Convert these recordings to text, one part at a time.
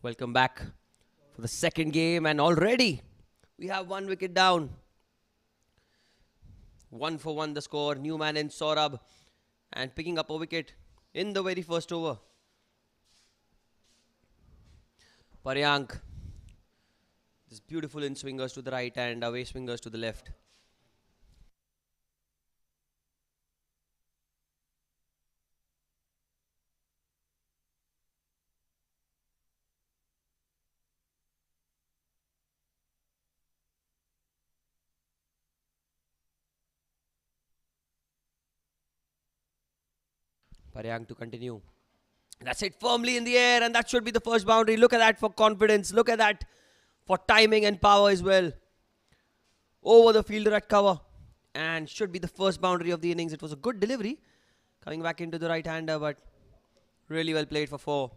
Welcome back for the second game, and already we have one wicket down. 1 for 1 the score. New man in Sorab and picking up a wicket in the very first over. Paryank. This beautiful in swingers to the right and away swingers to the left. Paryank to continue. That's it, firmly in the air, and that should be the first boundary. Look at that for confidence. Look at that for timing and power as well. Over the fielder at cover, and should be the first boundary of the innings. It was a good delivery coming back into the right-hander, but really well played for 4.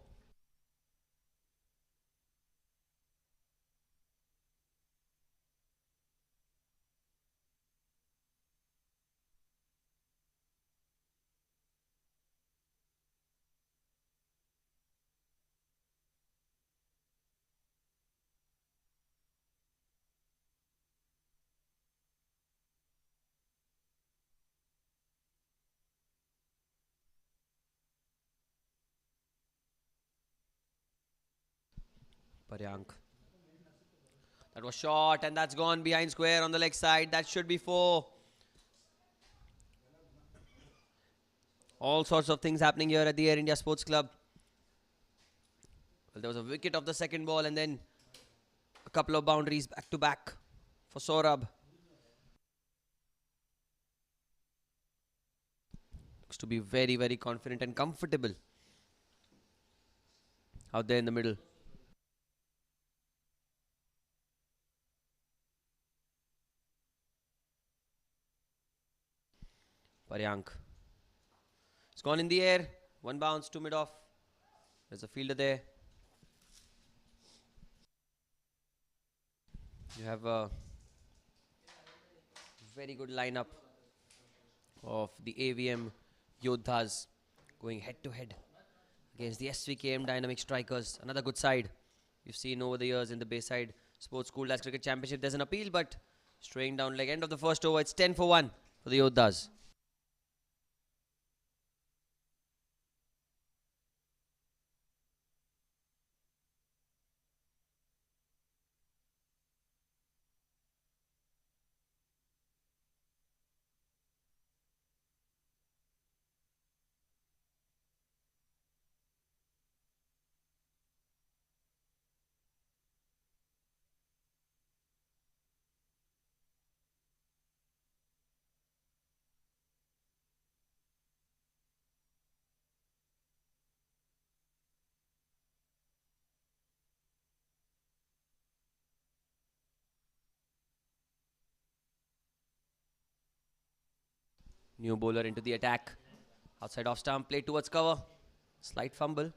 Paryank. That was short, and that's gone behind square on the leg side. That should be 4. All sorts of things happening here at the Air India Sports Club. Well, there was a wicket of the second ball, and then a couple of boundaries back to back for Sorab. Looks to be very, very confident and comfortable out there in the middle. Paryank. It's gone in the air. 1 bounce, 2 mid-off. There's a fielder there. You have a very good lineup of the Avm Yoddhas going head-to-head against the Svkm'S Dynamic Strikers. Another good side we've seen over the years in the Bayside Sports School Dash Cricket Championship. There's an appeal, but straying down leg. End of the first over. It's 10 for 1 for the Yoddhas. New bowler into the attack. Outside off stump, play towards cover. Slight fumble.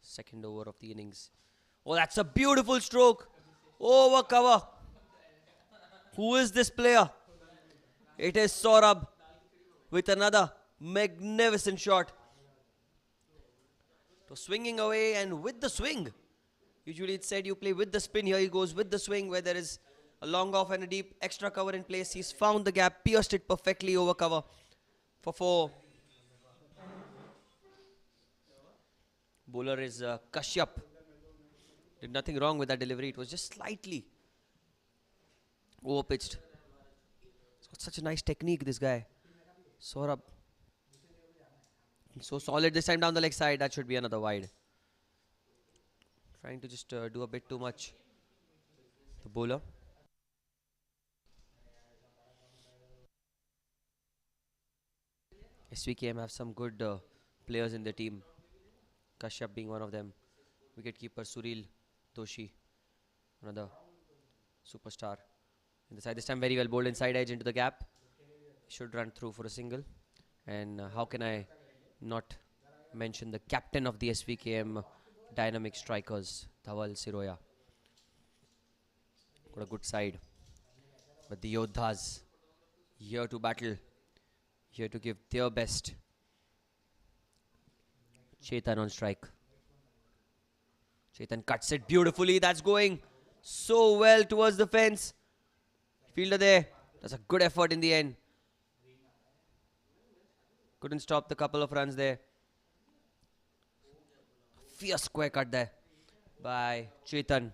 Second over of the innings. Oh, that's a beautiful stroke. Over cover. Who is this player? It is Sorab with another magnificent shot. So swinging away and with the swing. Usually it's said you play with the spin. Here he goes with the swing where there is a long off and a deep extra cover in place. He's found the gap, pierced it perfectly over cover for 4. Bowler is Kashyap. Did nothing wrong with that delivery. It was just slightly over pitched. He's got such a nice technique, this guy. Sorab. So solid this time down the leg side. That should be another wide. Trying to just do a bit too much. The bowler. SVKM have some good players in their team. Kashyap being one of them. Wicketkeeper Suril Doshi, another superstar. In the side this time, very well bowled inside edge into the gap. Should run through for a single. And how can I not mention the captain of the SVKM dynamic strikers. Dhawal, Siroya. Got a good side. But the Yoddhas here to battle. Here to give their best. Chetan on strike. Chetan cuts it beautifully. That's going so well towards the fence. Fielder there. That's a good effort in the end. Couldn't stop the couple of runs there. Fierce square cut there by Chetan.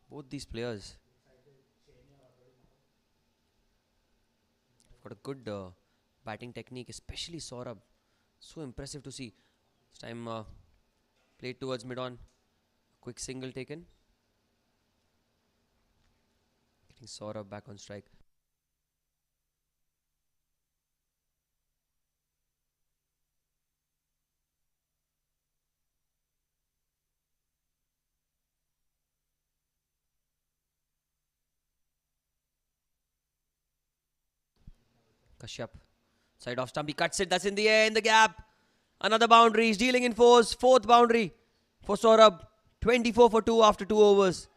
Both these players got a good batting technique, especially Sorab. So impressive to see. This time played towards mid-on. Quick single taken. Getting Sorab back on strike. Kashyap. Side off stump. He cuts it. That's in the air, in the gap. Another boundary. He's dealing in fours. Fourth boundary for Sorab. 24 for 2 after 2 overs.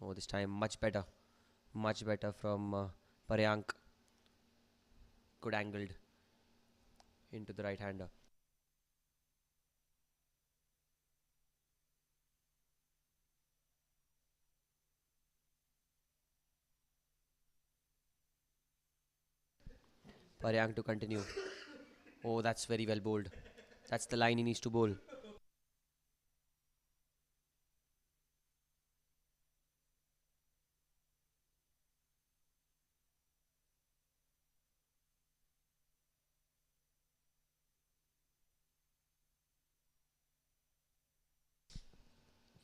Oh, this time much better. Much better from Paryank. Good angled into the right hander. Paryank to continue. Oh, that's very well bowled. That's the line he needs to bowl.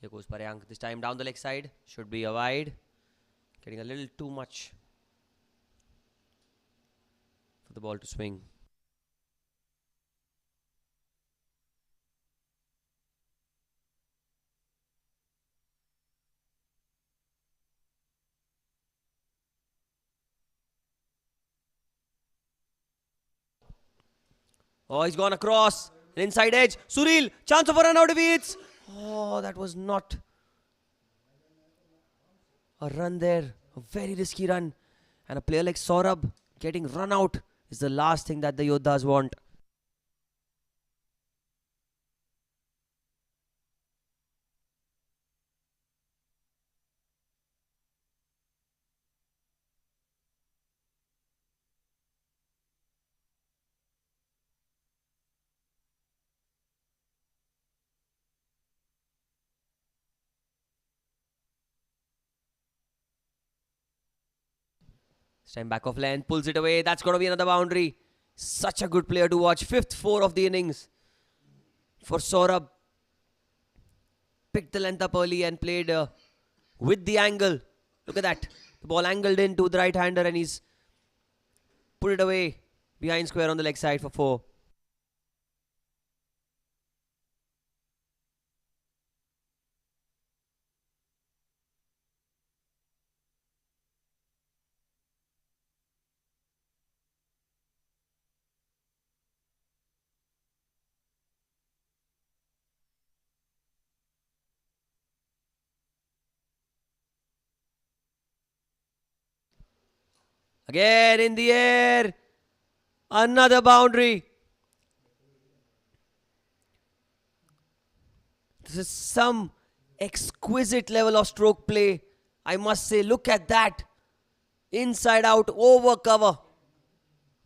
Here goes Paryank. This time down the leg side. Should be a wide. Getting a little too much for the ball to swing. Oh, he's gone across. An inside edge. Suril. Chance of a run out if he hits. Oh, that was not a run there. A very risky run. And a player like Sorab getting run out is the last thing that the Yoddhas want. This time back of length. Pulls it away. That's got to be another boundary. Such a good player to watch. Fifth 4 of the innings for Sorab. Picked the length up early and played with the angle. Look at that. The ball angled into the right hander and he's put it away behind square on the leg side for 4. Again in the air. Another boundary. This is some exquisite level of stroke play. I must say, look at that. Inside out, over cover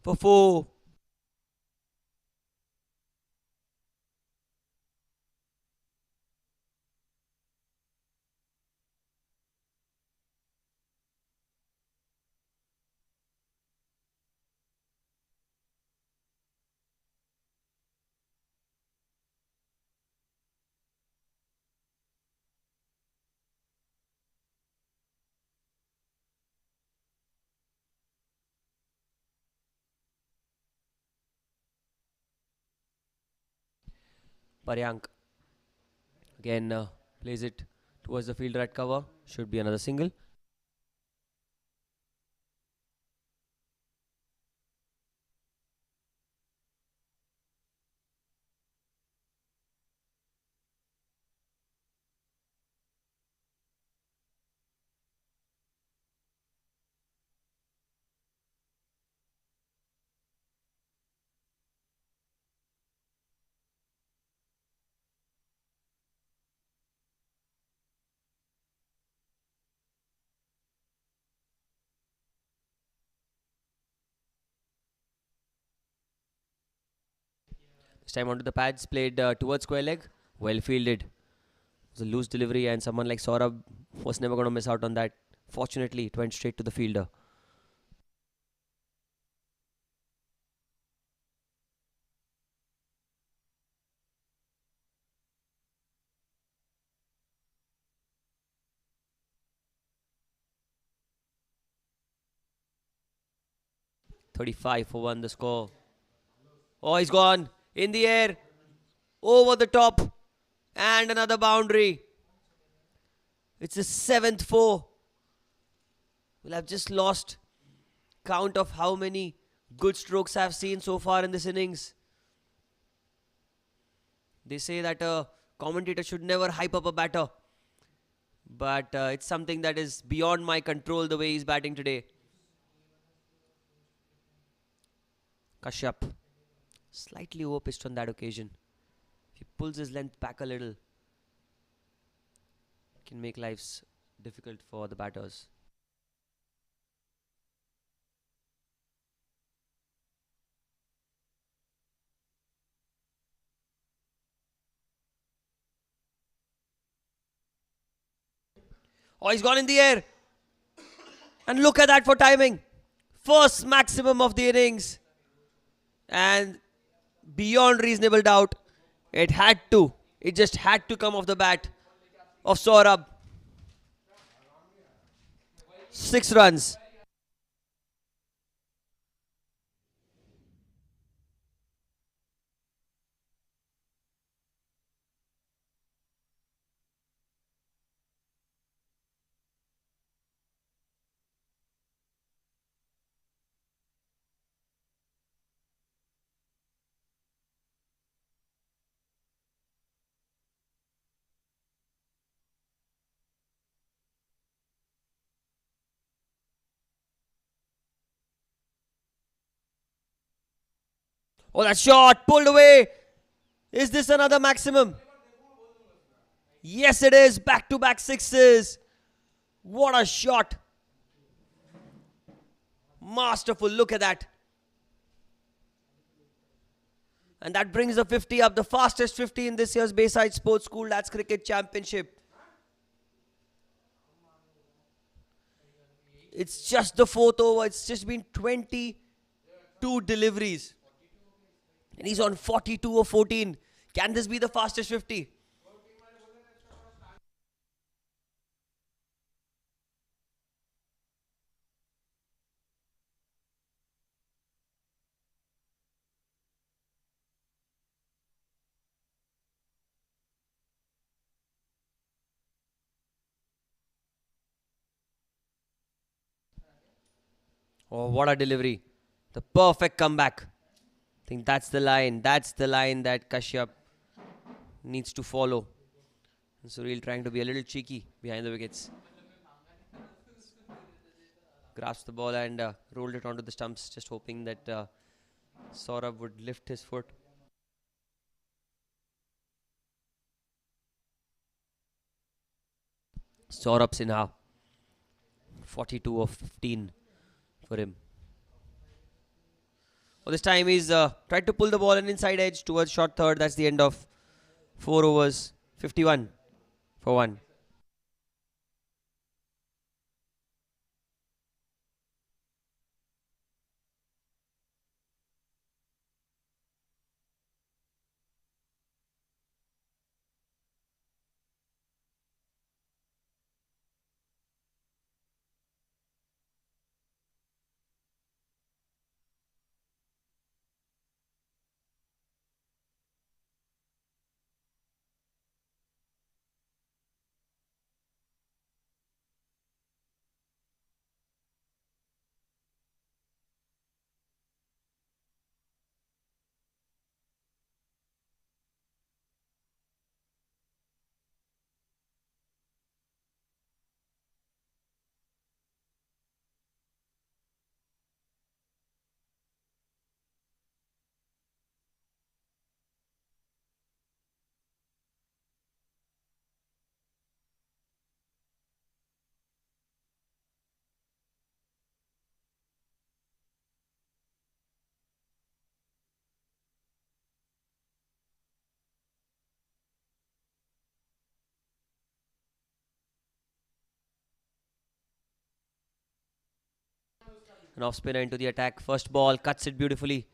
for 4. Paryank again plays it towards the fielder at cover. Should be another single. This time onto the pads, played towards square leg. Well fielded. It was a loose delivery, and someone like Sorab was never going to miss out on that. Fortunately, it went straight to the fielder. "35 for 1 the score." Oh, he's gone. In the air. Over the top. And another boundary. It's the 7th 4. Well, I've just lost count of how many good strokes I've seen so far in this innings. They say that a commentator should never hype up a batter. But it's something that is beyond my control the way he's batting today. Kashyap, slightly overpitched on that occasion. If he pulls his length back a little, it can make lives difficult for the batters. Oh, he's gone in the air. And look at that for timing. First maximum of the innings. And beyond reasonable doubt, it had to. It just had to come off the bat of Sorab. 6 runs. Oh, that shot pulled away. Is this another maximum? Yes, it is. Back-to-back sixes. What a shot. Masterful. Look at that. And that brings the 50 up. The fastest 50 in this year's Bayside Sports School Lads Cricket Championship. It's just the 4th over. It's just been 22 deliveries. And he's on 42 or 14. Can this be the fastest 50? Oh, what a delivery. The perfect comeback. I think that's the line. That's the line that Kashyap needs to follow. And Sureel trying to be a little cheeky behind the wickets. grasped the ball and rolled it onto the stumps, just hoping that Sorab would lift his foot. Sorab Sinha, 42 of 15 for him. Well, this time he's tried to pull the ball in inside edge towards short third. That's the end of 4 overs, 51 for 1. An off spinner into the attack. First ball, cuts it beautifully.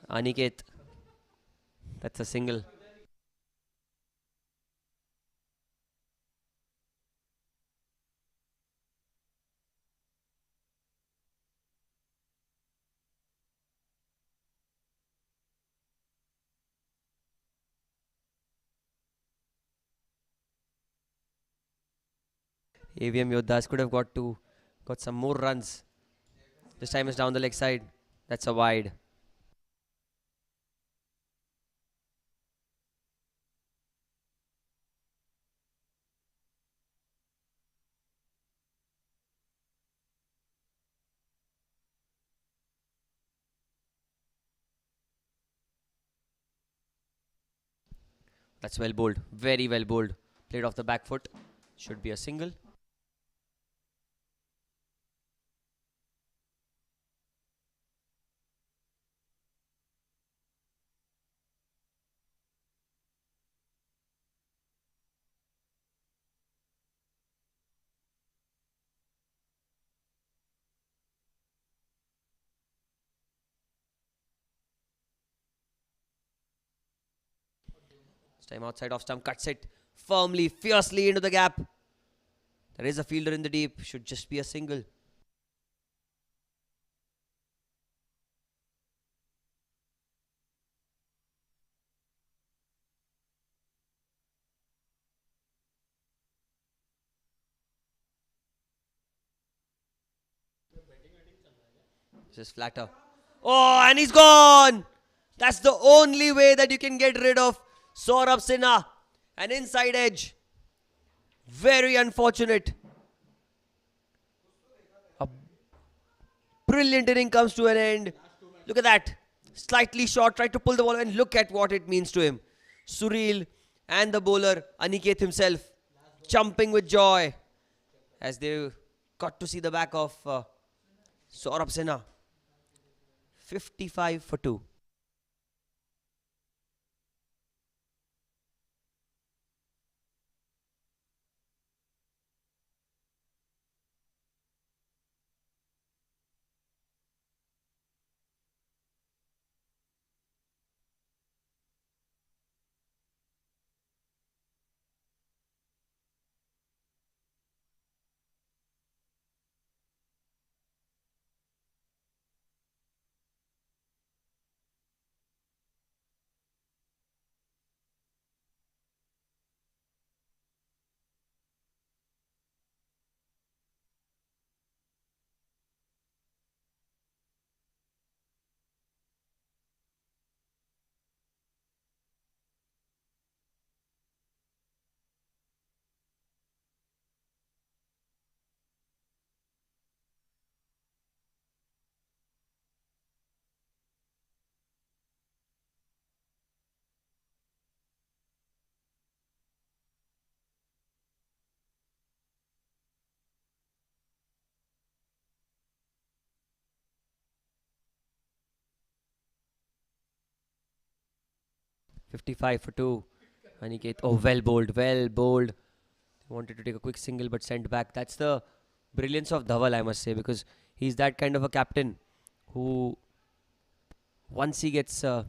Aniket, that's a single. Avm Yoddhas could have got some more runs. This time is down the leg side. That's a wide. That's well bowled. Very well bowled. Played off the back foot. Should be a single. This time outside off stump. Cuts it firmly, fiercely into the gap. There is a fielder in the deep. Should just be a single. Just flatter. Oh, and he's gone. That's the only way that you can get rid of Sorab Sinha. An inside edge. Very unfortunate. A brilliant inning comes to an end. Look at that. Slightly short. Tried to pull the ball and look at what it means to him. Surreal and the bowler Aniket himself jumping with joy as they got to see the back of Sorab Sinha. 55 for 2. 55 for 2. Aniket, oh, well bowled, well bowled. Wanted to take a quick single but sent back. That's the brilliance of Dhaval, I must say, because he's that kind of a captain who, once he gets a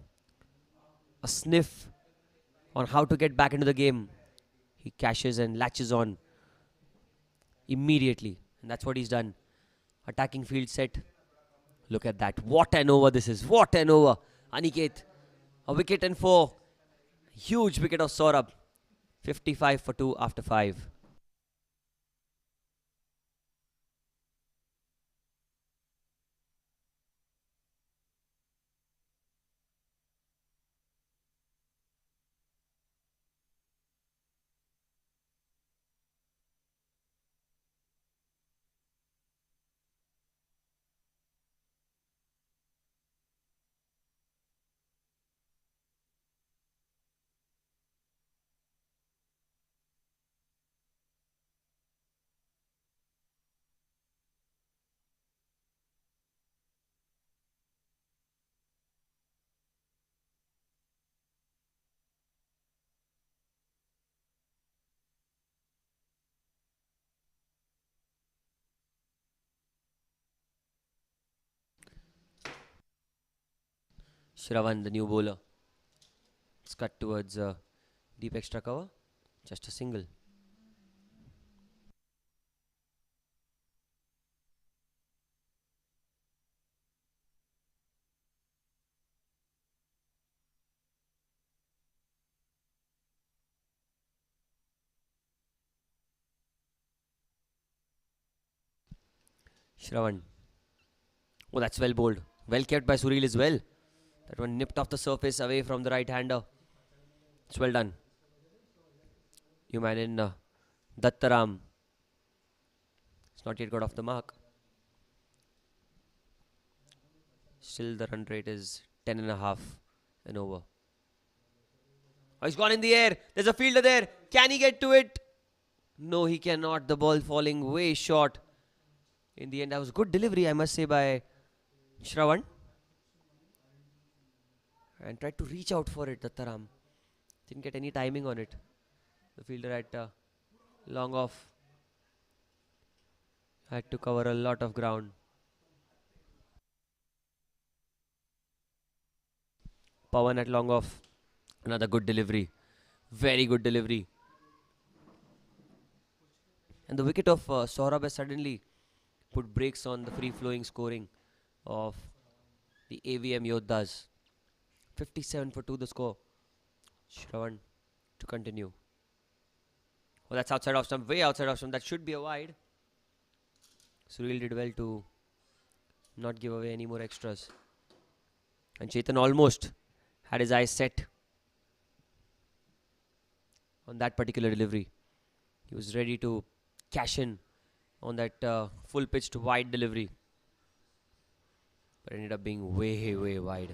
sniff on how to get back into the game, he cashes and latches on immediately. And that's what he's done. Attacking field set. Look at that. What an over this is. What an over. Aniket, a wicket and 4. Huge wicket of Sorab. 55 for 2 after 5. Shravan, the new bowler. It's cut towards deep extra cover. Just a single. Shravan. Oh, that's well bowled. Well kept by Suril as well. That one nipped off the surface away from the right-hander. It's well done. You man in Dattaram. It's not yet got off the mark. Still the run rate is 10.5 and over. Oh, he's gone in the air. There's a fielder there. Can he get to it? No, he cannot. The ball falling way short. In the end, that was a good delivery, I must say, by Shravan. And tried to reach out for it, Dattaram. Didn't get any timing on it. The fielder at long off had to cover a lot of ground. Pawan at long off. Another good delivery. Very good delivery. And the wicket of Sorab has suddenly put brakes on the free-flowing scoring of the Avm Yoddhas. 57 for 2 the score. Shravan to continue. Oh, that's outside off stump. Way outside off stump. That should be a wide. Suril did well to not give away any more extras. And Chetan almost had his eyes set on that particular delivery. He was ready to cash in on that full pitched wide delivery. But ended up being way, way wide.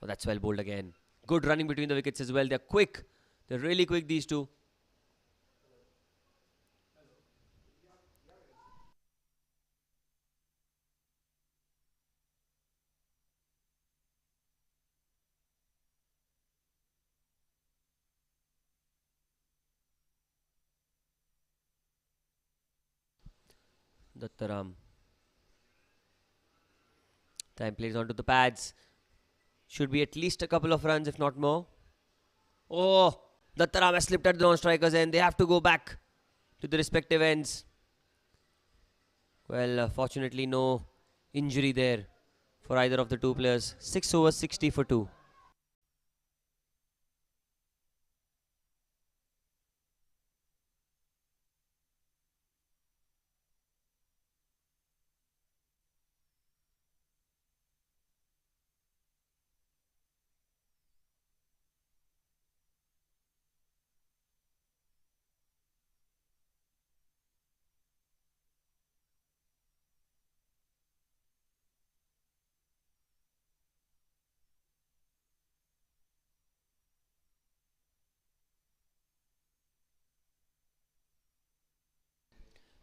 Oh, that's well bowled again. Good running between the wickets as well. They're quick. They're really quick, these two. Dattaram. Time plays onto the pads. Should be at least a couple of runs, if not more. Oh, Dattaram has slipped at the non-strikers end. They have to go back to the respective ends. Well, fortunately, no injury there for either of the two players. 6 overs, 60 for 2.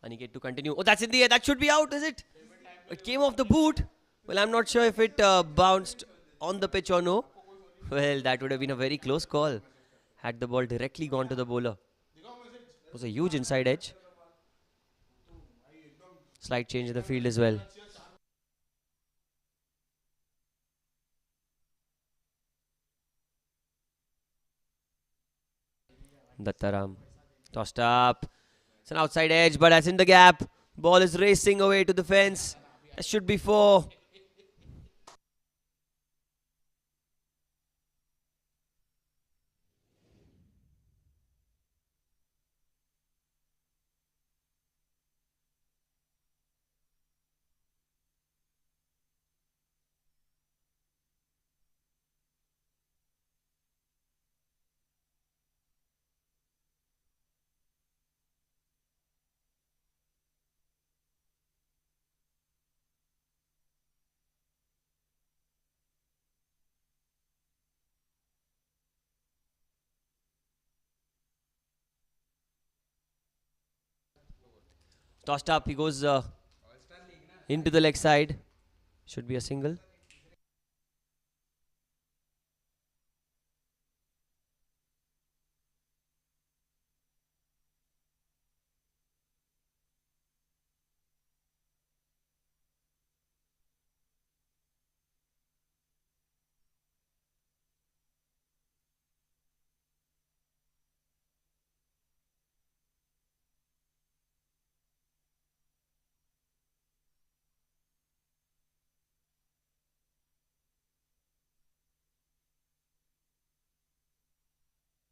Aniket to continue. Oh, that's in the air. That should be out, is it? It came off the boot. Well, I'm not sure if it bounced on the pitch or no. Well, that would have been a very close call had the ball directly gone to the bowler. It was a huge inside edge. Slight change in the field as well. Dattaram tossed up. It's an outside edge, but that's in the gap. Ball is racing away to the fence. That should be 4. Tossed up. He goes into the leg side. Should be a single.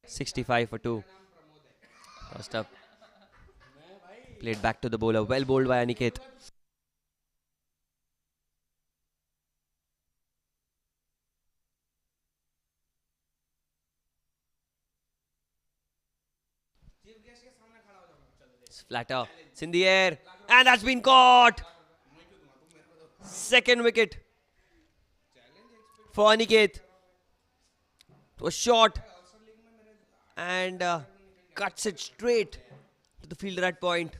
.65 for 2. Tossed up. Played back to the bowler. Well bowled by Aniket. It's flatter. It's in the air. And that's been caught. Second wicket for Aniket. It was short. And cuts it straight to the fielder at point.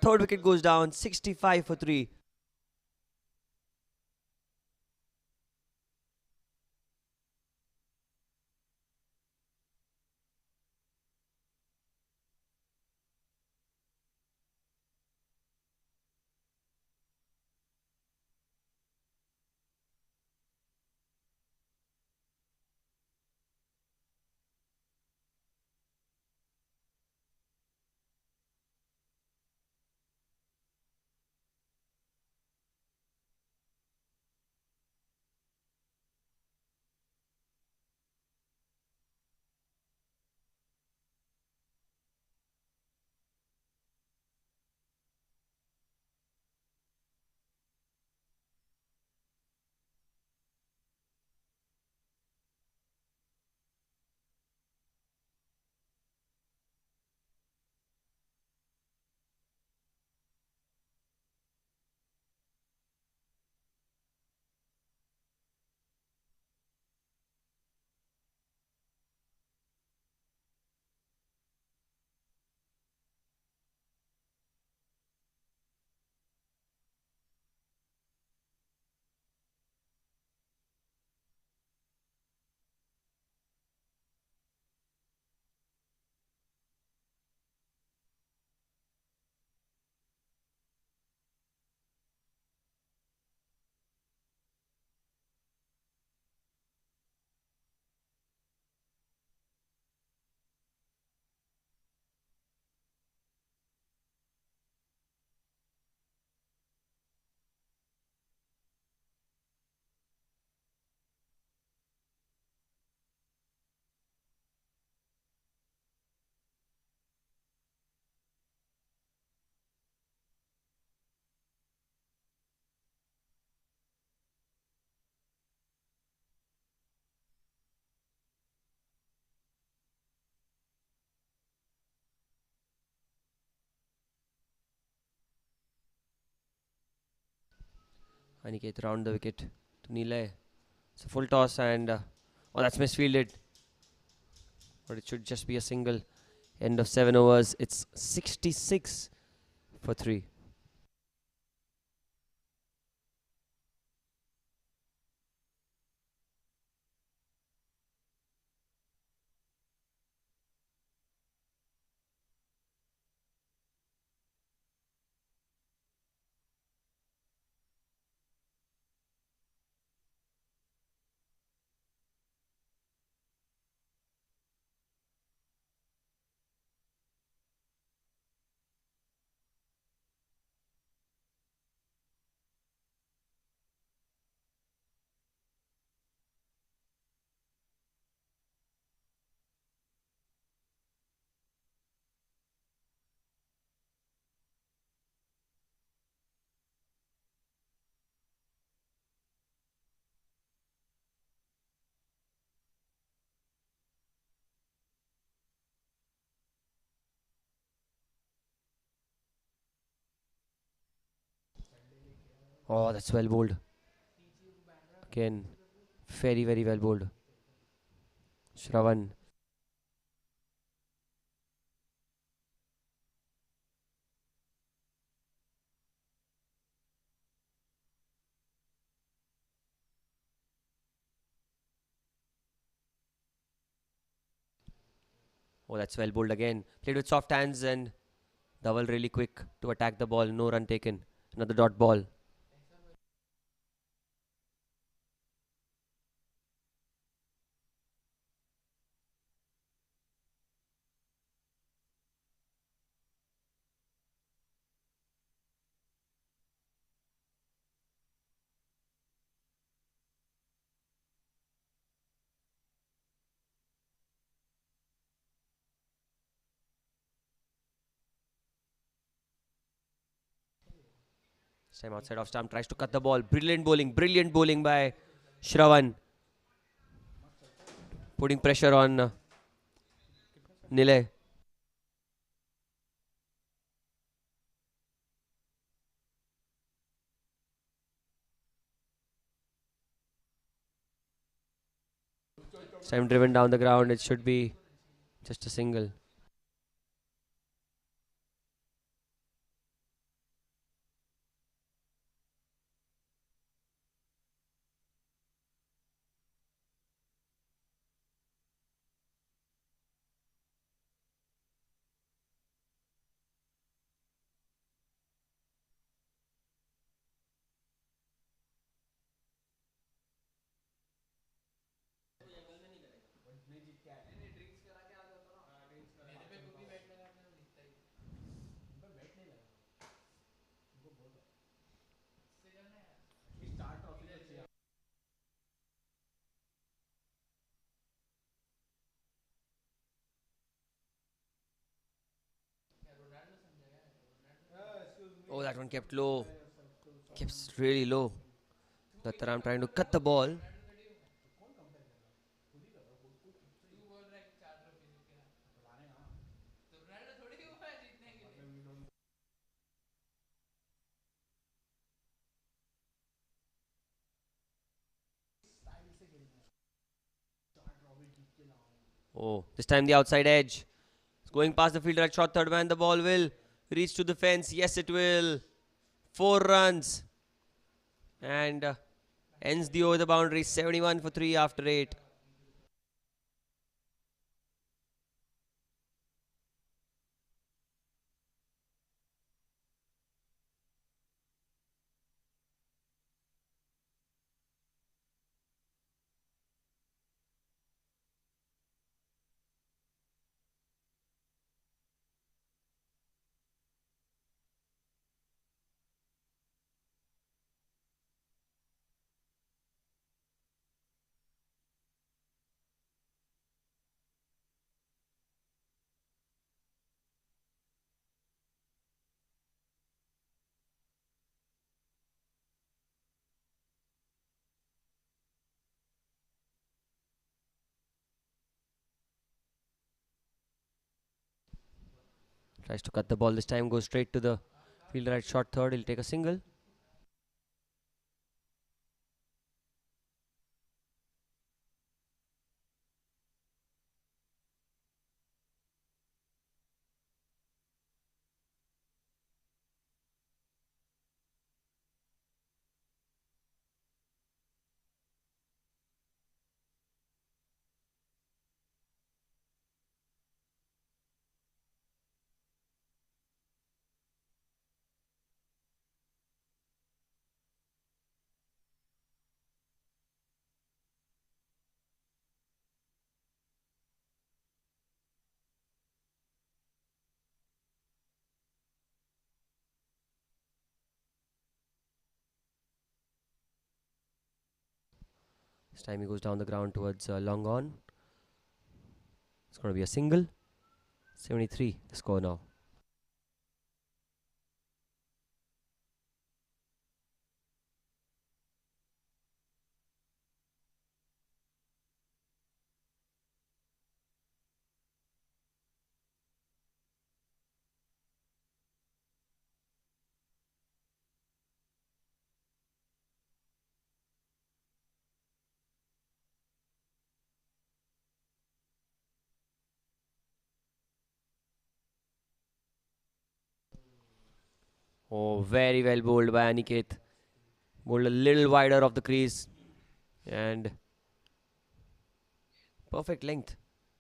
Third wicket goes down. 65 for 3. Aniket round the wicket to Nilay. It's a full toss and oh, that's misfielded. But it should just be a single. End of 7 overs. It's 66 for 3. Oh, that's well bowled. Again, very, very well bowled. Shravan. Oh, that's well bowled again. Played with soft hands and Dhaval really quick to attack the ball. No run taken. Another dot ball. This time outside off stump tries to cut the ball. Brilliant bowling. Brilliant bowling by Shravan. Putting pressure on Nile. This time driven down the ground. It should be just a single. Oh, that one kept low. Kept really low. Dattaram trying to cut the ball. Oh, this time the outside edge. It's going past the fielder at short third man. The ball will reach to the fence. Yes, it will. 4 runs. And ends the over the boundary. 71 for 3 after 8. Tries to cut the ball this time. Goes straight to the fielder at short third. He'll take a single. This time he goes down the ground towards long on. It's going to be a single. 73 the score now. Oh, very well bowled by Aniket. Bowled a little wider of the crease and perfect length,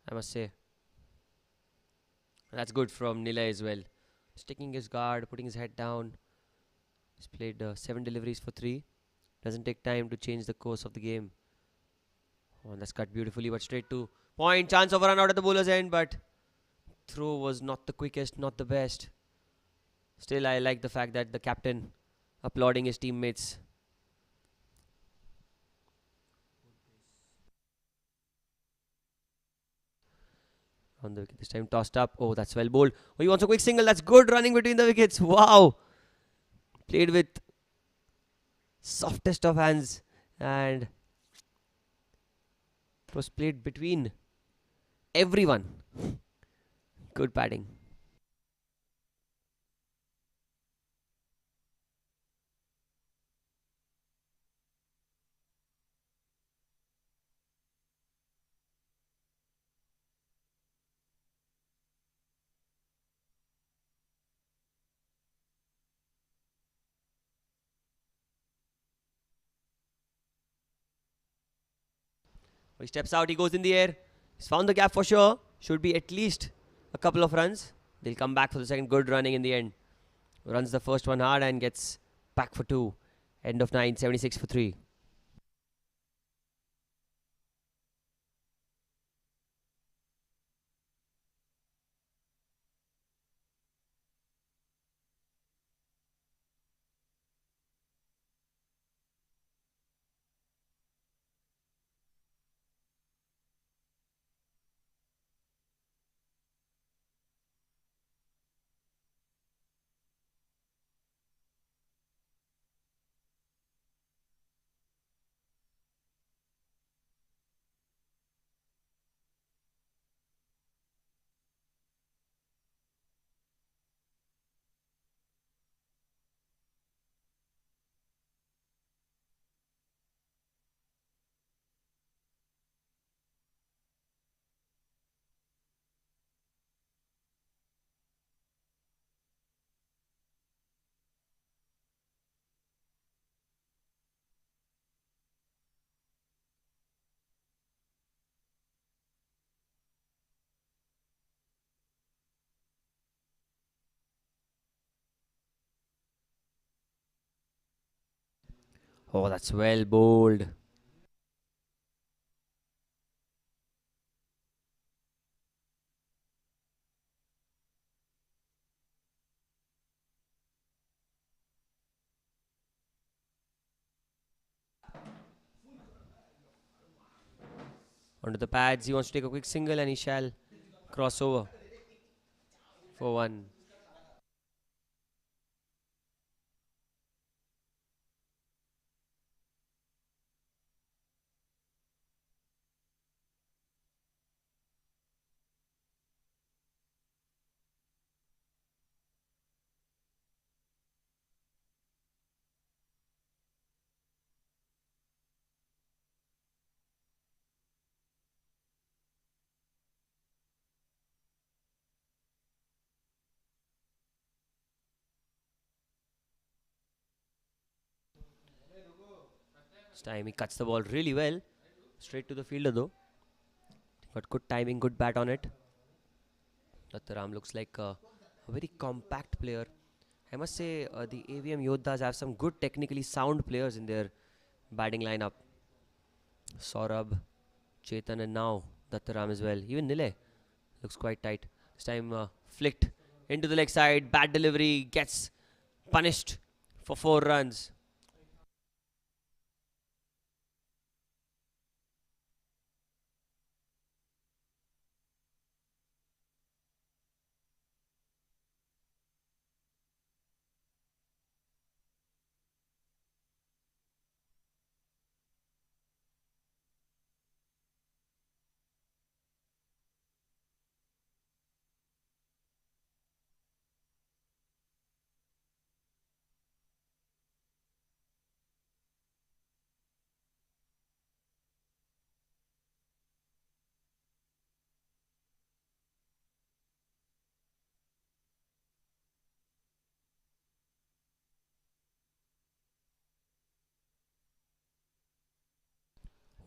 I must say. That's good from Nilay as well. Sticking his guard, putting his head down. He's played 7 deliveries for 3. Doesn't take time to change the course of the game. Oh, and that's cut beautifully, but straight to point. Chance of a run out at the bowler's end, but throw was not the quickest, not the best. Still, I like the fact that the captain applauding his teammates. On the wicket this time, tossed up. Oh, that's well bowled. Oh, he wants a quick single. That's good running between the wickets. Wow. Played with softest of hands, and it was played between everyone. Good batting. He steps out, he goes in the air. He's found the gap for sure. Should be at least a couple of runs. They'll come back for the second. Good running in the end. Runs the first one hard and gets back for 2. End of 9, 76 for 3. Oh, that's well bowled. Onto the pads. He wants to take a quick single and he shall cross over for 1. This time he cuts the ball really well. Straight to the fielder though. Got good timing, good bat on it. Dattaram looks like a very compact player. I must say the Avm Yoddhas have some good technically sound players in their batting lineup. Sorab, Chetan and now Dattaram as well. Even Nile looks quite tight. This time flicked into the leg side. Bad delivery. Gets punished for 4 runs.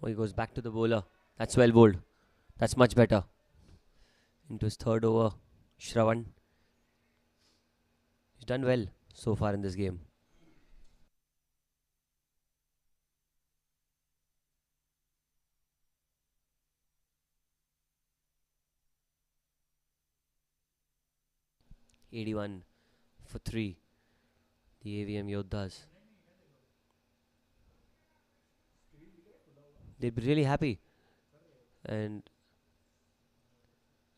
Oh, he goes back to the bowler. That's well bowled. That's much better. Into his third over. Shravan. He's done well so far in this game. '81 for 3. The AVM Yoddhas. They'd be really happy. And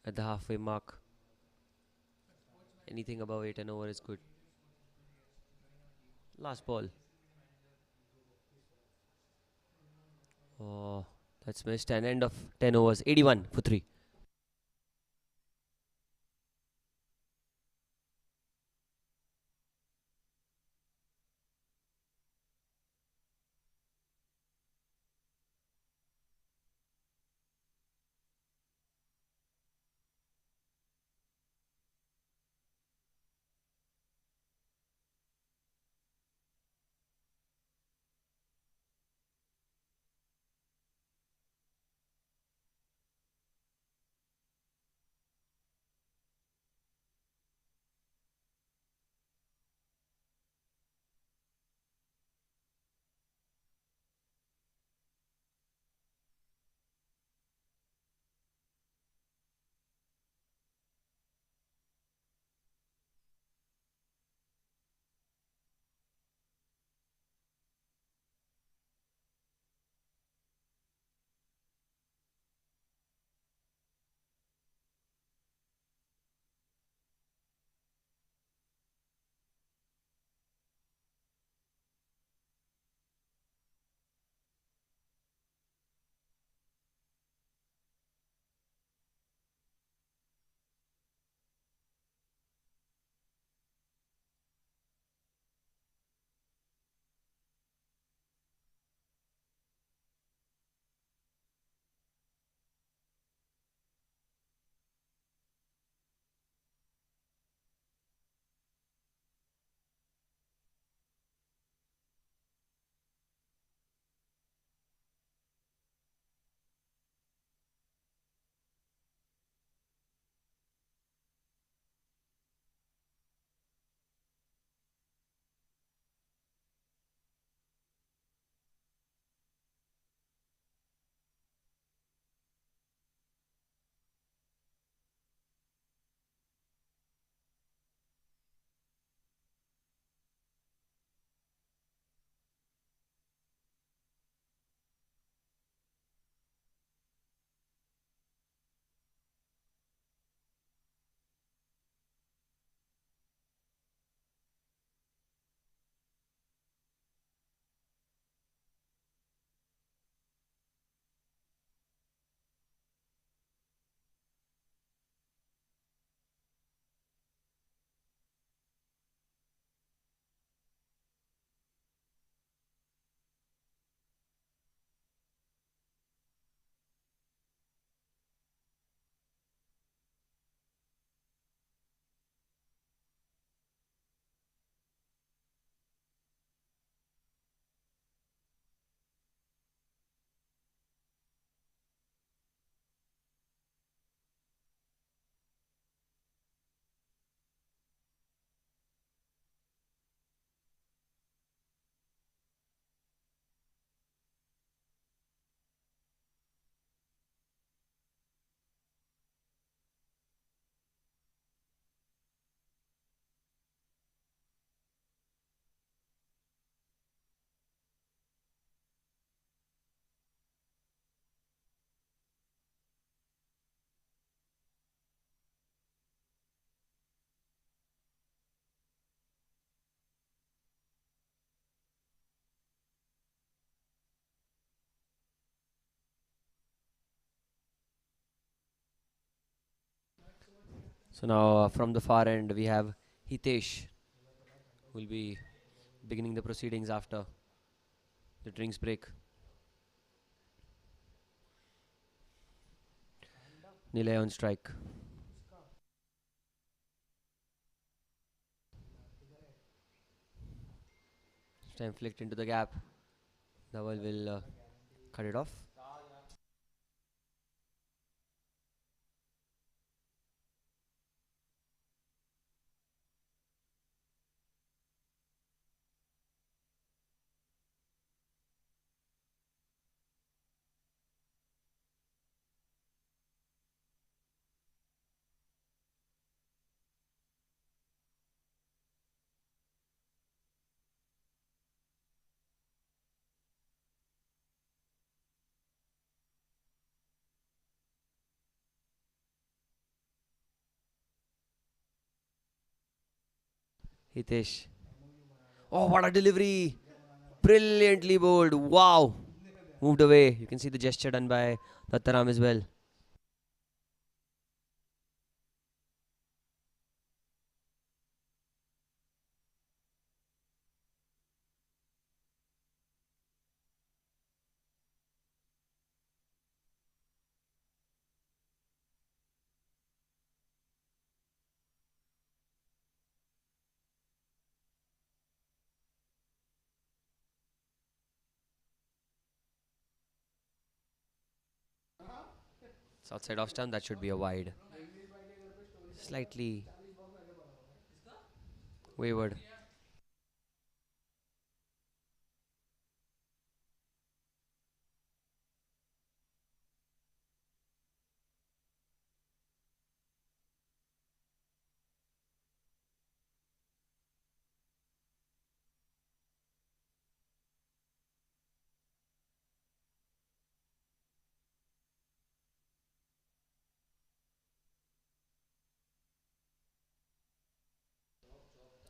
at the halfway mark, anything above 8 and over is good. Last ball. Oh, that's missed. And end of 10 overs. 81 for 3. So now from the far end, we have Hitesh, who will be beginning the proceedings after the drinks break. Nilay on strike. This time flicked into the gap. Dhawan will cut it off. Hitesh. Oh, what a delivery! Brilliantly bowled. Wow. Moved away. You can see the gesture done by Dattaram as well. It's outside off stump. That should be a wide. Slightly wayward.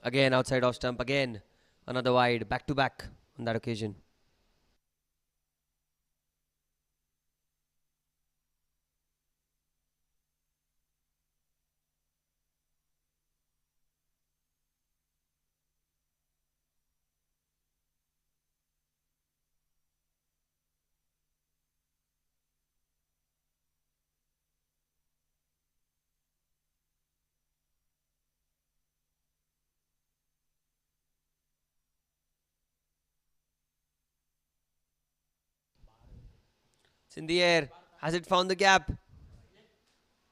Again, outside off stump. Again, another wide. Back to back on that occasion. It's in the air. Has it found the gap?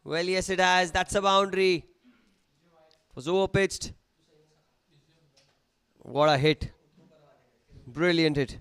Well, yes, it has. That's a boundary. It was over pitched. What a hit. Brilliant hit.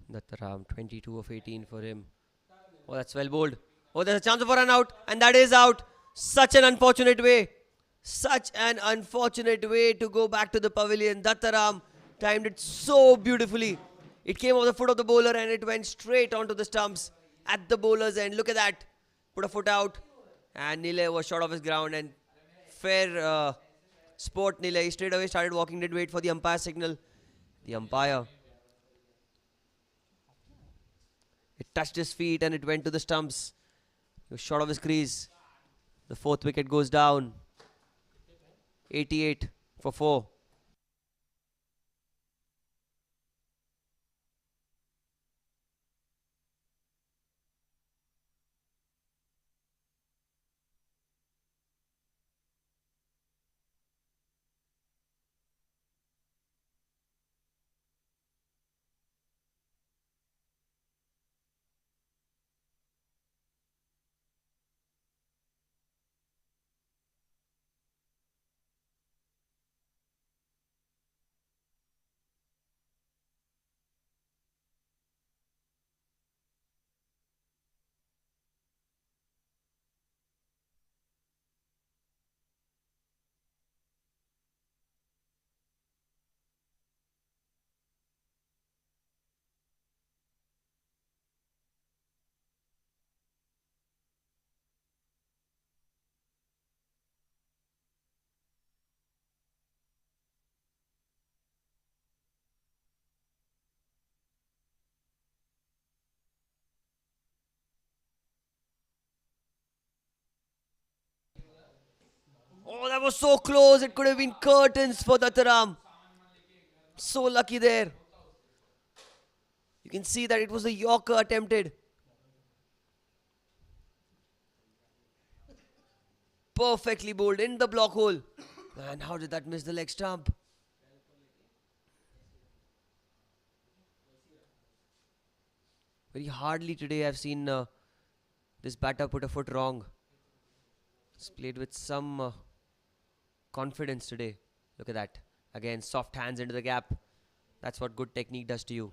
Dattaram, 22 of 18 for him. Oh, that's well bowled. Oh, there's a chance of a run out. And that is out. Such an unfortunate way. Such an unfortunate way to go back to the pavilion. Dattaram timed it so beautifully. It came off the foot of the bowler and it went straight onto the stumps at the bowler's end. Look at that. Put a foot out. And Nile was short of his ground. And fair sport, Nile. He straight away started walking, did wait for the umpire signal. The umpire. It touched his feet and it went to the stumps. He was short of his crease. The fourth wicket goes down. 88 for 4. Oh, that was so close. It could have been curtains for Dattaram. So lucky there. You can see that it was a Yorker attempted. Perfectly bowled in the block hole. And how did that miss the leg stump? Very hardly today I've seen This batter put a foot wrong. He's played with some confidence today. Look at that. Again, soft hands into the gap. That's what good technique does to you.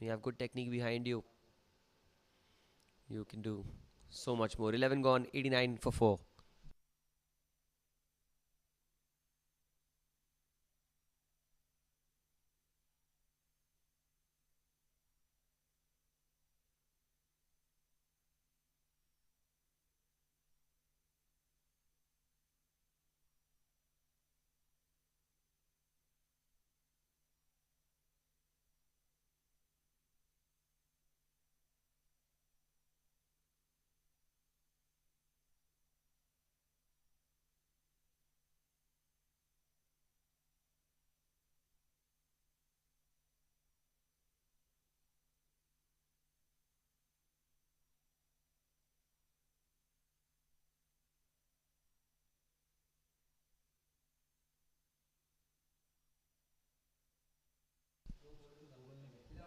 You have good technique behind you. You can do so much more. 11 gone, 89 for 4.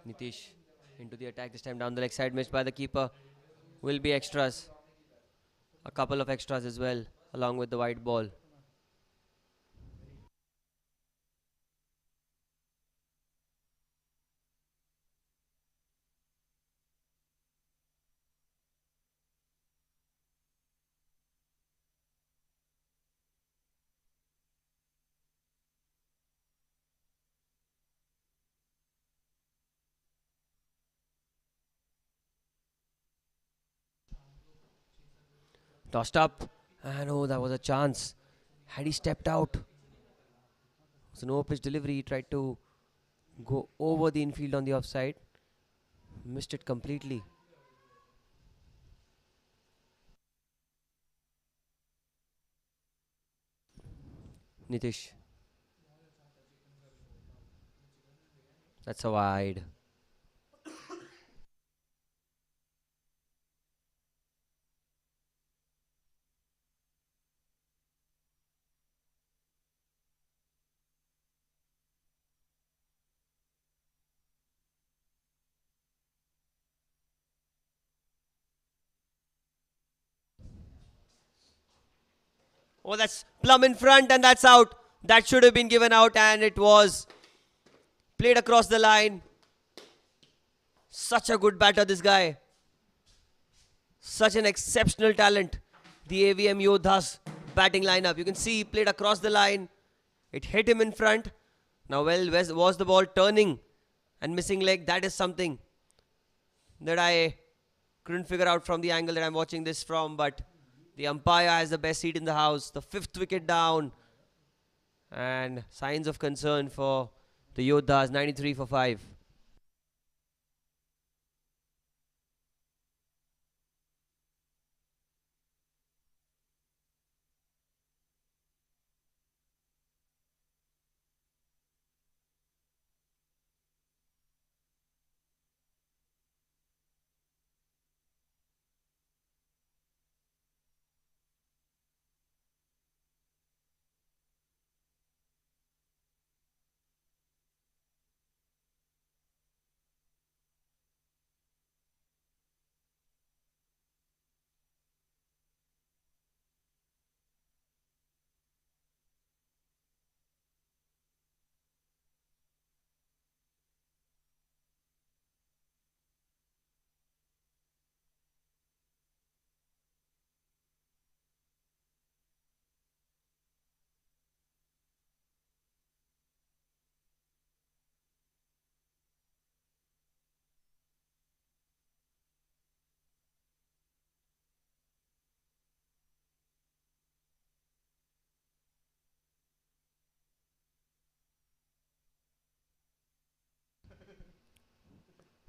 Nitish into the attack this time down the leg side, missed by the keeper. Will be extras. A couple of extras as well, along with the white ball. Tossed up. And oh, that was a chance. Had he stepped out, it was an over pitch delivery. He tried to go over the infield on the offside. Missed it completely. Nitish. That's a wide. Oh, that's plumb in front and that's out. That should have been given out and it was played across the line. Such a good batter, this guy. Such an exceptional talent. The Avm Yoddhas batting lineup. You can see he played across the line. It hit him in front. Now, well, was the ball turning and missing leg? That is something that I couldn't figure out from the angle that I'm watching this from. But the umpire has the best seat in the house. The 5th wicket down. And signs of concern for the Yoddhas. 93 for 5.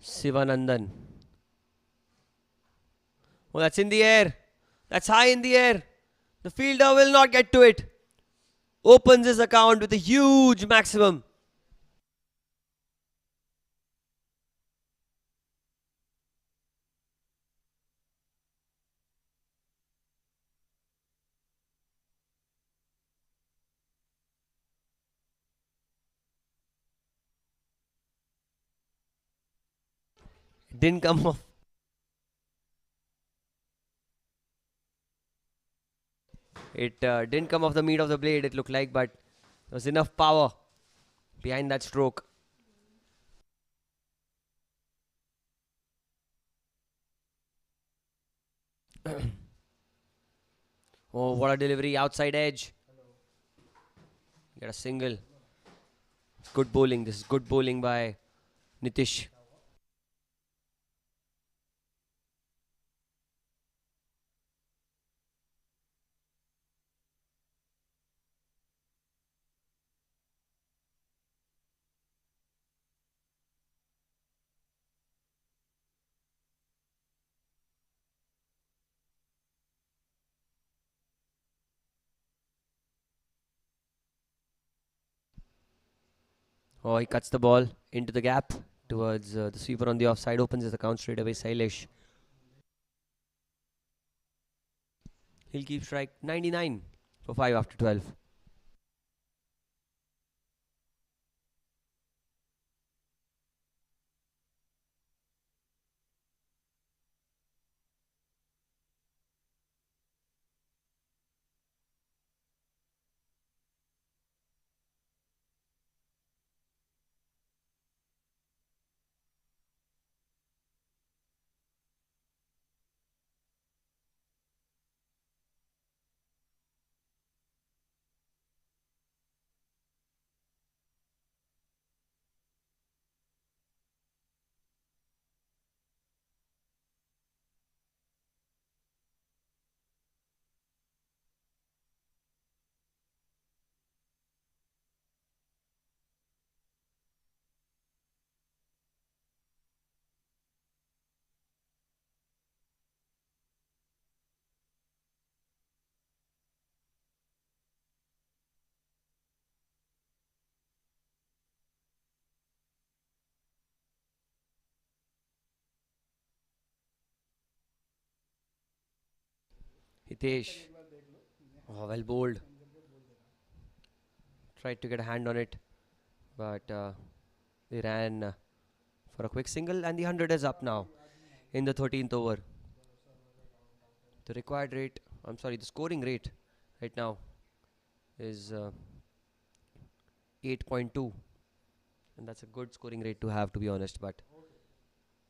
Sivanandan. Oh, that's in the air. That's high in the air. The fielder will not get to it. Opens his account with a huge maximum. Didn't come off. It didn't come off the meat of the blade, it looked like, but there was enough power behind that stroke. Oh, what a delivery, outside edge. Get a single. It's good bowling. This is good bowling by Nitish. Oh, he cuts the ball into the gap towards the sweeper on the offside. Opens his account straight away. Sailesh. He'll keep strike 99 for 5 after 12. Hitesh. Oh, well bowled. Tried to get a hand on it, but they ran for a quick single, and the 100 is up now in the 13th over. The required rate, I'm sorry, the scoring rate right now is 8.2, and that's a good scoring rate to have, to be honest. But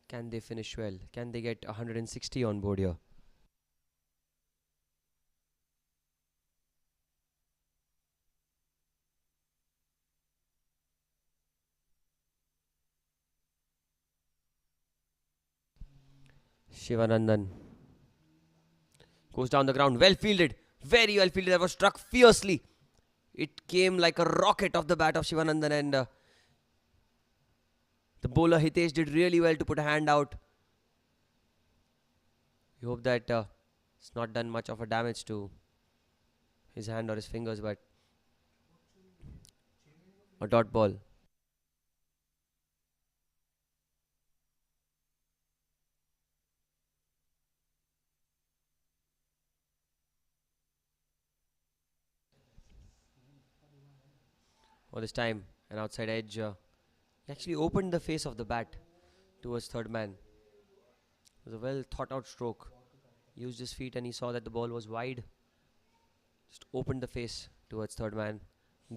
can they finish well? Can they get 160 on board here? Shivanandan goes down the ground, well fielded, very well fielded. That was struck fiercely. It came like a rocket off the bat of Shivanandan, and the bowler Hitesh did really well to put a hand out. We hope that it's not done much of a damage to his hand or his fingers, but a dot ball. Or this time, an outside edge. He actually opened the face of the bat towards third man. It was a well thought out stroke. He used his feet and he saw that the ball was wide. Just opened the face towards third man,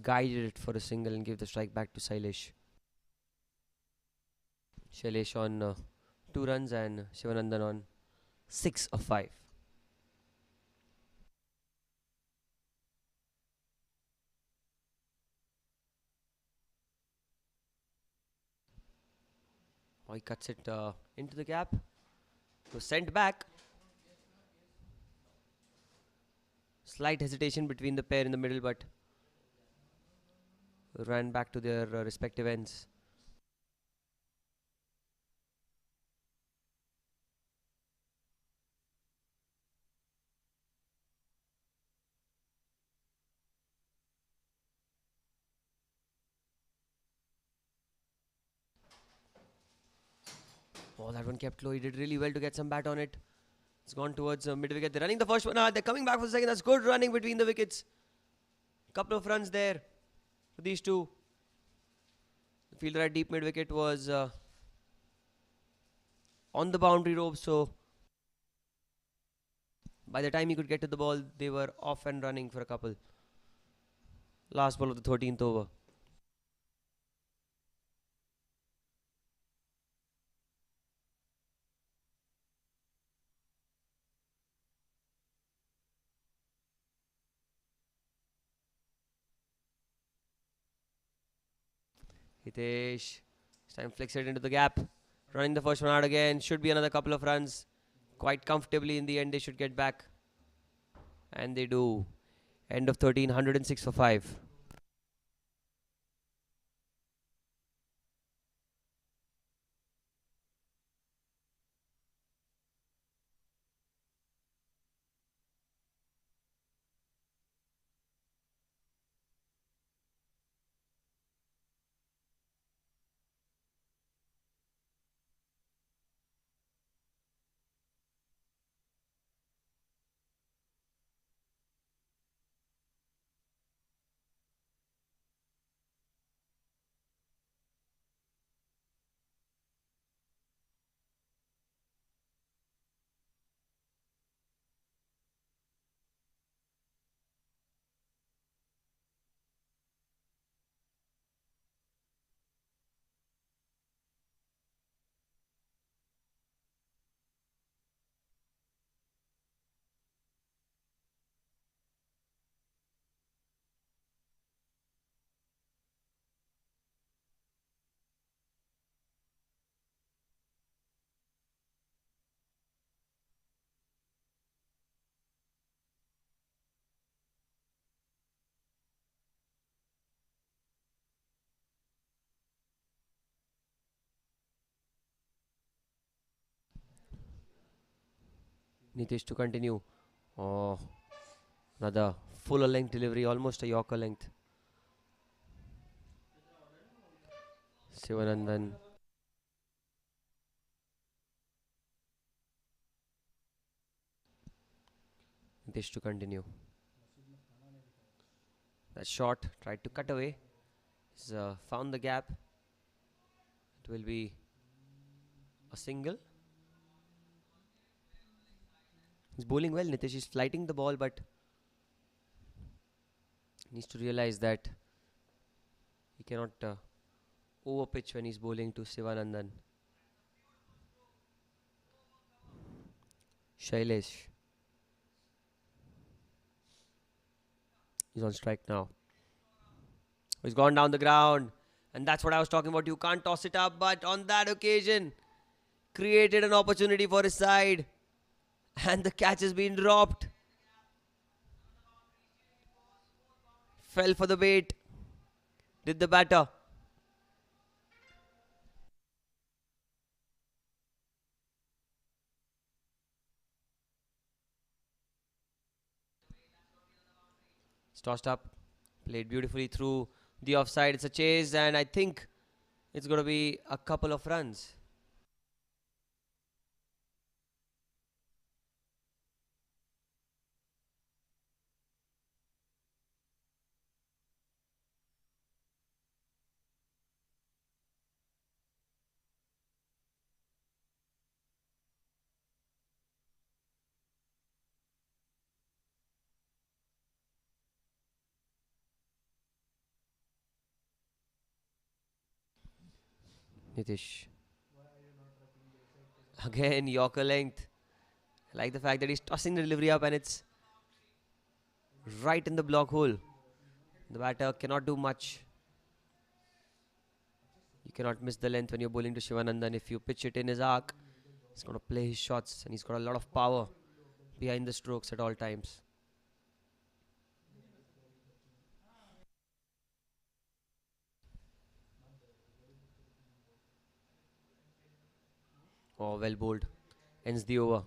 guided it for a single and gave the strike back to Sailesh. Shailesh on 2 runs and Shivanandan on 6 of 5. Oh, he cuts it into the gap. It was sent back. Slight hesitation between the pair in the middle, but ran back to their respective ends. Oh, that one kept low. He did really well to get some bat on it. It's gone towards mid wicket. They're running the first one. They're coming back for the second. That's good running between the wickets. Couple of runs there for these two. The fielder at deep mid wicket was on the boundary rope, so By the time he could get to the ball, they were off and running for a couple. Last ball of the 13th over. Hitesh. This time flicks it into the gap. Running the first one out again. Should be another couple of runs. Quite comfortably in the end, they should get back. And they do. End of 13, 106 for 5. Nitish to continue. Oh, another fuller length delivery, almost a Yorker length. Sivanandan. Nitish to continue. That shot tried to cut away. He's found the gap. It will be a single. He's bowling well, Nitish. He's flighting the ball, but needs to realize that he cannot over pitch when he's bowling to Sivanandan. Shailesh. He's on strike now. He's gone down the ground. And that's what I was talking about. You can't toss it up, but on that occasion, created an opportunity for his side. And the catch has been dropped. Fell for the bait. Did the batter. It's tossed up. Played beautifully through the offside. It's a chase, and I think it's going to be a couple of runs. Nitish. Again, Yorker length. I like the fact that he's tossing the delivery up and it's right in the block hole. The batter cannot do much. You cannot miss the length when you're bowling to Shivanandan. If you pitch it in his arc, he's going to play his shots and he's got a lot of power behind the strokes at all times. Oh, well bowled. Ends the over.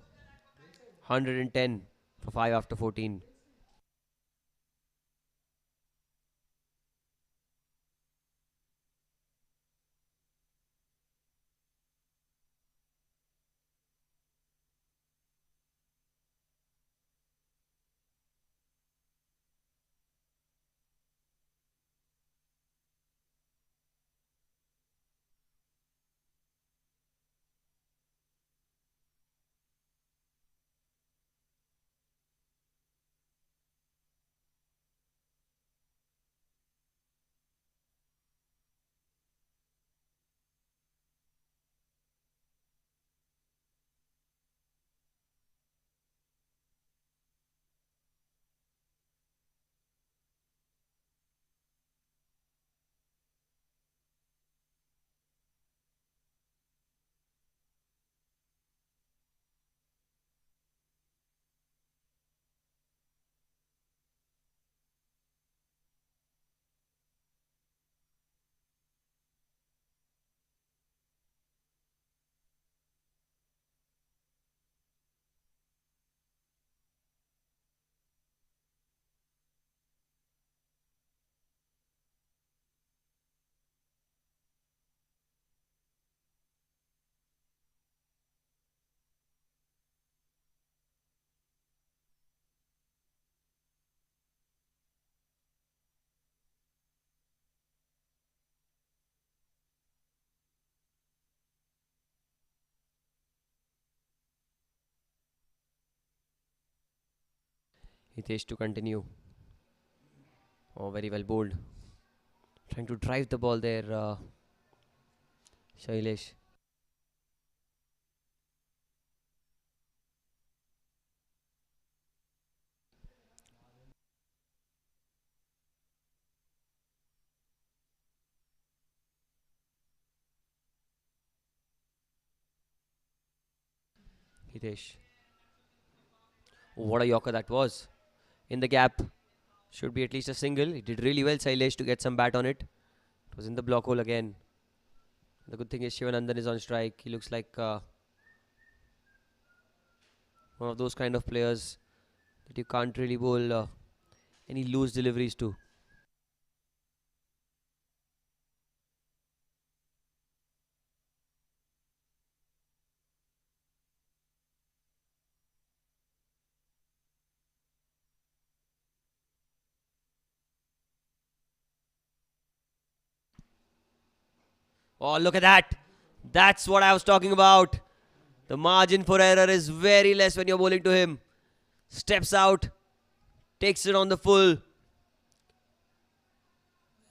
110 for 5 after 14. Hitesh to continue. Oh, very well bowled. Trying to drive the ball there, Shailesh. Hitesh. Oh, what a yorker that was. In the gap. Should be at least a single. He did really well, Shailesh, to get some bat on it. It was in the block hole again. The good thing is Shivanandan is on strike. He looks like one of those kind of players that you can't really bowl any loose deliveries to. Oh, look at that. That's what I was talking about. The margin for error is very less when you're bowling to him. Steps out, takes it on the full,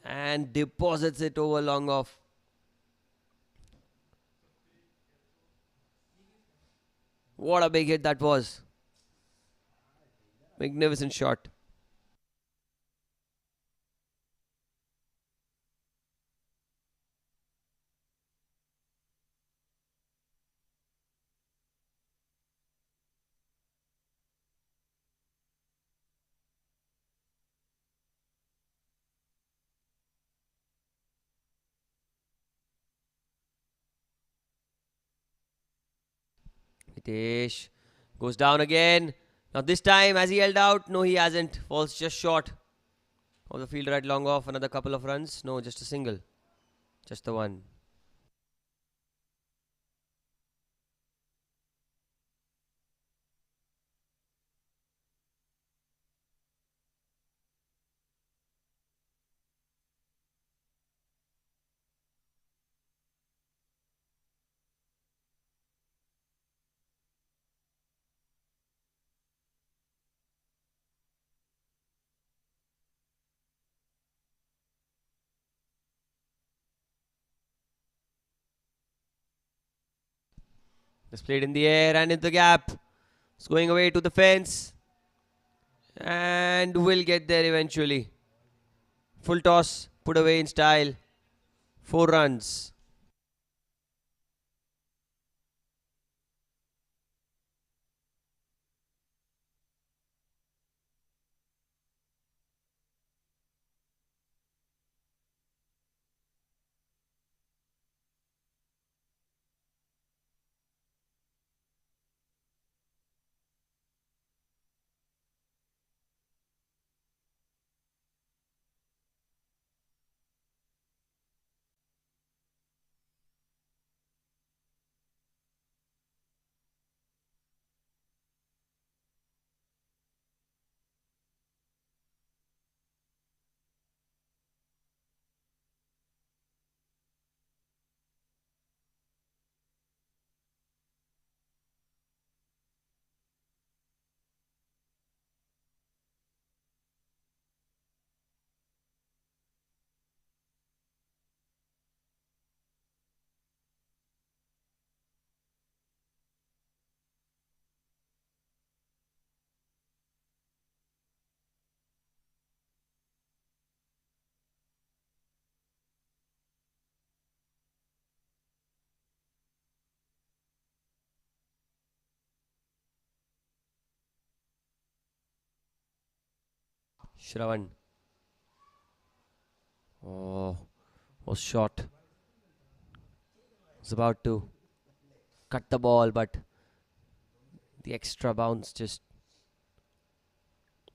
and deposits it over long off. What a big hit that was. Magnificent shot. Hitesh goes down again. Now this time, has he held out? No, he hasn't. Falls just short of the fielder at long off. Another couple of runs. No, just a single. Just the one. It's played in the air and in the gap. It's going away to the fence. And will get there eventually. Full toss, put away in style. 4 runs. Shravan. Oh, was shot. Was about to cut the ball, but the extra bounce just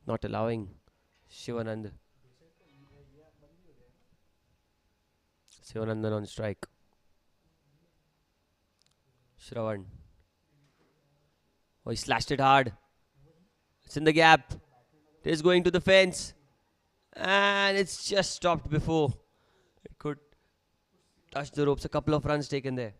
not allowing Shivanand. Shivanandan on strike. Shravan. Oh, he slashed it hard. It's in the gap. It is going to the fence. And it's just stopped before it could touch the ropes. A couple of runs taken there.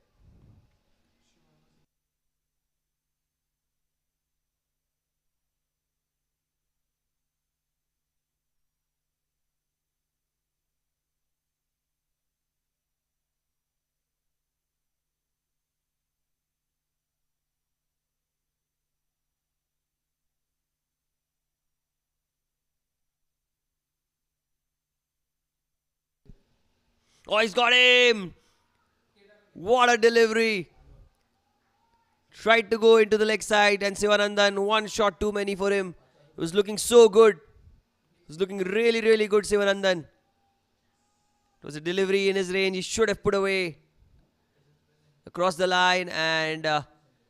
Oh, he's got him. What a delivery. Tried to go into the leg side and Sivanandan, one shot too many for him. It was looking so good. It was looking really, really good, Sivanandan. It was a delivery in his range. He should have put away across the line and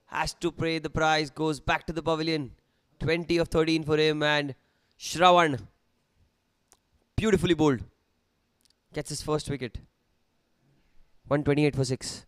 has to pay the prize. Goes back to the pavilion. 20 of 13 for him and Shravan, beautifully bowled, gets his first wicket. 128 for 6.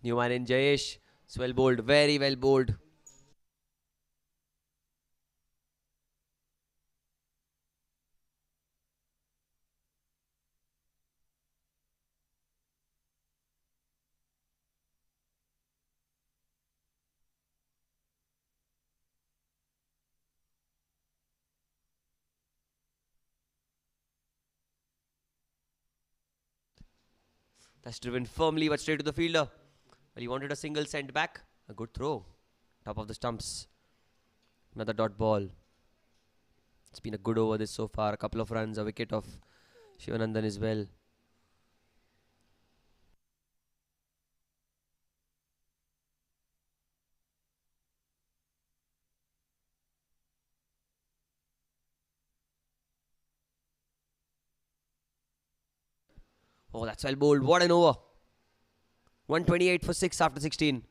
New man in Jayesh. It's well bowled. Very well bowled. That's driven firmly but straight to the fielder. Well, he wanted a single sent back. A good throw. Top of the stumps. Another dot ball. It's been a good over this so far. A couple of runs. A wicket of Sivanandan as well. Oh, that's well bowled. What an over. 128 for 6 after 16.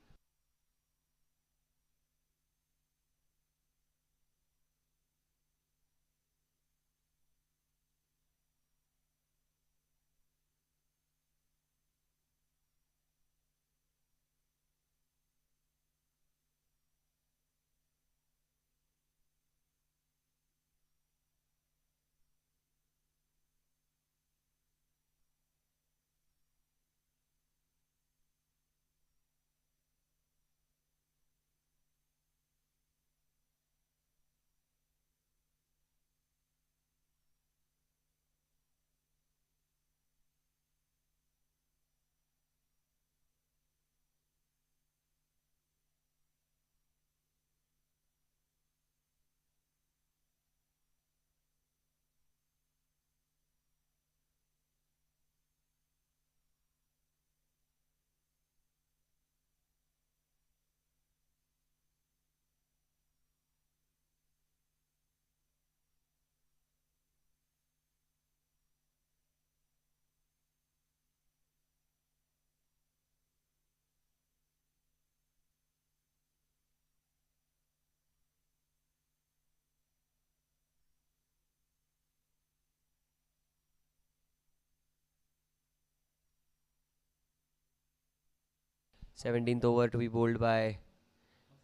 Seventeenth over to be bowled by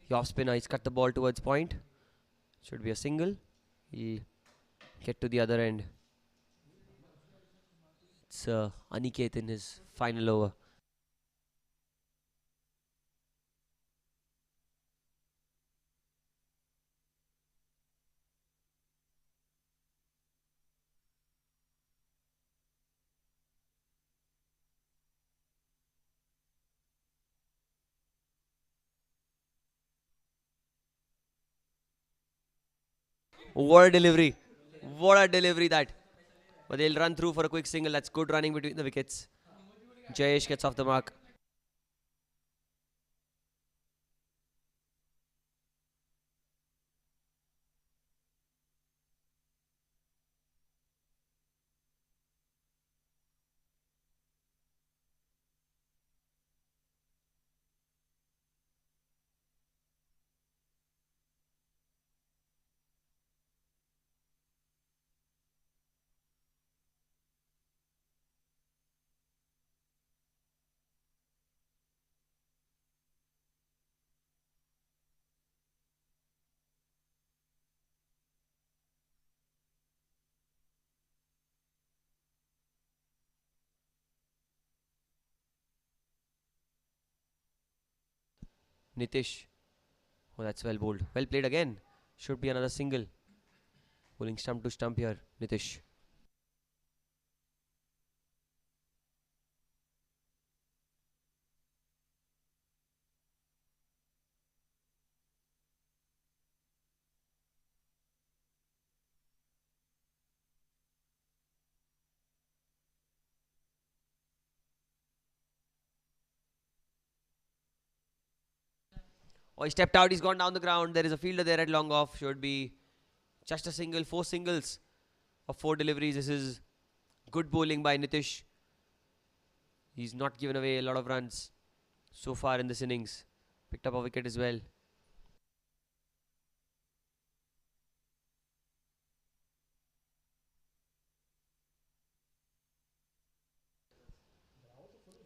the off spinner. He's cut the ball towards point. Should be a single. He'll get to the other end. It's Aniket in his final over. What a delivery. What a delivery that. But they'll run through for a quick single. That's good running between the wickets. Jayesh gets off the mark. Nitish. Oh, that's well bowled. Well played again. Should be another single. Bowling stump to stump here, Nitish. Oh, he stepped out. He's gone down the ground. There is a fielder there at long off. Should be just a single. 4 singles of 4 deliveries. This is good bowling by Nitish. He's not given away a lot of runs so far in this innings. Picked up a wicket as well.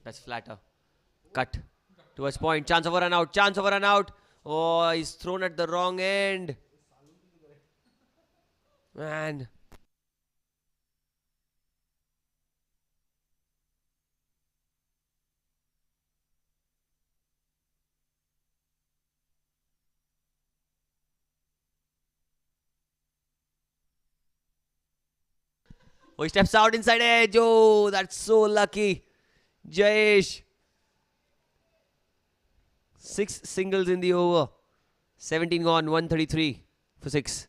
That's flatter. Cut towards point. Chance of a run out. Chance of a run out. Oh, he's thrown at the wrong end. Man. Oh, he steps out inside edge. Oh, that's so lucky. Jayesh. 6 singles in the over. 17 gone, 133 for 6.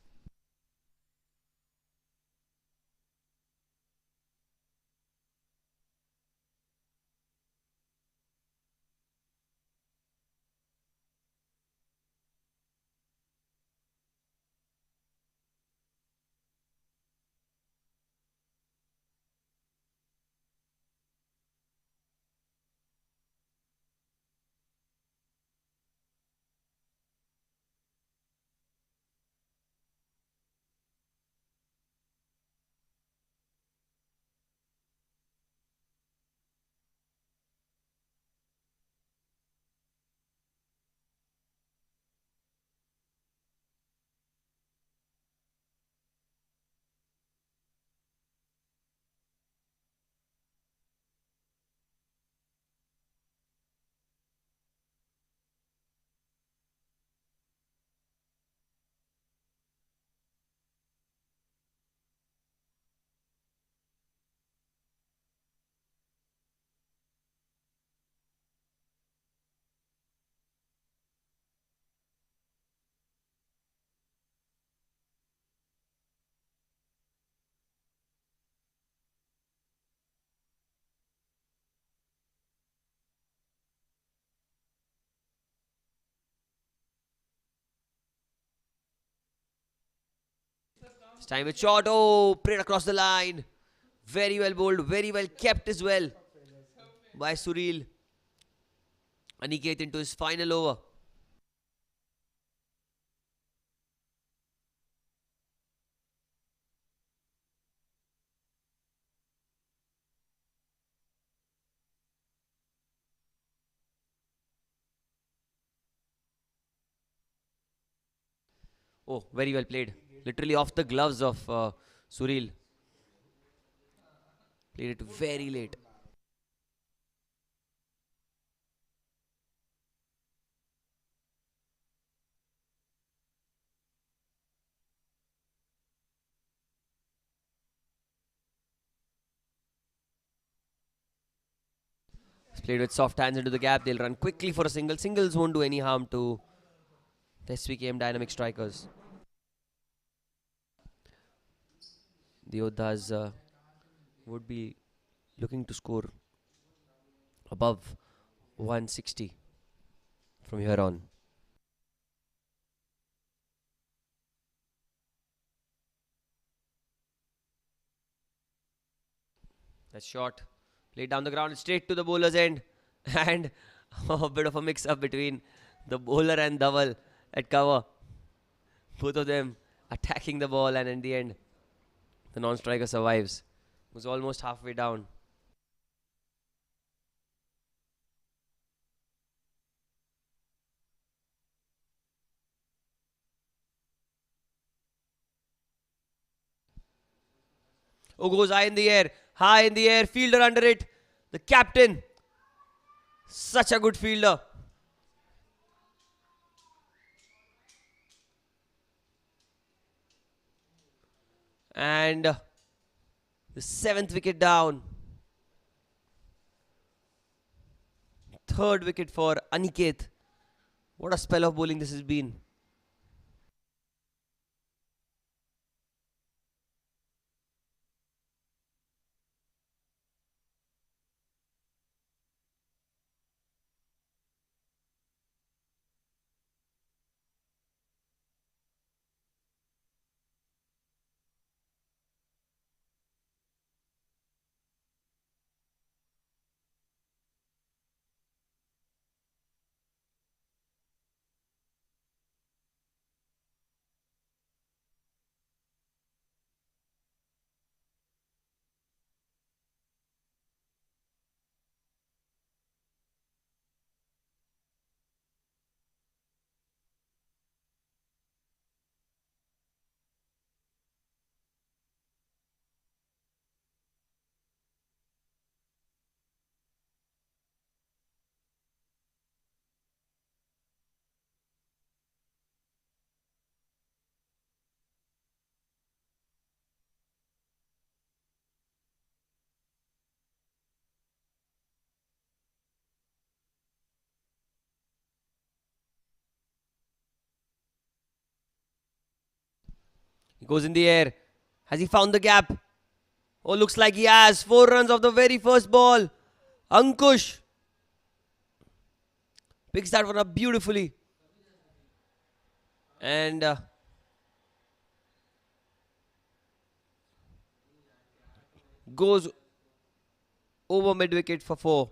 This time it's short. Oh, prayed across the line. Very well bowled. Very well kept as well by Sureel. Aniket into his final over. Oh, very well played. Literally off the gloves of Sureel. Played it very late. It's played with soft hands into the gap. They'll run quickly for a single. Singles won't do any harm to the SVKM dynamic strikers. The Yoddhas would be looking to score above 160 from here on. That's short. Played down the ground straight to the bowler's end. And a bit of a mix-up between the bowler and Dhaval at cover. Both of them attacking the ball, and in the end, the non-striker survives. Was almost halfway down. Oh, goes high in the air. High in the air. Fielder under it. The captain. Such a good fielder. And the 7th wicket down. 3rd wicket for Aniket. What a spell of bowling this has been. He goes in the air. Has he found the gap? Oh, looks like he has. 4 runs off the very first ball. Ankush picks that one up beautifully. And goes over mid wicket for 4.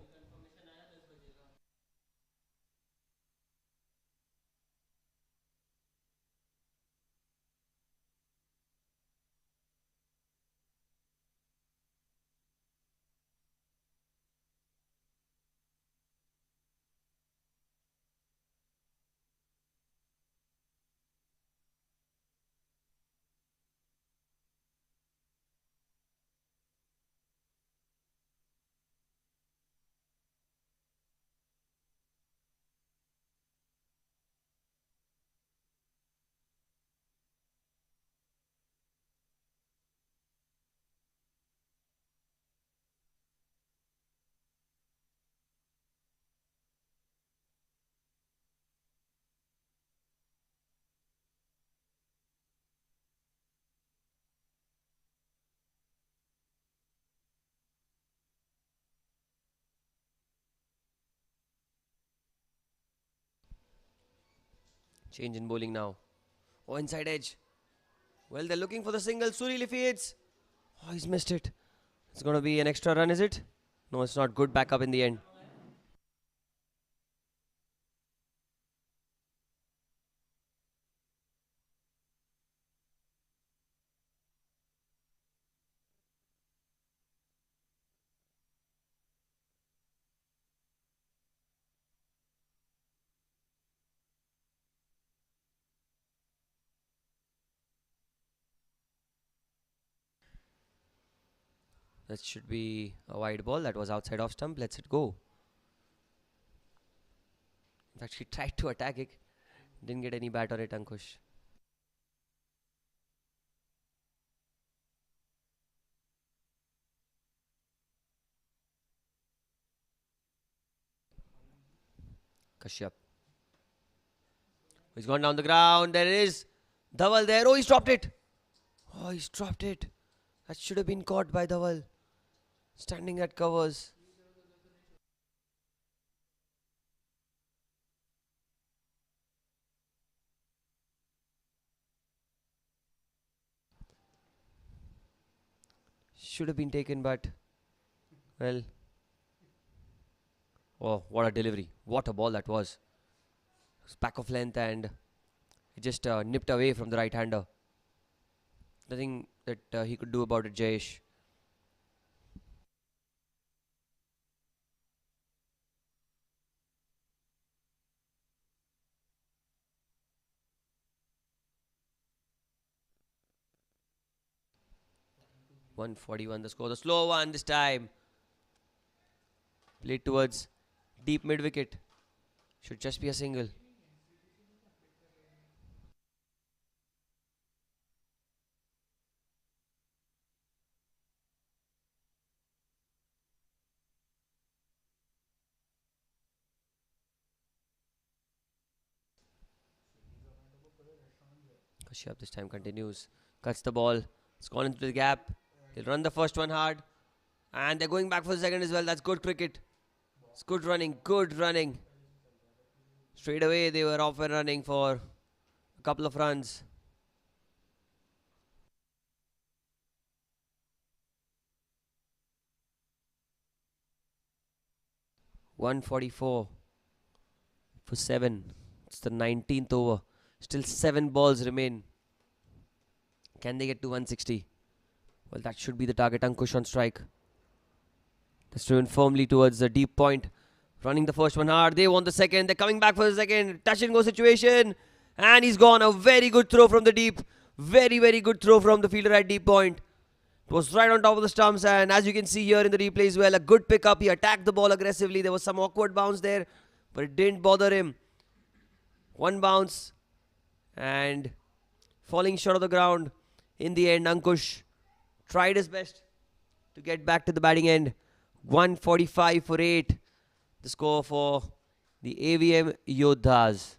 Change in bowling now. Oh, inside edge. Well, they're looking for the single. Suril if he hits. Oh, he's missed it. It's going to be an extra run, is it? No, it's not. Good backup in the end. That should be a wide ball. That was outside off stump. Let's it go. In fact, he tried to attack it. Didn't get any bat on it, Ankush. Kashyap. He's gone down the ground. There is Dhaval there. Oh, he's dropped it. Oh, he's dropped it. That should have been caught by Dhaval. Standing at covers. Should have been taken, but well. Oh, what a delivery. What a ball that was. Back of length and it just nipped away from the right hander. Nothing that he could do about it, Jayesh. .141 the score. The slow one this time. Played towards deep mid wicket. Should just be a single. Kashyap this time continues. Cuts the ball. It's gone into the gap. He'll run the first one hard. And they're going back for the second as well. That's good cricket. It's good running. Good running. Straight away they were off and running for a couple of runs. .144 for 7. It's the 19th over. Still 7 balls remain. Can they get to 160? Well, that should be the target. Ankush on strike. That's driven firmly towards the deep point. Running the first one hard. They want the second. They're coming back for the second. Touch and go situation. And he's gone. A very good throw from the deep. Very, very good throw from the fielder at deep point. It was right on top of the stumps, and as you can see here in the replay as well, a good pickup. He attacked the ball aggressively. There was some awkward bounce there, but it didn't bother him. One bounce and falling short of the ground. In the end, Ankush tried his best to get back to the batting end. 145 for 8. The score for the Avm Yoddhas.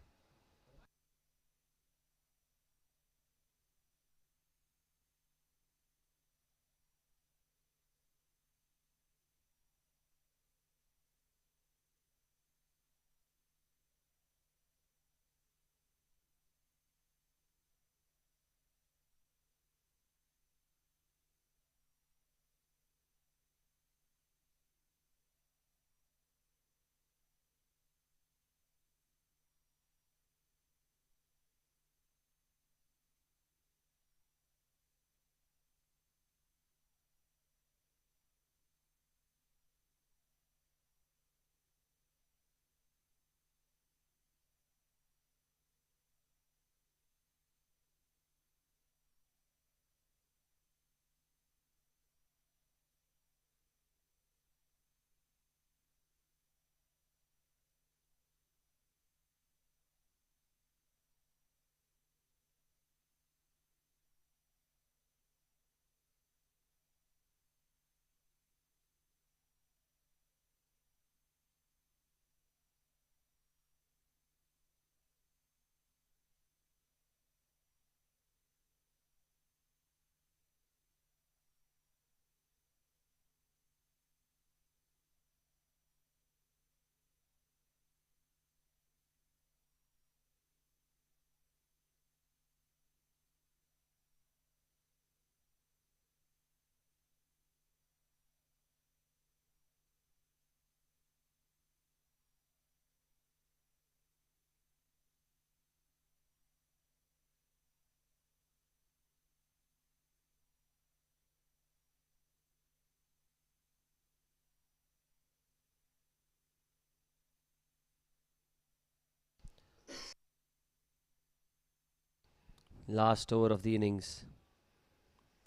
Last over of the innings.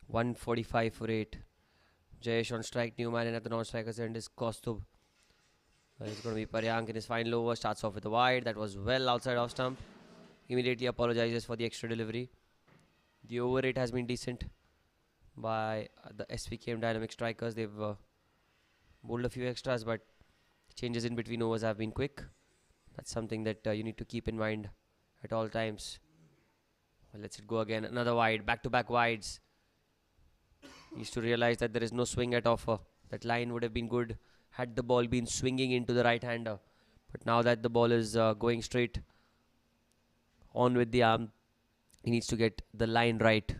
145 for 8. Jayesh on strike. New man in at the non-strikers end is Kaustubh. It's going to be Paryank in his final over. Starts off with a wide. That was well outside off stump. Immediately apologizes for the extra delivery. The over rate has been decent by the Svkm dynamic strikers. They've bowled a few extras, but changes in between overs have been quick. That's something that you need to keep in mind at all times. Well, let's it go again. Another wide. Back-to-back wides. Needs to realize that there is no swing at offer. That line would have been good had the ball been swinging into the right-hander. But now that the ball is going straight on with the arm, he needs to get the line right.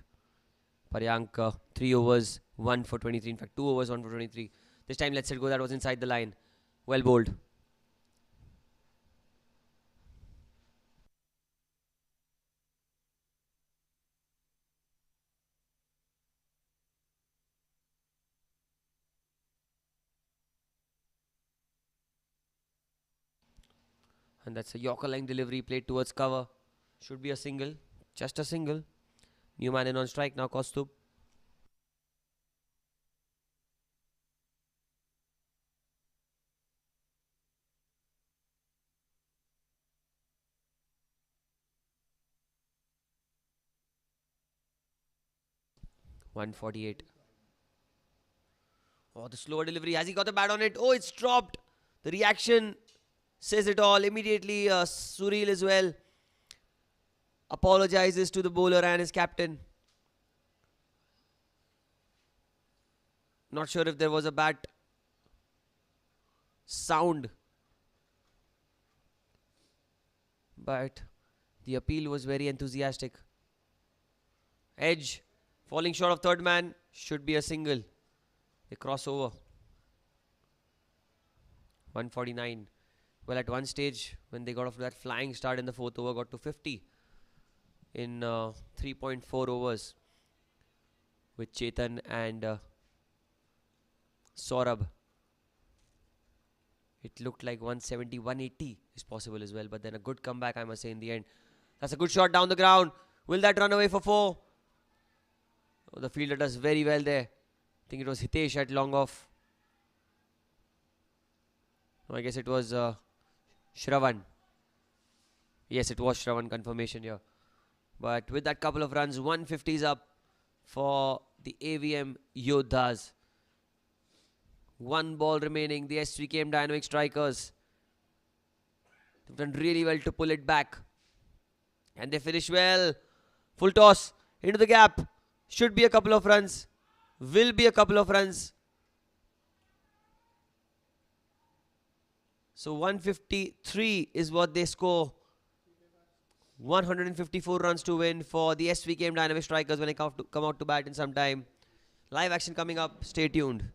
Paryank, 3 overs, 1 for 23. In fact, 2 overs, 1 for 23. This time, let's it go. That was inside the line. Well bowled. And that's a Yorker line delivery played towards cover. Should be a single. Just a single. New man in on strike now, Kaustubh. .148. Oh, the slower delivery. Has he got the bat on it? Oh, it's dropped. The reaction says it all. Immediately, Sureel as well. apologizes to the bowler and his captain. Not sure if there was a bat sound, but the appeal was very enthusiastic. Edge, falling short of third man, should be a single. They cross over. 149. Well, at one stage, when they got off to that flying start in the fourth over, got to 50 in 3.4 overs with Chetan and Sorab. It looked like 170, 180 is possible as well, but then a good comeback, I must say, in the end. That's a good shot down the ground. Will that run away for 4? Oh, the fielder does very well there. I think it was Hitesh at long off. No, I guess it was Shravan. Yes, it was Shravan, confirmation here. But with that couple of runs, 150 is up for the Avm Yoddhas. One ball remaining. The Svkm Dynamic Strikers have done really well to pull it back. And they finish well. Full toss into the gap. Should be a couple of runs. Will be a couple of runs. So 153 is what they score. 154 runs to win for the Svkm Dynamic Strikers when they come out to bat in some time. Live action coming up. Stay tuned.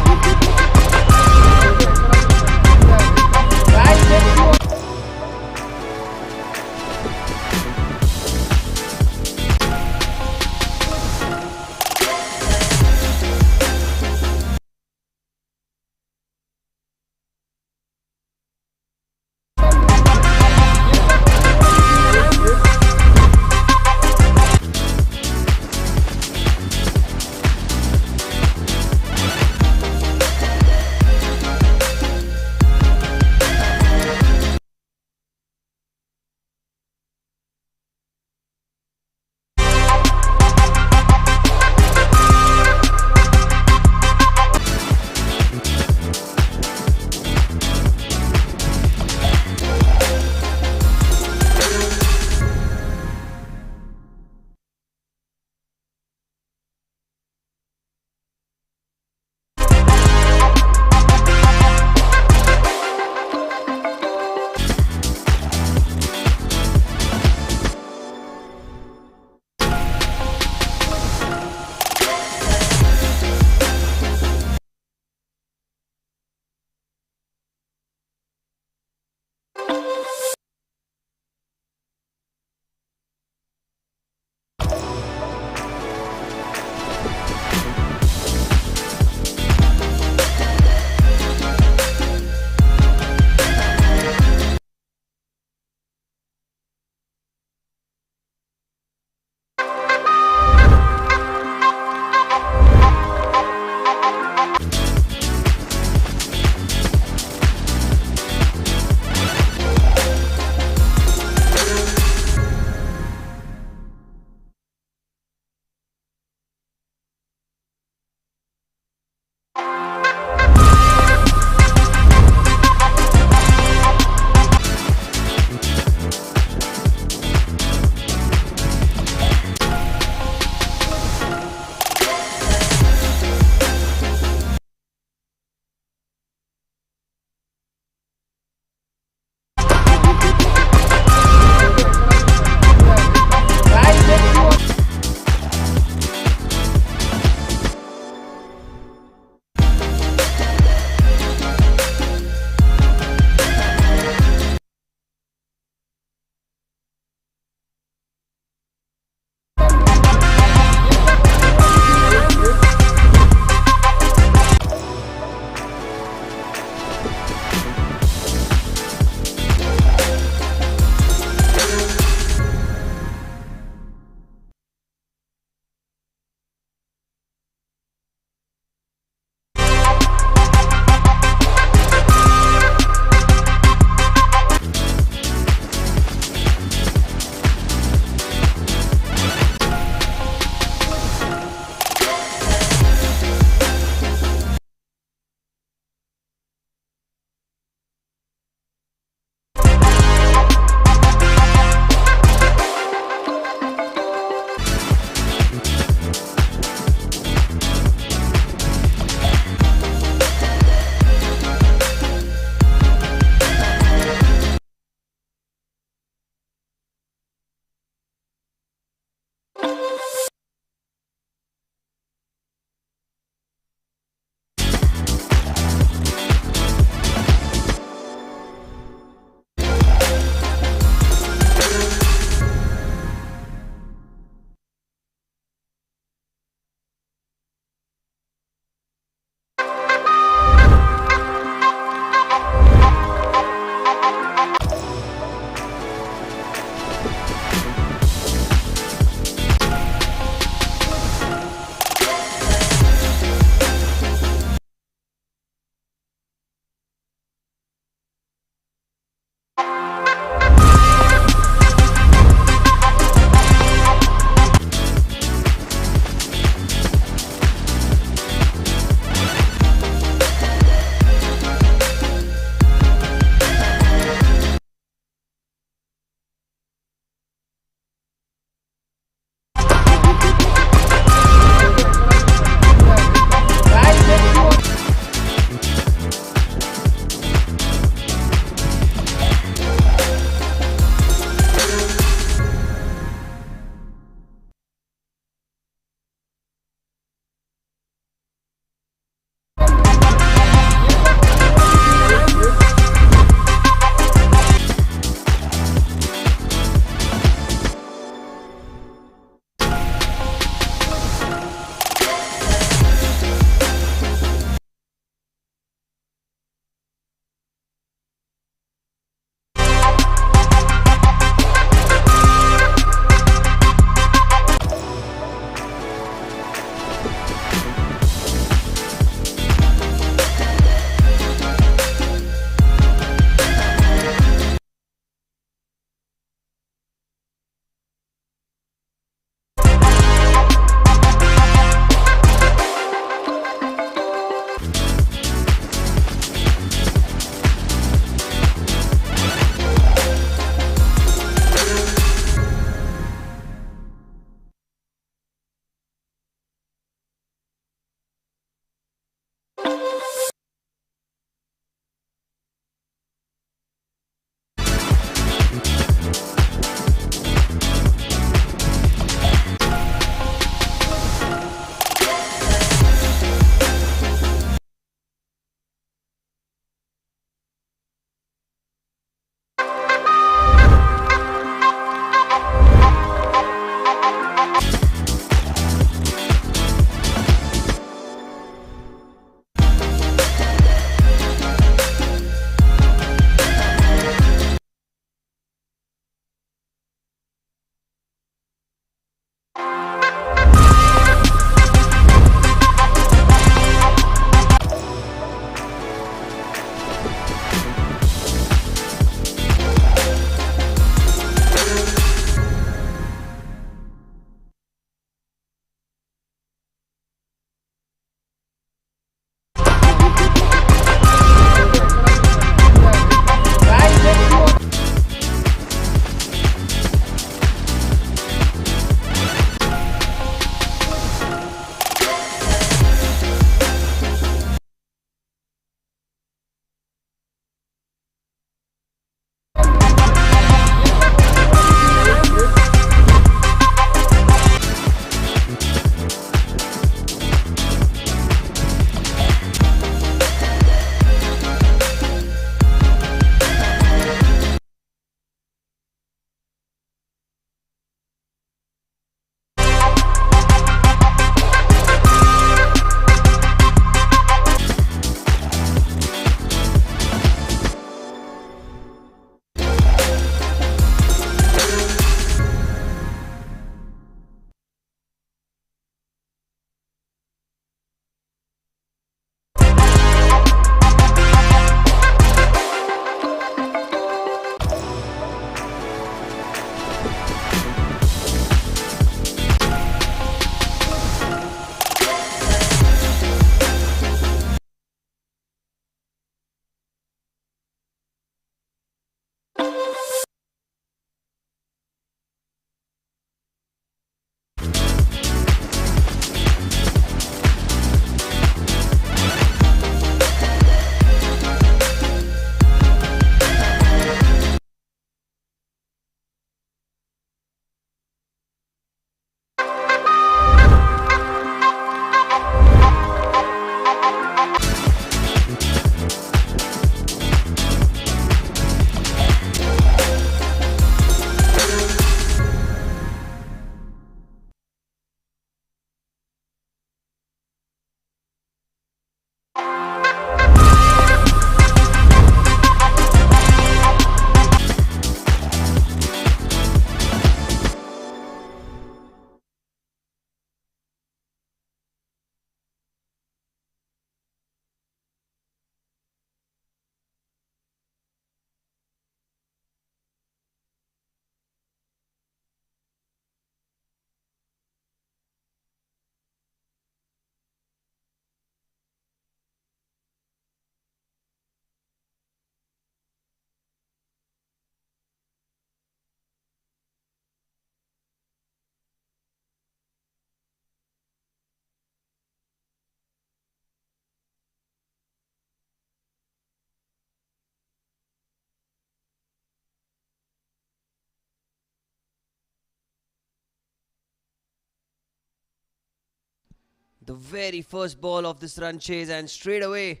the very first ball of this run chase, and straight away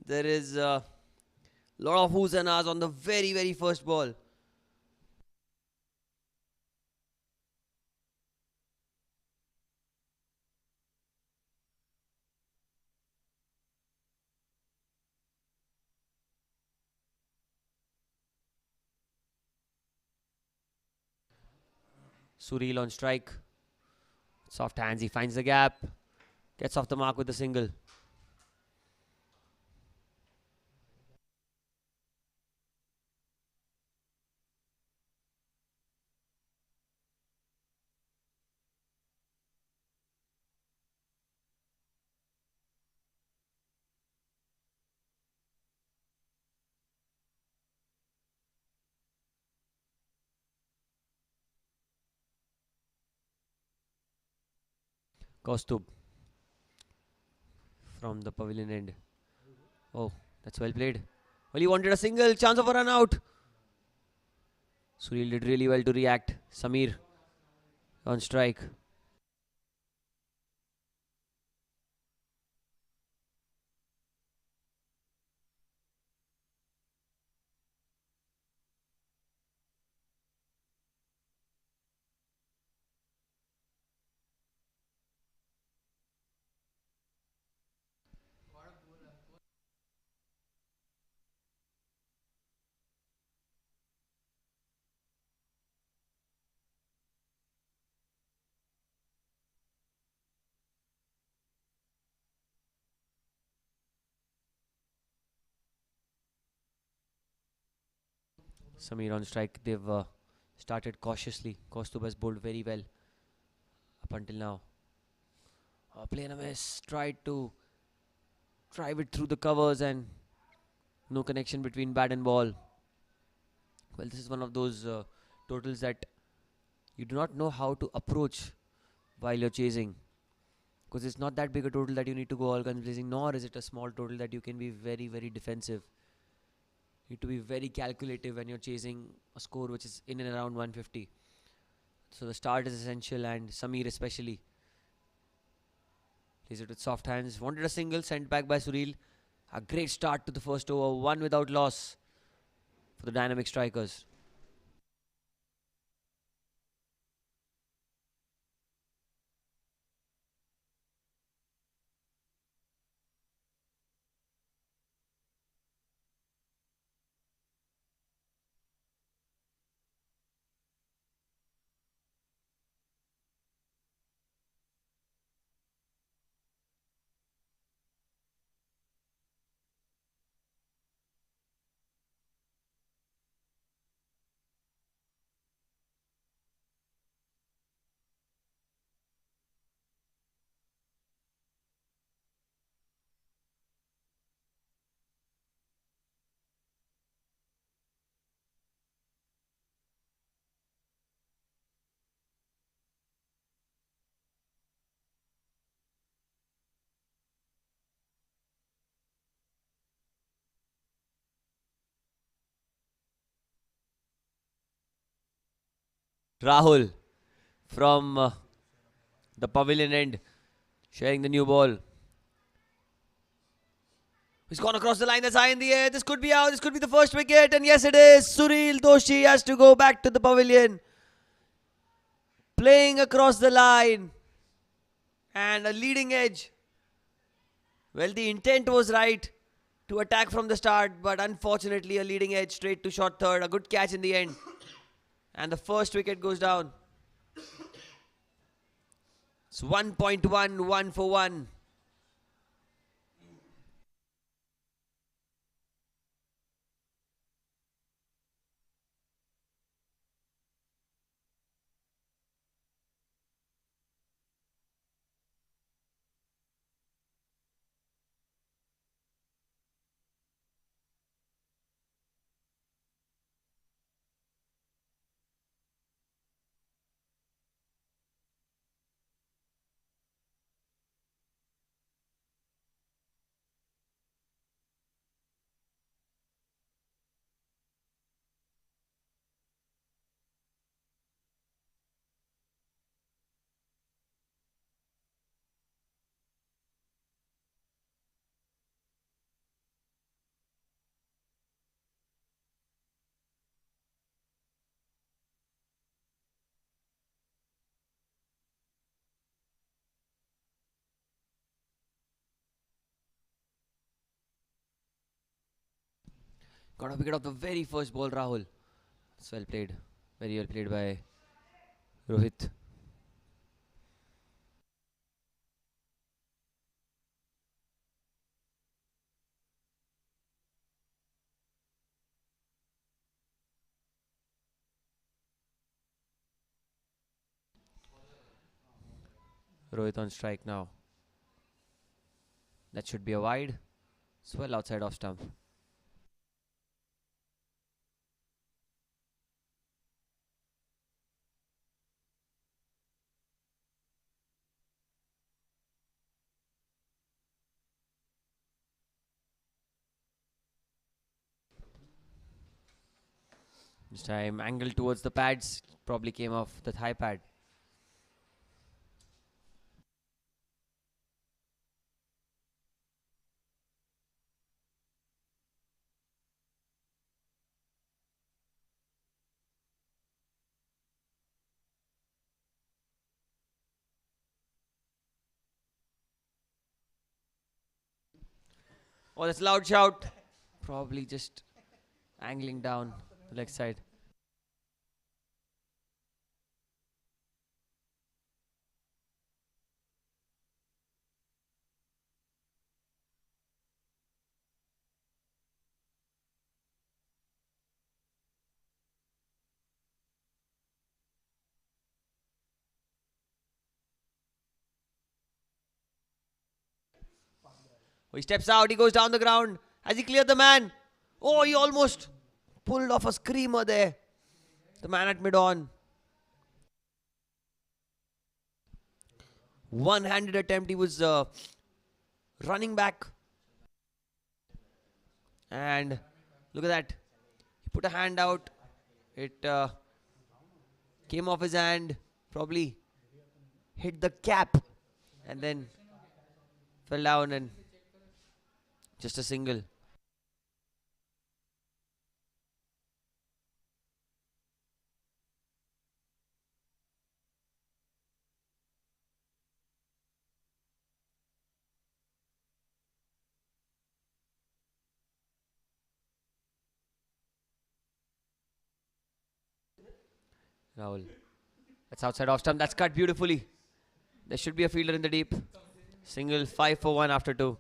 there is a lot of who's and ahs on the very, very first ball. Sureel on strike. Soft hands, he finds the gap. Gets off the mark with a single. Kaustubh from the pavilion end. Oh, that's well played. Well, he wanted a single, chance of a run out. Sureel did really well to react. Samir on strike. Samir on strike. They've started cautiously. Kaustubh has bowled very well up until now. Player miss. Tried to drive it through the covers and no connection between bat and ball. Well, this is one of those totals that you do not know how to approach while you're chasing. Because it's not that big a total that you need to go all guns blazing, nor is it a small total that you can be very, very defensive. You need to be very calculative when you're chasing a score which is in and around 150. So the start is essential, and Samir especially plays it with soft hands. Wanted a single, sent back by Sureel. A great start to the first over, one without loss for the dynamic strikers. Rahul from the pavilion end, sharing the new ball. He's gone across the line, that's high in the air. This could be out, this could be the first wicket, and yes it is. Sureel Doshi has to go back to the pavilion. Playing across the line. And a leading edge. Well, the intent was right to attack from the start, but unfortunately a leading edge straight to short third. A good catch in the end. And the first wicket goes down. It's 1.1, 1 for 1. Got a wicket off the very first ball, Rahul. It's well played. Very well played by Rohit. Rohit on strike now. That should be a wide. It's well outside off stump. This time angled towards the pads. Probably came off the thigh pad. Oh, that's a loud shout. Probably just angling down the leg side. Oh, he steps out. He goes down the ground. Has he cleared the man? Oh, he almost pulled off a screamer there. The man at mid-on. One-handed attempt. He was running back. And look at that. He put a hand out. It came off his hand. Probably hit the cap. And then fell down and just a single. Rahul. That's outside off stump. That's cut beautifully. There should be a fielder in the deep. Single 5 for 1 after 2.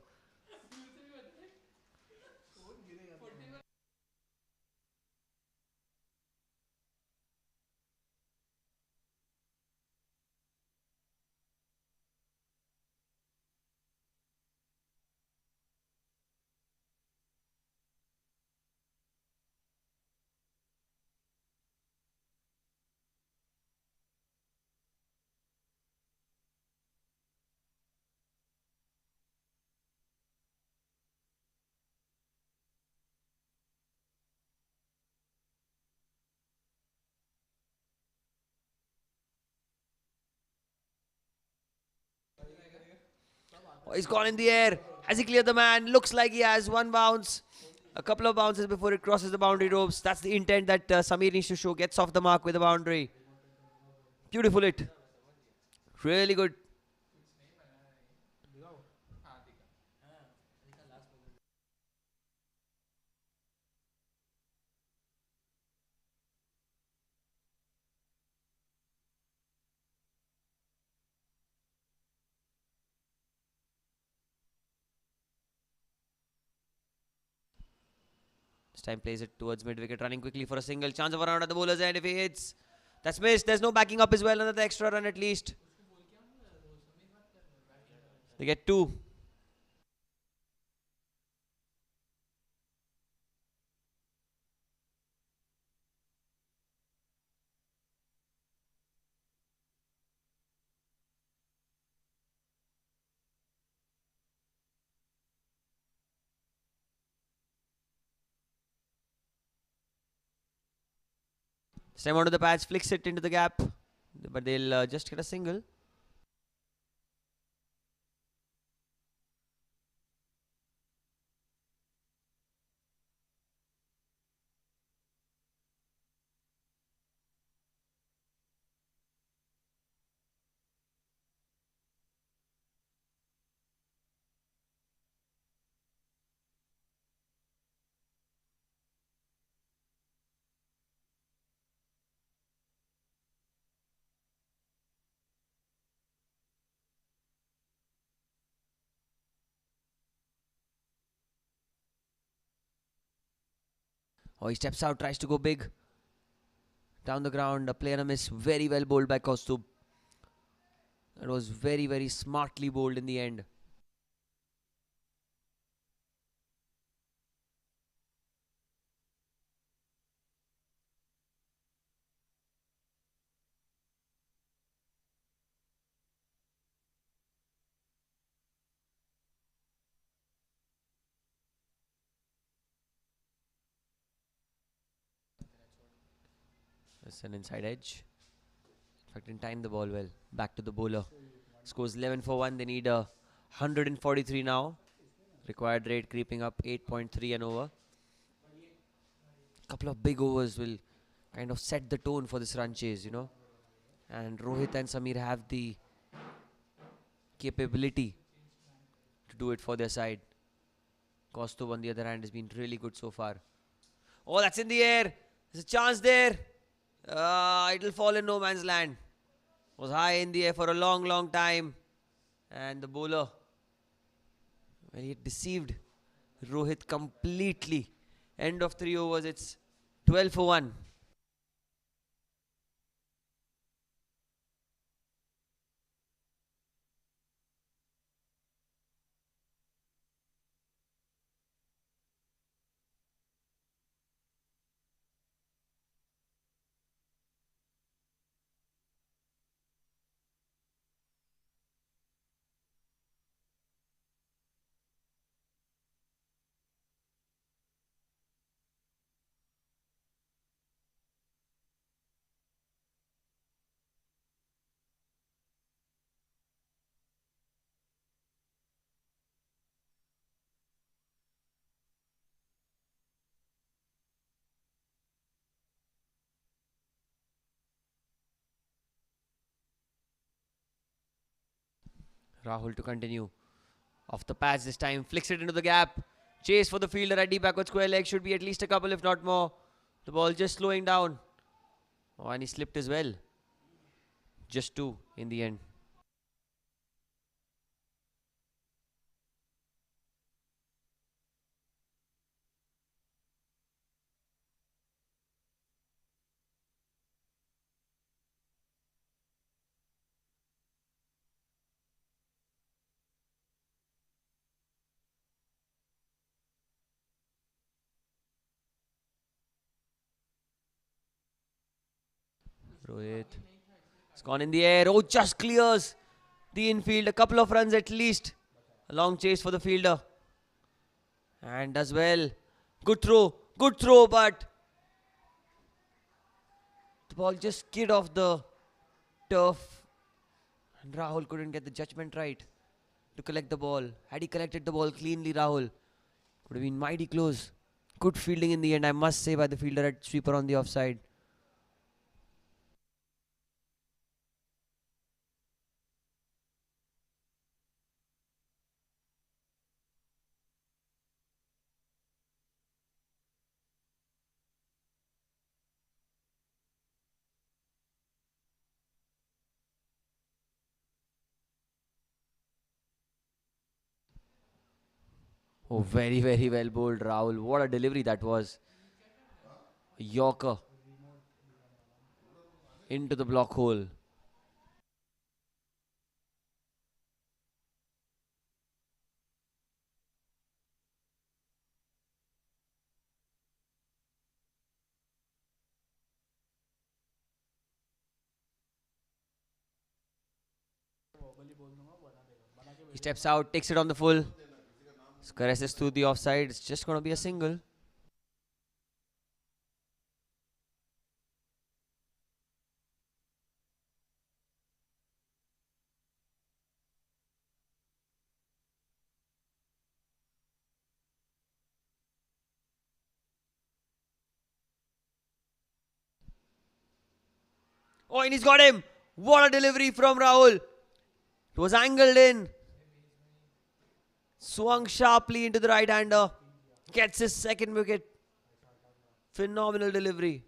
Oh, he's gone in the air. Has he cleared the man? Looks like he has. One bounce. A couple of bounces before it crosses the boundary ropes. That's the intent that Samir needs to show. Gets off the mark with the boundary. Beautiful hit. Really good. This time plays it towards mid wicket, running quickly for a single. Chance of a round at the bowler's end. If he hits, that's missed. There's no backing up as well. Another extra run at least. They get 2. This time onto the patch, flicks it into the gap. But they'll just get a single. Oh, he steps out, tries to go big. Down the ground, a play and a miss. Very well bowled by Kaustubh. That was very, very smartly bowled in the end. That's an inside edge. In fact, in time the ball well. Back to the bowler. Scores 11 for 1. They need a 143 now. Required rate creeping up 8.3 and over. Couple of big overs will kind of set the tone for this run chase, And Rohit and Samir have the capability to do it for their side. Kaustubh on the other hand has been really good so far. Oh, that's in the air. There's a chance there. It'll fall in no man's land. Was high in the air for a long, long time. And the bowler, well, he deceived Rohit completely. End of 3 overs. It's 12 for 1. Rahul to continue. Off the pads this time. Flicks it into the gap. Chase for the fielder at deep backward square leg. Should be at least a couple, if not more. The ball just slowing down. Oh, and he slipped as well. Just 2 in the end. Rohit. It's gone in the air. Oh, just clears the infield. A couple of runs at least. A long chase for the fielder. And does well. Good throw, but the ball just skid off the turf. And Rahul couldn't get the judgment right to collect the ball. Had he collected the ball cleanly, Rahul would have been mighty close. Good fielding in the end, I must say, by the fielder at sweeper on the offside. Oh, very, very well bowled, Rahul. What a delivery that was. A Yorker into the block hole. He steps out, takes it on the full. Caresses through the offside. It's just going to be a single. Oh, and he's got him. What a delivery from Rahul. It was angled in. Swung sharply into the right-hander. Gets his second wicket. Phenomenal delivery.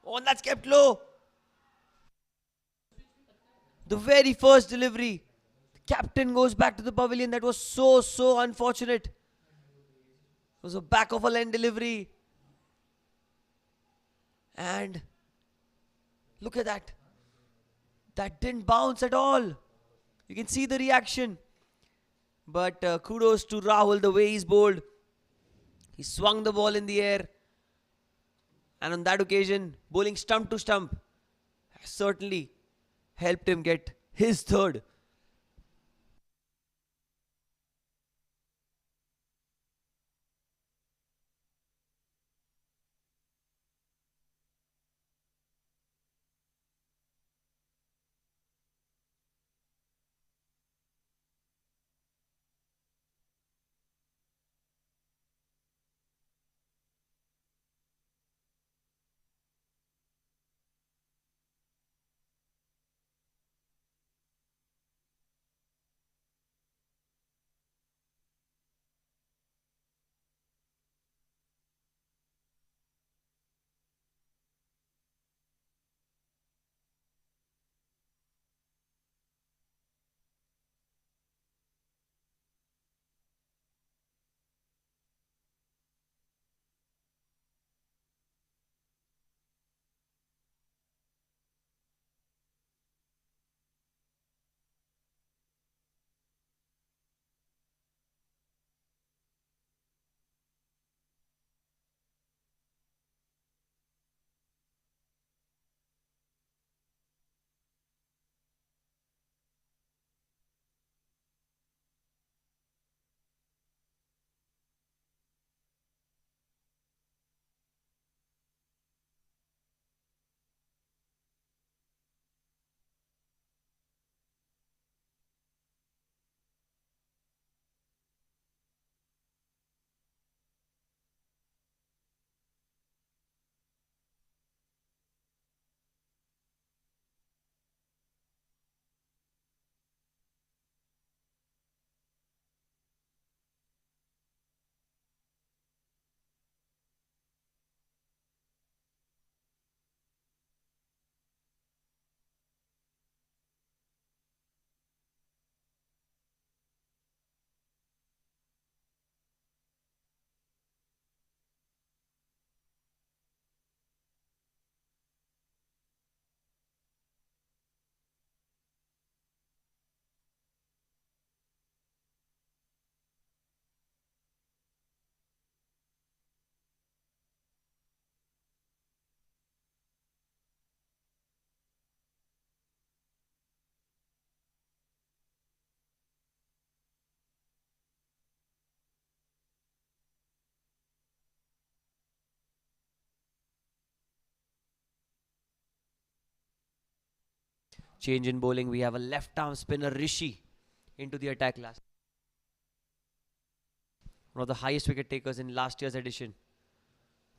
Oh, and that's kept low. The very first delivery. The captain goes back to the pavilion. That was so unfortunate. It was a back of a lane delivery. And look at that. That didn't bounce at all. You can see the reaction. But kudos to Rahul, the way he's bowled. He swung the ball in the air. And on that occasion, bowling stump to stump certainly helped him get his third. Change in bowling. We have a left arm spinner, Rishi, into the attack last. One of the highest wicket takers in last year's edition.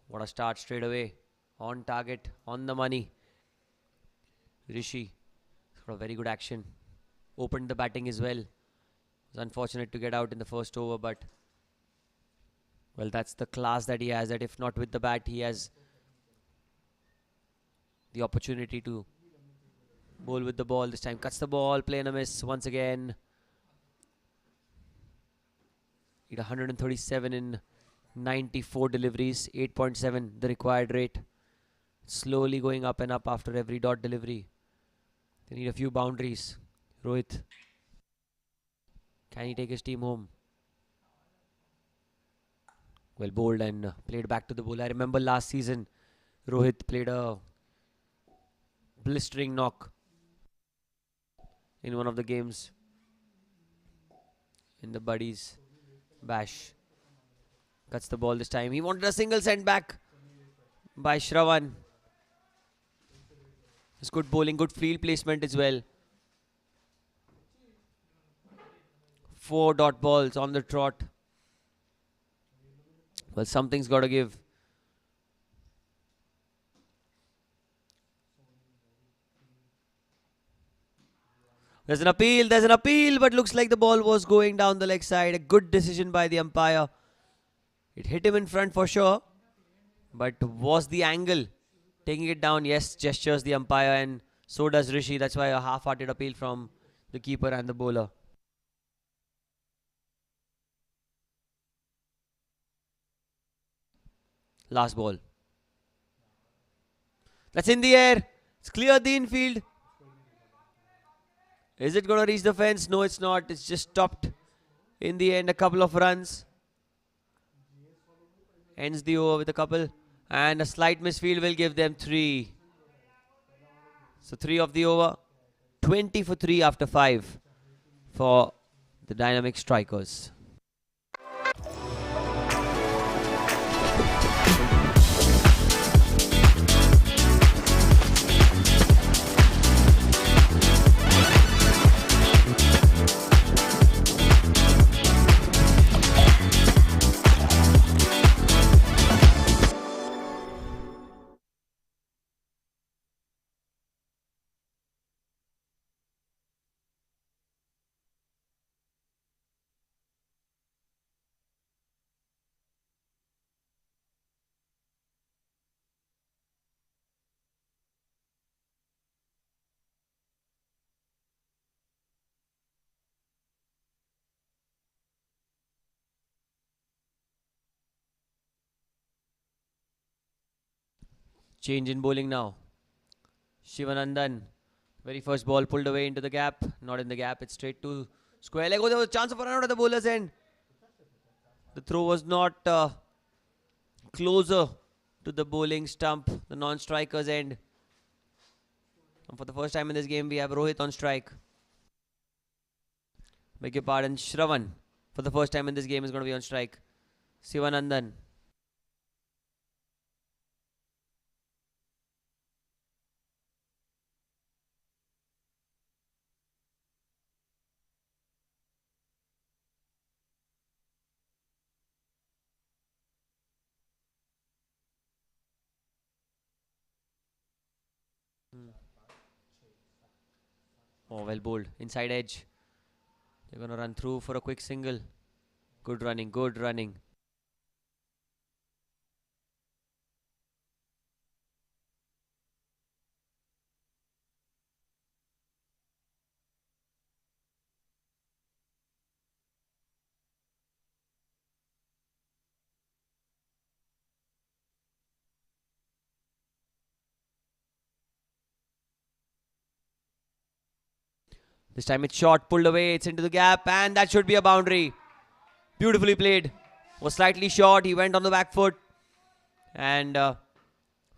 What a start straight away. On target, on the money. Rishi got a very good action. Opened the batting as well. It was unfortunate to get out in the first over, but well, that's the class that he has, that if not with the bat, he has the opportunity to bowl with the ball. This time cuts the ball, play and a miss once again. Hit 137 in 94 deliveries, 8.7 the required rate. Slowly going up and up after every dot delivery. They need a few boundaries. Rohit, can he take his team home? Well bowled and played back to the bowl. I remember last season Rohit played a blistering knock in one of the games in the Buddies Bash. Cuts the ball this time. He wanted a single sent back by Shravan. It's good bowling, good field placement as well. 4 dot balls on the trot. Well, something's got to give. There's an appeal, but looks like the ball was going down the leg side. A good decision by the umpire. It hit him in front for sure, but was the angle Taking it down, yes, gestures the umpire, and so does Rishi. That's why a half-hearted appeal from the keeper and the bowler. Last ball. That's in the air. It's cleared the infield. Is it going to reach the fence? No, it's not. It's just stopped. In the end, a couple of runs. Ends the over with a couple. And a slight misfield will give them 3. So 3 of the over. 20 for 3 after 5 for the dynamic strikers. Change in bowling now. Shivanandan. Very first ball pulled away into the gap. Not in the gap. It's straight to square leg. Oh, there was a chance of a run out at the bowler's end. The throw was not closer to the bowling stump, the non-striker's end. And for the first time in this game, we have Rohit on strike. Beg your pardon, Shravan. For the first time in this game is going to be on strike. Shivanandan. Oh, well bowled. Inside edge. They're going to run through for a quick single. Good running, good running. This time it's short, pulled away, it's into the gap, and that should be a boundary. Beautifully played. Was slightly short, he went on the back foot and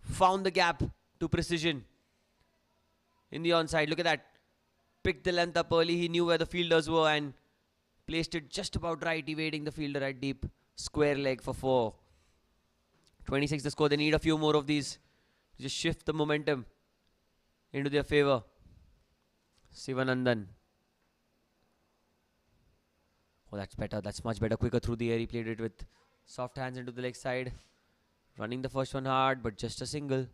found the gap to precision in the onside. Look at that. Picked the length up early, he knew where the fielders were and placed it just about right, evading the fielder at deep. Square leg for 4. 26 the score. They need a few more of these to just shift the momentum into their favour. Shivanandan. Oh, that's better. That's much better. Quicker through the air. He played it with soft hands into the leg side. Running the first one hard, but just a single.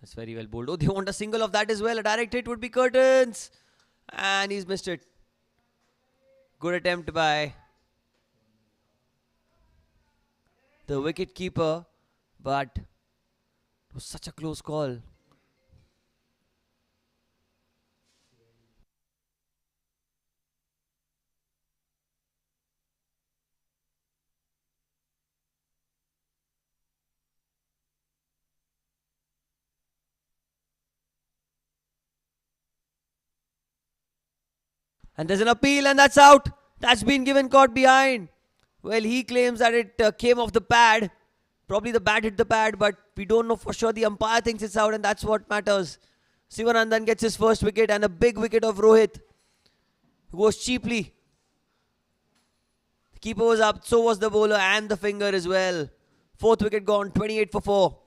That's very well bowled. Oh, they want a single of that as well. A direct hit would be curtains. And he's missed it. Good attempt by the wicket keeper. But it was such a close call. And there's an appeal and that's out. That's been given caught behind. Well, he claims that it came off the pad. Probably the bat hit the pad, but we don't know for sure. The umpire thinks it's out and that's what matters. Shivanandan gets his first wicket and a big wicket of Rohit. Who goes cheaply. The keeper was up, so was the bowler and the finger as well. Fourth wicket gone, 28 for 4.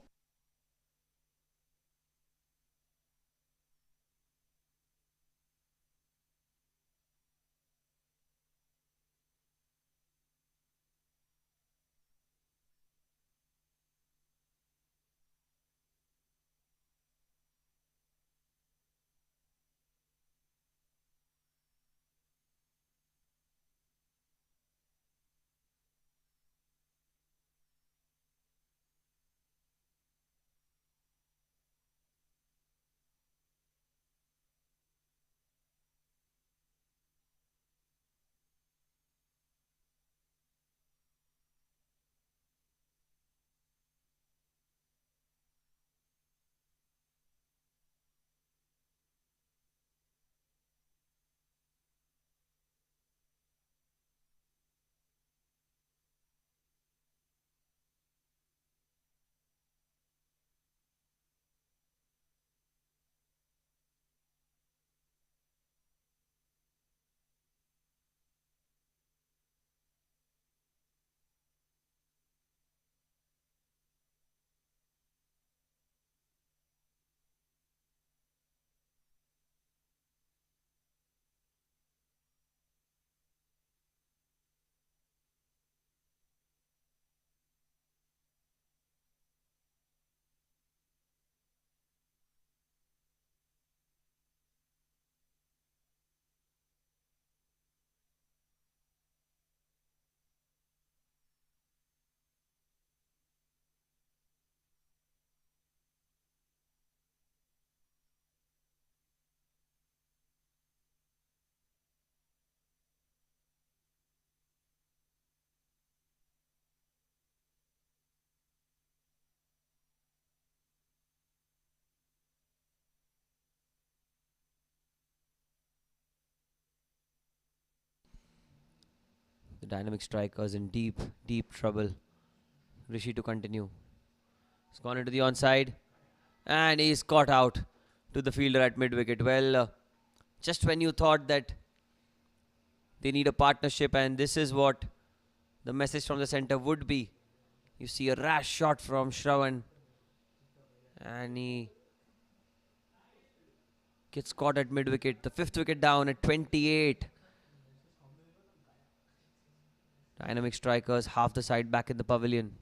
The dynamic striker's in deep, deep trouble. Rishi to continue. He's gone into the onside. And he's caught out to the fielder at mid wicket. Well, just when you thought that they need a partnership, and this is what the message from the centre would be. You see a rash shot from Shravan. And he gets caught at mid wicket. The fifth wicket down at 28. Dynamic strikers, half the side back in the pavilion.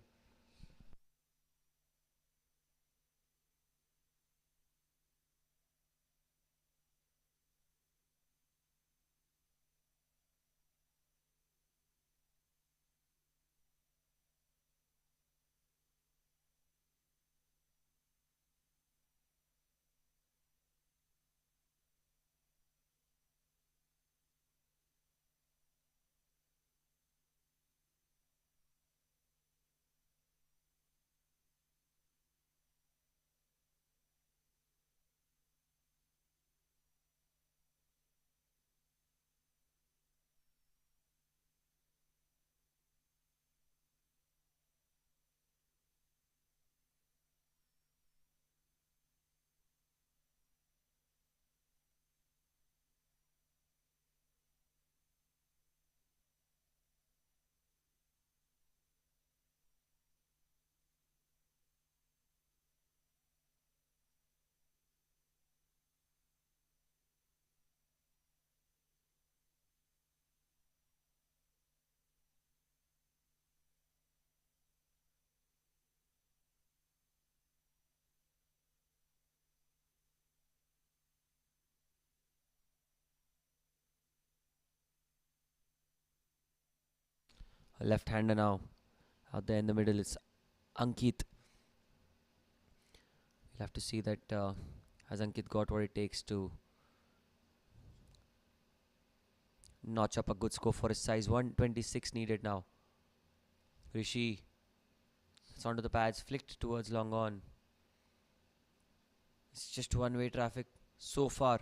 A left-hander now. Out there in the middle, it's Ankit. We'll have to see that has Ankit got what it takes to notch up a good score for his size. 126 needed now. Rishi, it's onto the pads, flicked towards long on. It's just one-way traffic so far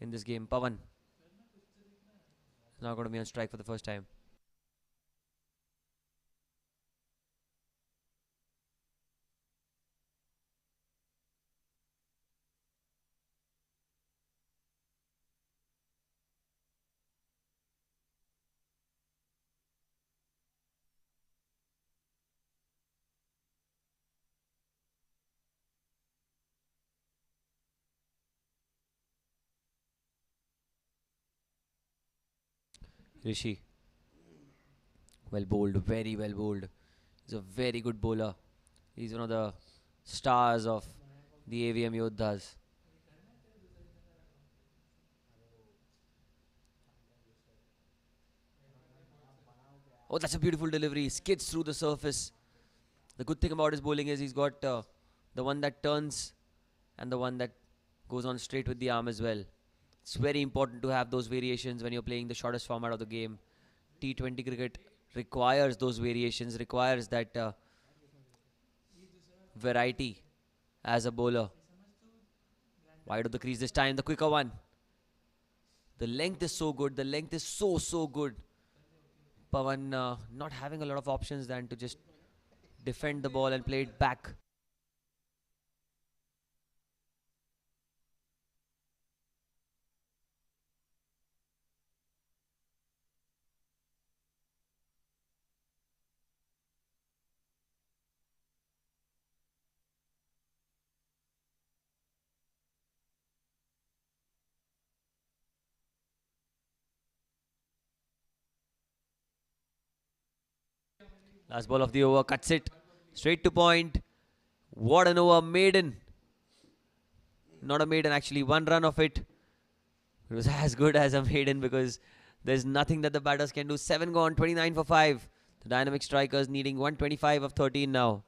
in this game. Pawan is now going to be on strike for the first time. Rishi. Well bowled, very well bowled. He's a very good bowler. He's one of the stars of the Avm Yoddhas. Oh, that's a beautiful delivery. Skids through the surface. The good thing about his bowling is he's got the one that turns and the one that goes on straight with the arm as well. It's very important to have those variations when you're playing the shortest format of the game. T20 cricket requires those variations, requires that variety as a bowler. Wide of the crease this time, the quicker one. The length is so good. The length is so good. Pawan not having a lot of options than to just defend the ball and play it back. Last ball of the over, cuts it straight to point. What an over, maiden. Not a maiden actually, one run of it. It was as good as a maiden because there's nothing that the batters can do. 7 gone, 29 for 5. The dynamic strikers needing 125 of 13 now.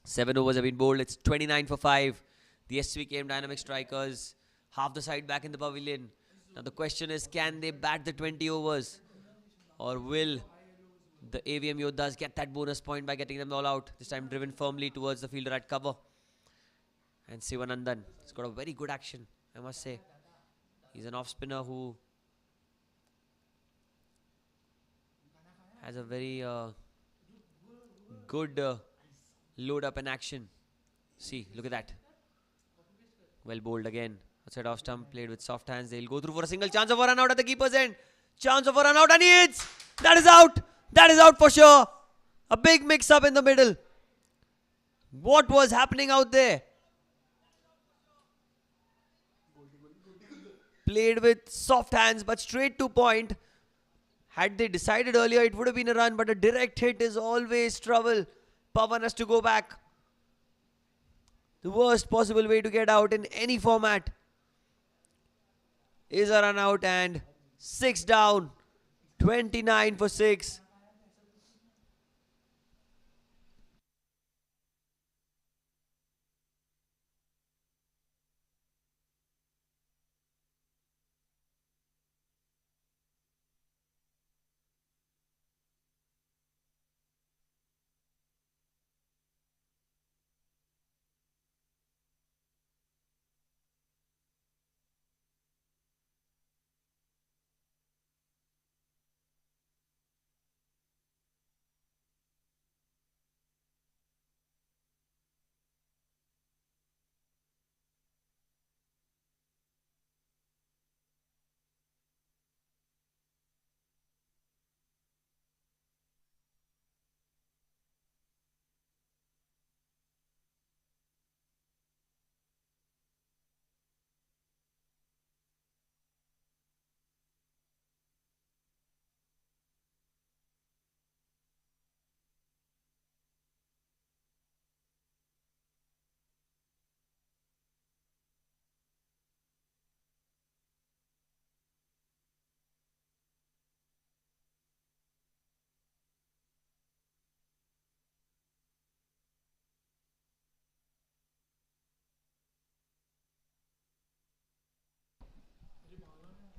Seven overs have been bowled. It's 29 for 5. The SVKM dynamic strikers, half the side back in the pavilion. Now the question is, can they bat the 20 overs? Or will the Avm Yoddhas get that bonus point by getting them all out? This time driven firmly towards the fielder at cover. And Sivanandan has got a very good action, I must say. He's an off spinner who has a very good load up in action. See, look at that. Well bowled again. Outside off stump, played with soft hands. They'll go through for a single. Chance of a run out at the keeper's end. Chance of a run out, and he hits. That is out. That is out for sure. A big mix up in the middle. What was happening out there? Played with soft hands, but straight to point. Had they decided earlier, it would have been a run, but a direct hit is always trouble. Pawan has to go back. The worst possible way to get out in any format is a run out, and 6 down. 29 for 6.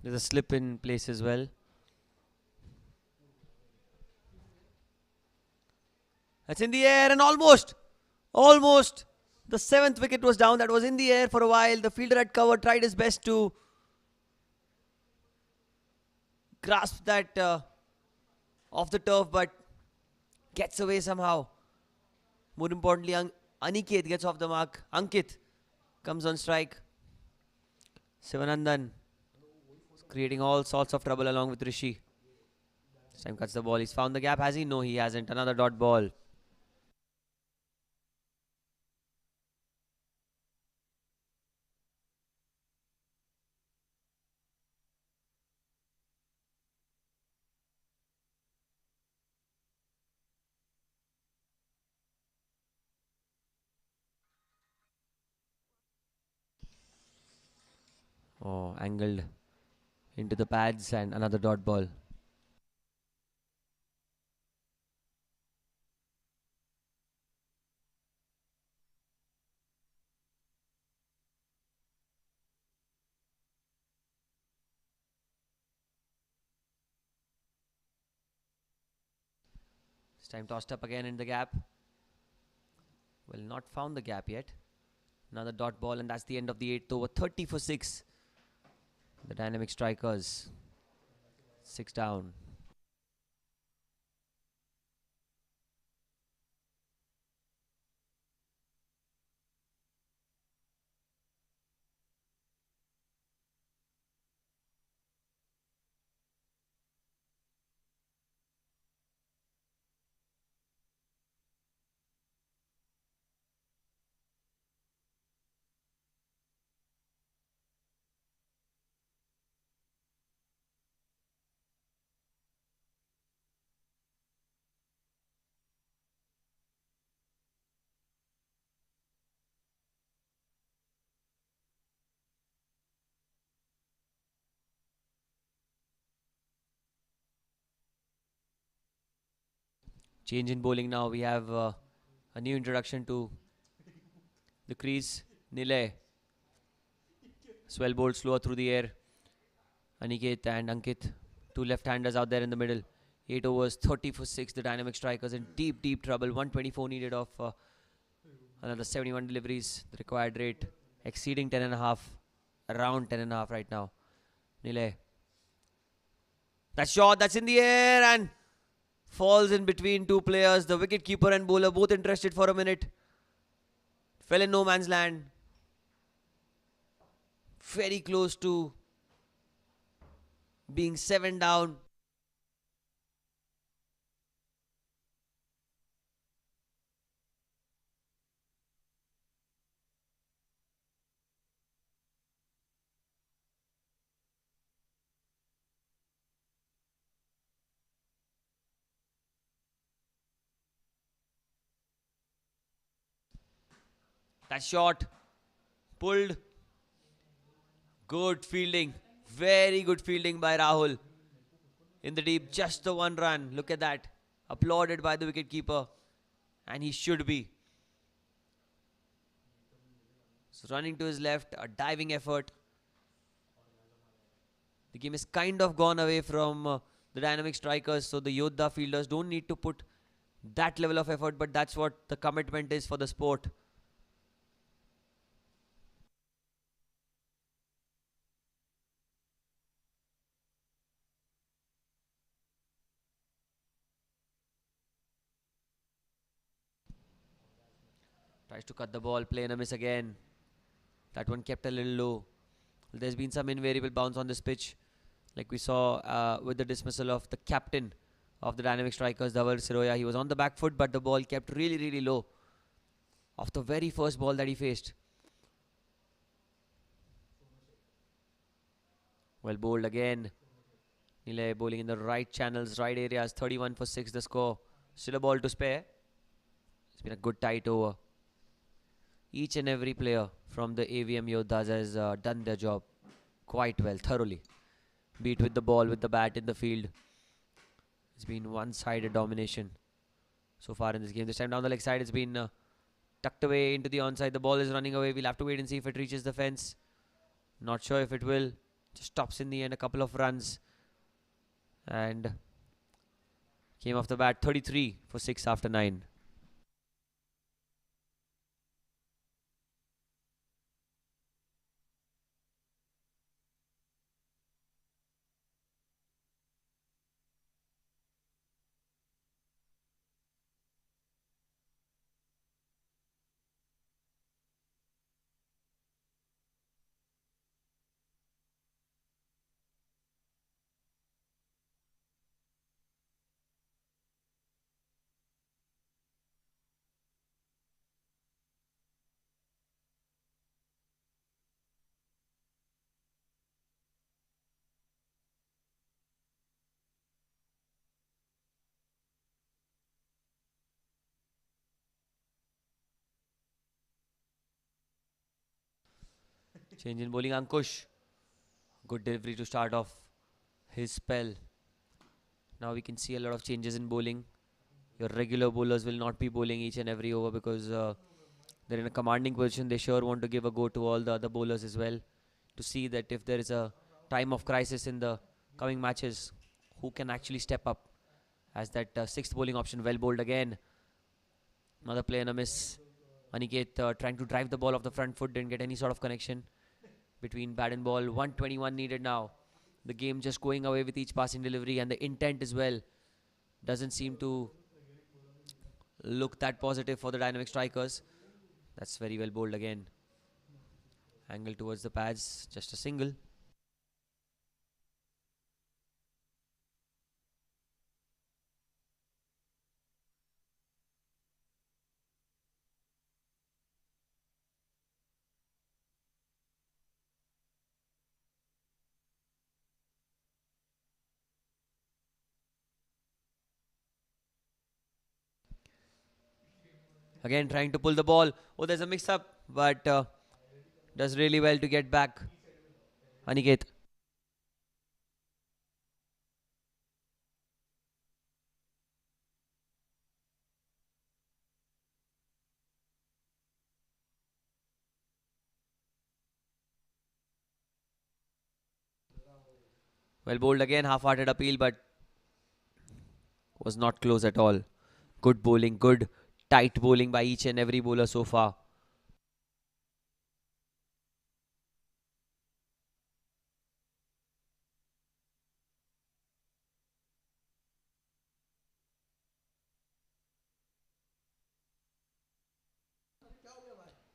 There's a slip in place as well. That's in the air and almost. The 7th wicket was down. That was in the air for a while. The fielder at cover tried his best to grasp that off the turf, but gets away somehow. More importantly, Aniket gets off the mark. Ankit comes on strike. Sivanandan creating all sorts of trouble along with Rishi. This time cuts the ball. He's found the gap. Has he? No, he hasn't. Another dot ball. Oh, angled into the pads and another dot ball. This time tossed up again in the gap. Well, not found the gap yet. Another dot ball, and that's the end of the 8th over. 30 for 6. The dynamic strikers. 6 down. Change in bowling now. We have a new introduction to the crease. Nile. Swell bowled slower through the air. Aniket and Ankit. Two left-handers out there in the middle. 8 overs, 30 for 6. The dynamic strikers in deep, deep trouble. 124 needed of another 71 deliveries. The required rate exceeding 10.5. Around 10.5 right now. Nile. That shot, that's in the air and falls in between two players. The wicket-keeper and bowler both interested for a minute. Fell in no man's land. Very close to being 7 down. That shot pulled. Good fielding. Very good fielding by Rahul. In the deep, just the 1 run. Look at that. Applauded by the wicketkeeper. And he should be. So running to his left, a diving effort. The game is kind of gone away from the dynamic strikers. So the Yoddha fielders don't need to put that level of effort. But that's what the commitment is for the sport. Tries to cut the ball, play and a miss again. That one kept a little low. There's been some invariable bounce on this pitch. Like we saw with the dismissal of the captain of the dynamic strikers, Dhaval Siroya. He was on the back foot, but the ball kept really, really low. Of the very first ball that he faced. Well bowled again. Nile bowling in the right channels, right areas. 31 for 6 the score. Still a ball to spare. It's been a good tight over. Each and every player from the Avm Yoddhas has done their job quite well, thoroughly. Be it with the ball, with the bat in the field. It's been one-sided domination so far in this game. This time down the leg side, it's been tucked away into the onside. The ball is running away. We'll have to wait and see if it reaches the fence. Not sure if it will. Just stops in the end, a couple of runs. And came off the bat 33 for 6 after 9. Change in bowling, Ankush. Good delivery to start off his spell. Now we can see a lot of changes in bowling. Your regular bowlers will not be bowling each and every over because they're in a commanding position. They sure want to give a go to all the other bowlers as well to see that if there is a time of crisis in the coming matches, who can actually step up as that sixth bowling option. Well bowled again. Another play and a miss. Aniket trying to drive the ball off the front foot, didn't get any sort of connection between bat and ball. 121 needed now. The game just going away with each passing delivery, and the intent as well doesn't seem to look that positive for the dynamic strikers. That's very well bowled again. Angle towards the pads, just a single. Again trying to pull the ball. Oh, there's a mix up, but does really well to get back. Aniket. Well bowled again, half-hearted appeal, but was not close at all. Good bowling, good tight bowling by each and every bowler so far.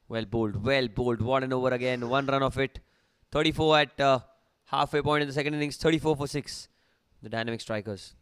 Well bowled, well bowled. What an over again. One run of it. 34 at halfway point in the second innings. 34 for 6. The dynamic strikers.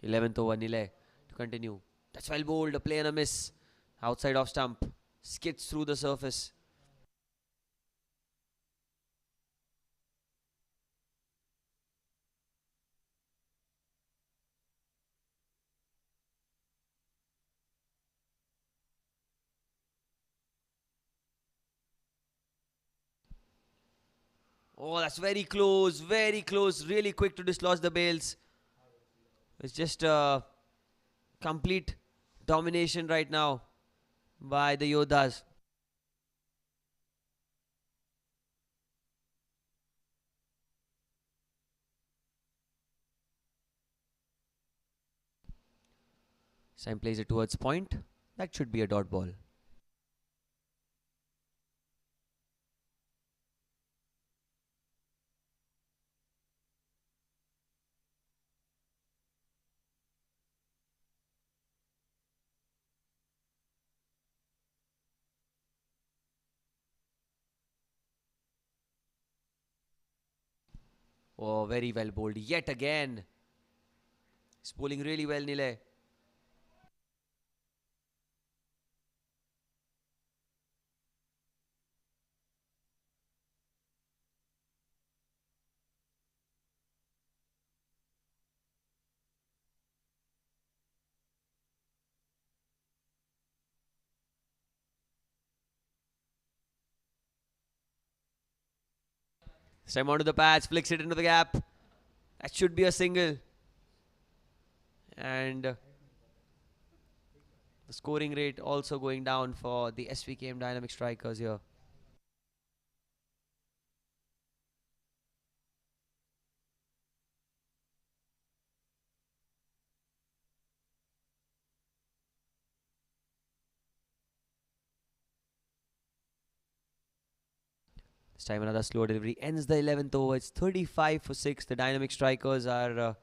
11th over, Nile to continue. That's well bowled. A play and a miss. Outside off stump. Skids through the surface. Oh, that's very close. Very close. Really quick to dislodge the bails. It's just complete domination right now by the Yoddhas. Sam plays it towards point. That should be a dot ball. Oh, very well bowled yet again. He's bowling really well, Nile. This time onto the patch, flicks it into the gap. That should be a single. And the scoring rate also going down for the SVKM Dynamic Strikers here. This time another slow delivery ends the 11th over. It's 35 for 6. The Dynamic Strikers are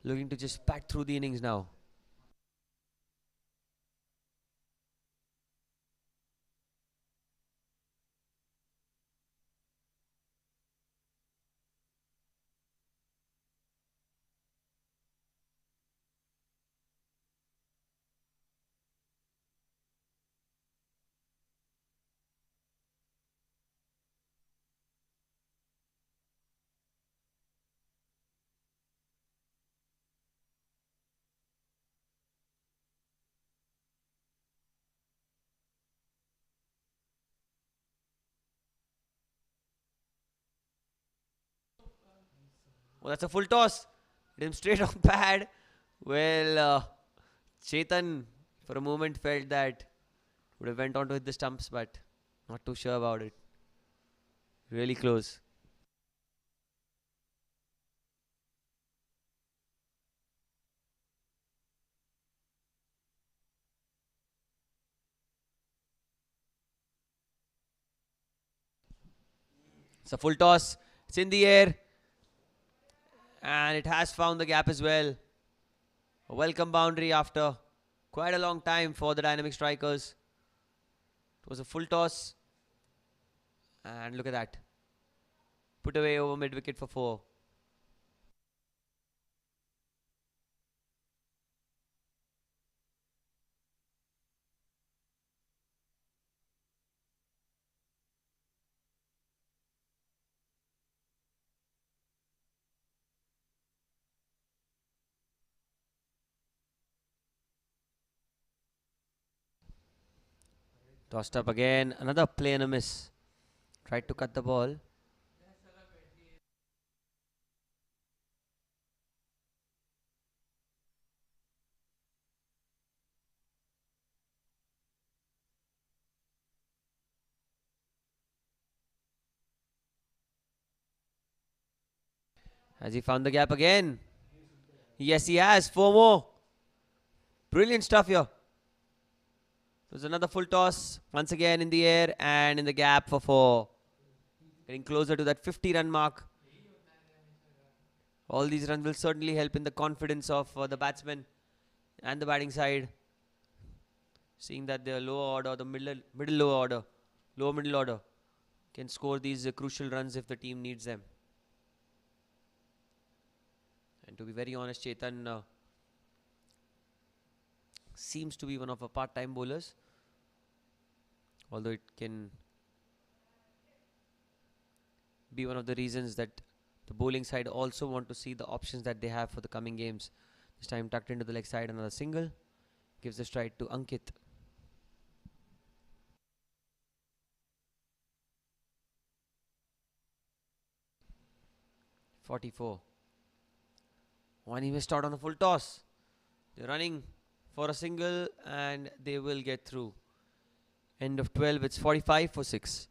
looking to just bat through the innings now. Oh, that's a full toss. Hit him straight on pad. Well, Chetan for a moment felt that would have went on to hit the stumps, but not too sure about it. Really close. It's a full toss. It's in the air. And it has found the gap as well. A welcome boundary after quite a long time for the Dynamic Strikers. It was a full toss. And look at that. Put away over mid wicket for 4. Tossed up again. Another play and a miss. Tried to cut the ball. Has he found the gap again? Yes, he has. 4 more. Brilliant stuff here. There's another full toss. Once again in the air and in the gap for 4. Getting closer to that 50-run mark. All these runs will certainly help in the confidence of the batsmen and the batting side. Seeing that the lower order, the middle lower order, lower middle order can score these crucial runs if the team needs them. And to be very honest, Chetan seems to be one of our part-time bowlers, although it can be one of the reasons that the bowling side also want to see the options that they have for the coming games. This time tucked into the leg side, another single. Gives the stride to Ankit. .44. One he missed out on a full toss. They're running for a single and they will get through. End of 12, it's 45 for 6.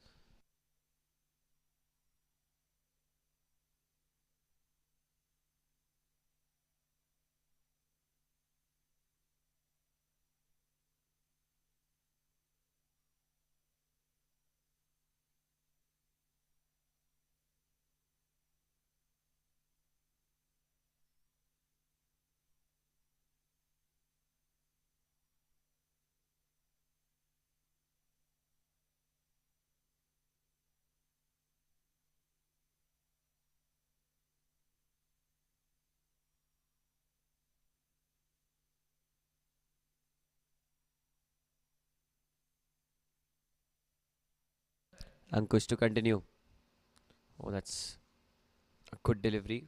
Ankush to continue. Oh, that's a good delivery.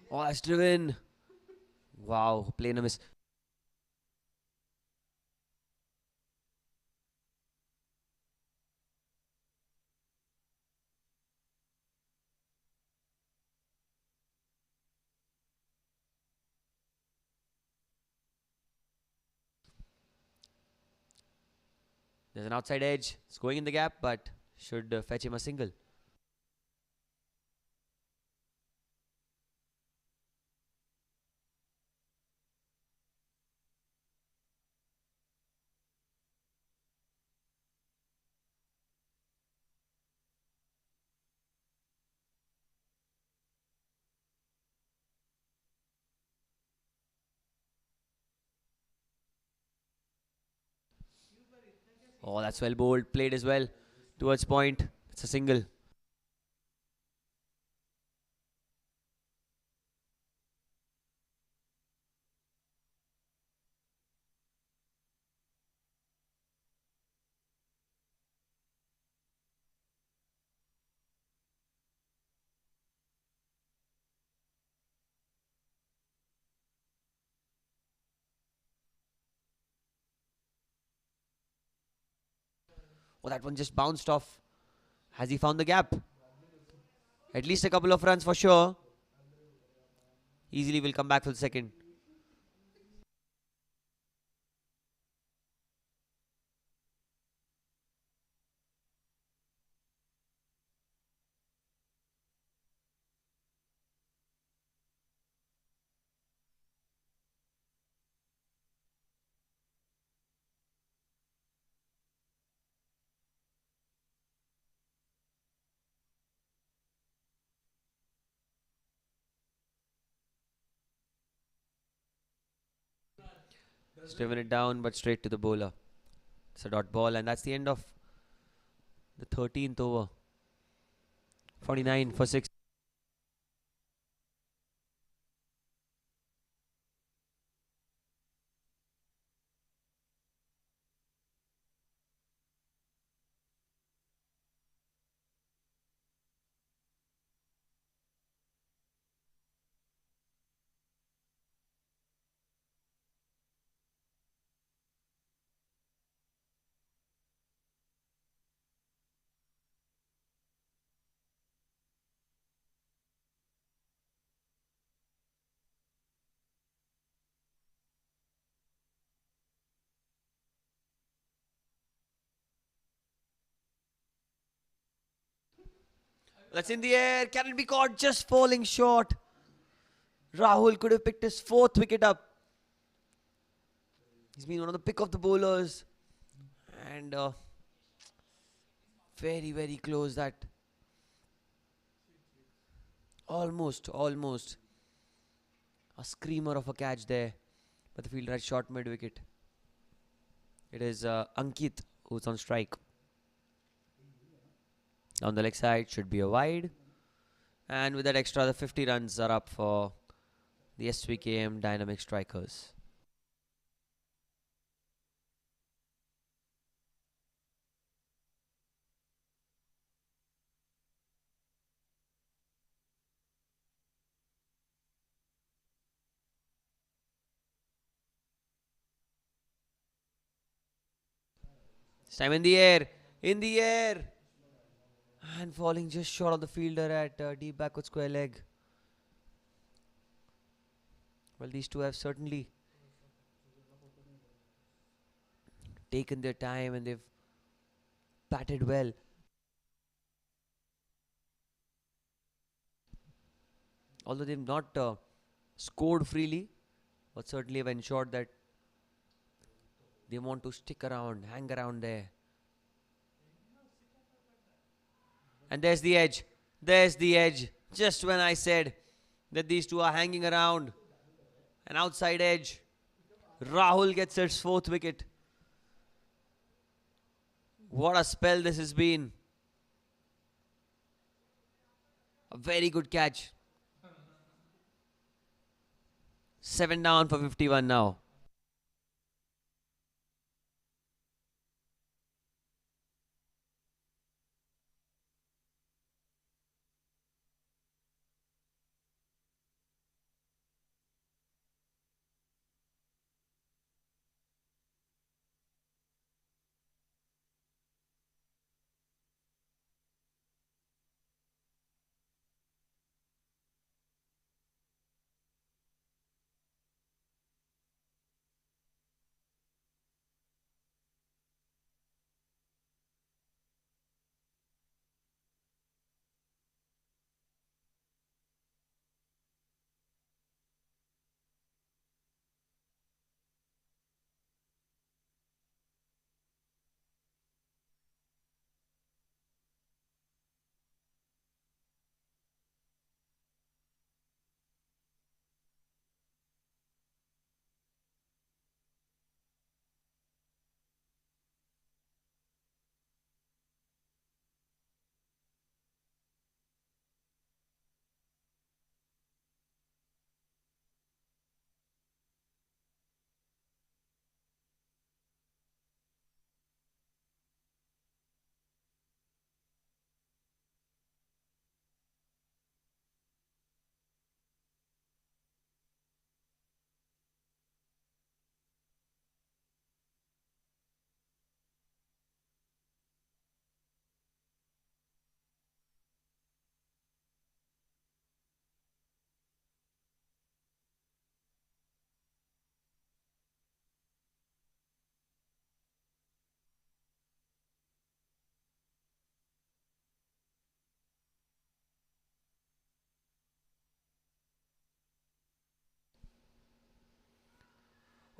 Oh, that's driven. Wow, plain a miss. There's an outside edge. It's going in the gap, but should fetch him a single. Oh, that's well bowled. Played as well. Towards point. It's a single. Oh, that one just bounced off. Has he found the gap? At least a couple of runs for sure. Easily will come back for the second. Driven it down, but straight to the bowler. It's a dot ball, and that's the end of the 13th over. 49 for 6. That's in the air. Can it be caught? Just falling short. Rahul could have picked his 4th wicket up. He's been one of the pick of the bowlers. And Very, very close. That almost a screamer of a catch there, but the fielder had shot mid wicket. It is Ankit who's on strike. On the leg side, should be a wide. And with that extra, the 50 runs are up for the SVKM Dynamic Strikers. This time in the air, and falling just short of the fielder at deep backward square leg. Well, these two have certainly taken their time and they've batted well. Although they've not scored freely, but certainly have ensured that they want to stick around, hang around there. And there's the edge. There's the edge. Just when I said that these two are hanging around. An outside edge. Rahul gets its fourth wicket. What a spell this has been. A very good catch. 7 down for 51 now.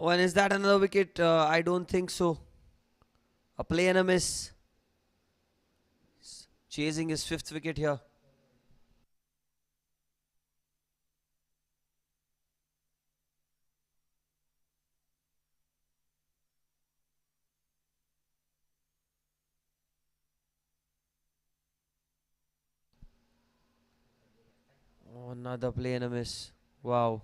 Oh, and is that another wicket? I don't think so. A play and a miss. Chasing his fifth wicket here. Oh, another play and a miss. Wow.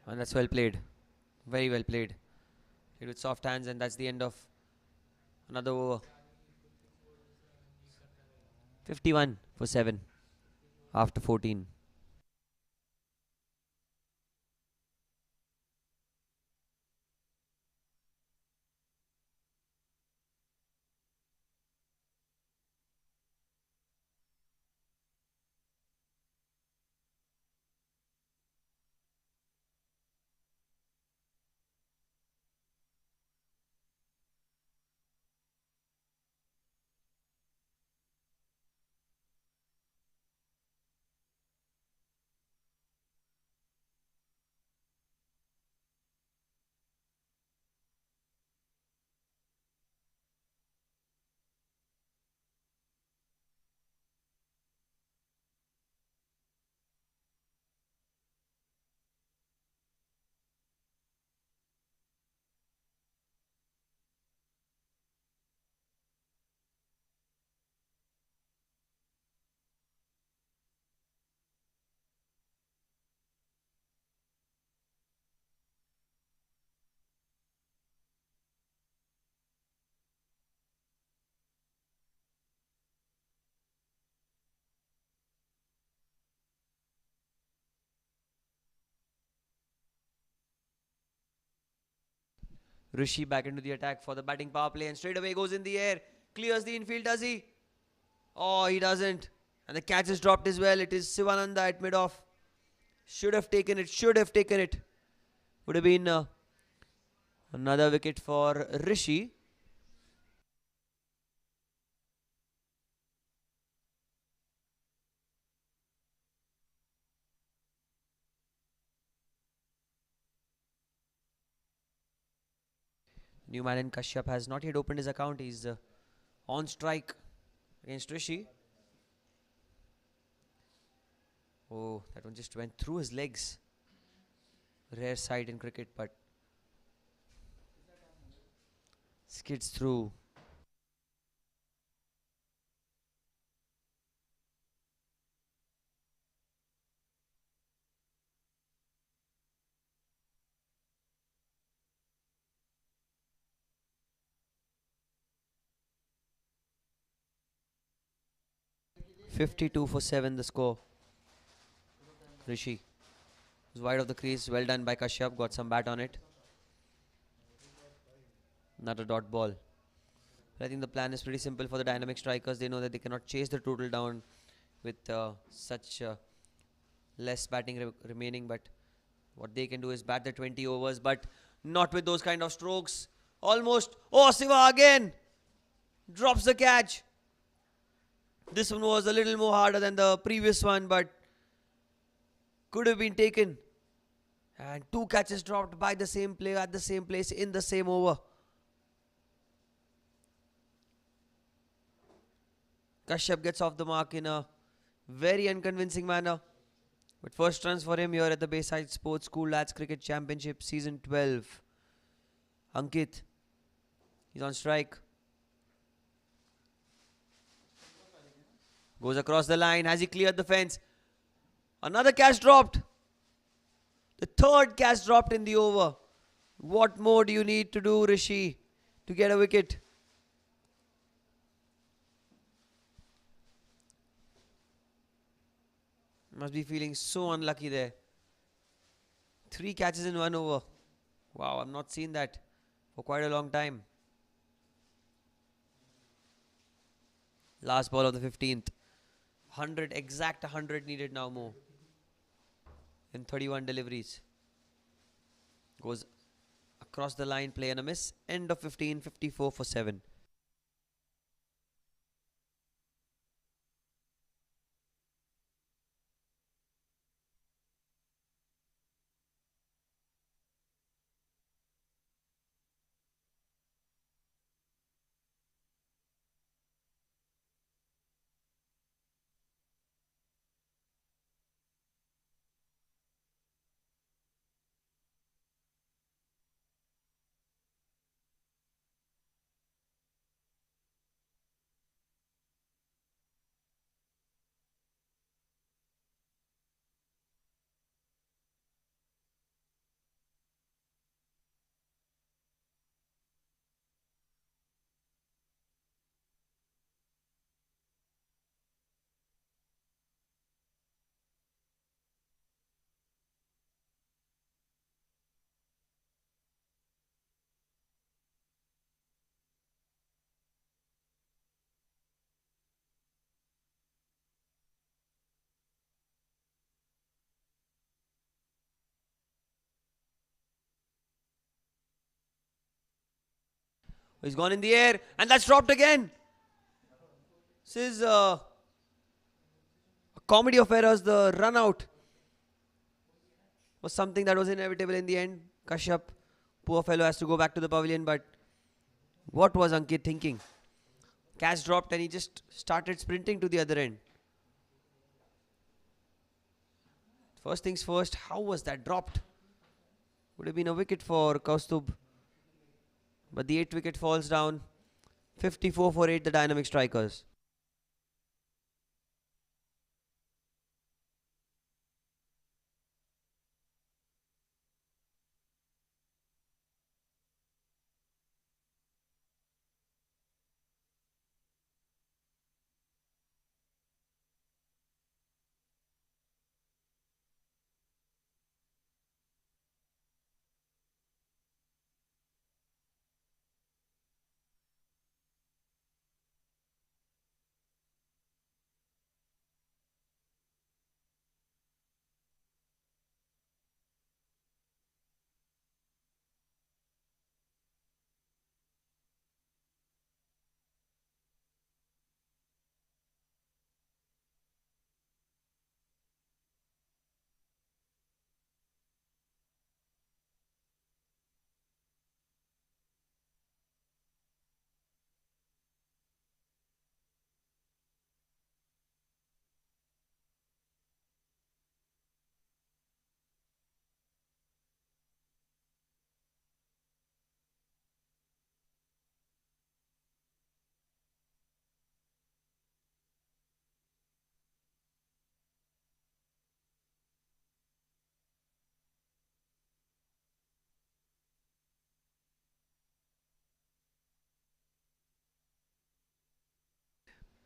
And that's well played. Very well played. Played with soft hands, and that's the end of another over. 51 for 7 after 14. Rishi back into the attack for the batting power play and straight away goes in the air. Clears the infield, does he? Oh, he doesn't. And the catch is dropped as well. It is Sivananda at mid-off. Should have taken it. Should have taken it. Would have been another wicket for Rishi. Newman and Kashyap has not yet opened his account. He's on strike against Rishi. Oh, that one just went through his legs. Rare sight in cricket, but skids through. "52 for 7" the score. Rishi was wide of the crease. Well done by Kashyap. Got some bat on it. Not a dot ball. But I think the plan is pretty simple for the dynamic strikers. They know that they cannot chase the total down with such less batting remaining. But what they can do is bat the 20 overs, but not with those kind of strokes. Almost. Oh, Siva again drops the catch. This one was a little more harder than the previous one, but could have been taken. And 2 catches dropped by the same player at the same place in the same over. Kashyap gets off the mark in a very unconvincing manner. But first runs for him here at the Bayside Sports School Lads Cricket Championship Season 12. Ankit, he's on strike. Goes across the line. Has he cleared the fence? Another catch dropped. The third catch dropped in the over. What more do you need to do, Rishi, to get a wicket? Must be feeling so unlucky there. 3 catches in 1 over. Wow, I've not seen that for quite a long time. Last ball of the 15th. 100, exact 100 needed now more. In 31 deliveries. Goes across the line, play and a miss. End of 15, 54 for 7. He's gone in the air and that's dropped again. This is a comedy of errors. The run out was something that was inevitable in the end. Kashyap, poor fellow, has to go back to the pavilion. But what was Ankit thinking? Catch dropped and he just started sprinting to the other end. First things first, how was that dropped? Would have been a wicket for Kaustubh. But the 8th wicket falls down. 54 for 8, the dynamic strikers.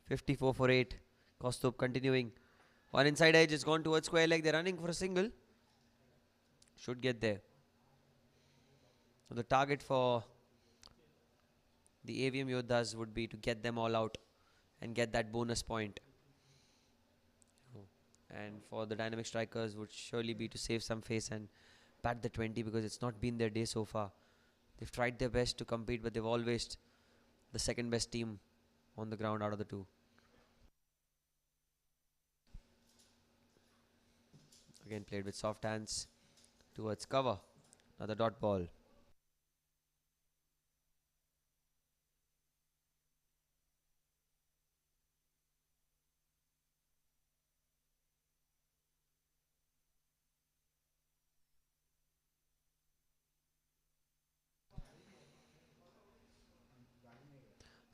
54 for 8. Kostub continuing. One inside edge has gone towards square leg. They're running for a single. Should get there. So the target for the Avm Yoddhas would be to get them all out and get that bonus point. And for the dynamic strikers would surely be to save some face and bat the 20, because it's not been their day so far. They've tried their best to compete, but they've always the second best team on the ground out of the two. Again played with soft hands towards cover. Another dot ball.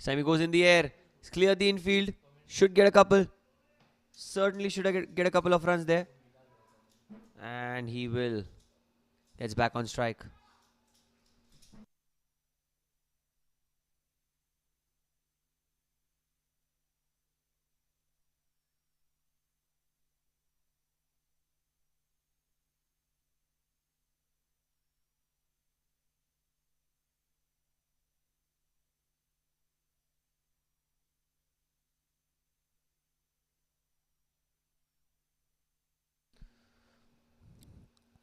Sammy goes in the air. It's clear the infield. Should get a couple. Certainly should get a couple of runs there. And he will. Gets back on strike.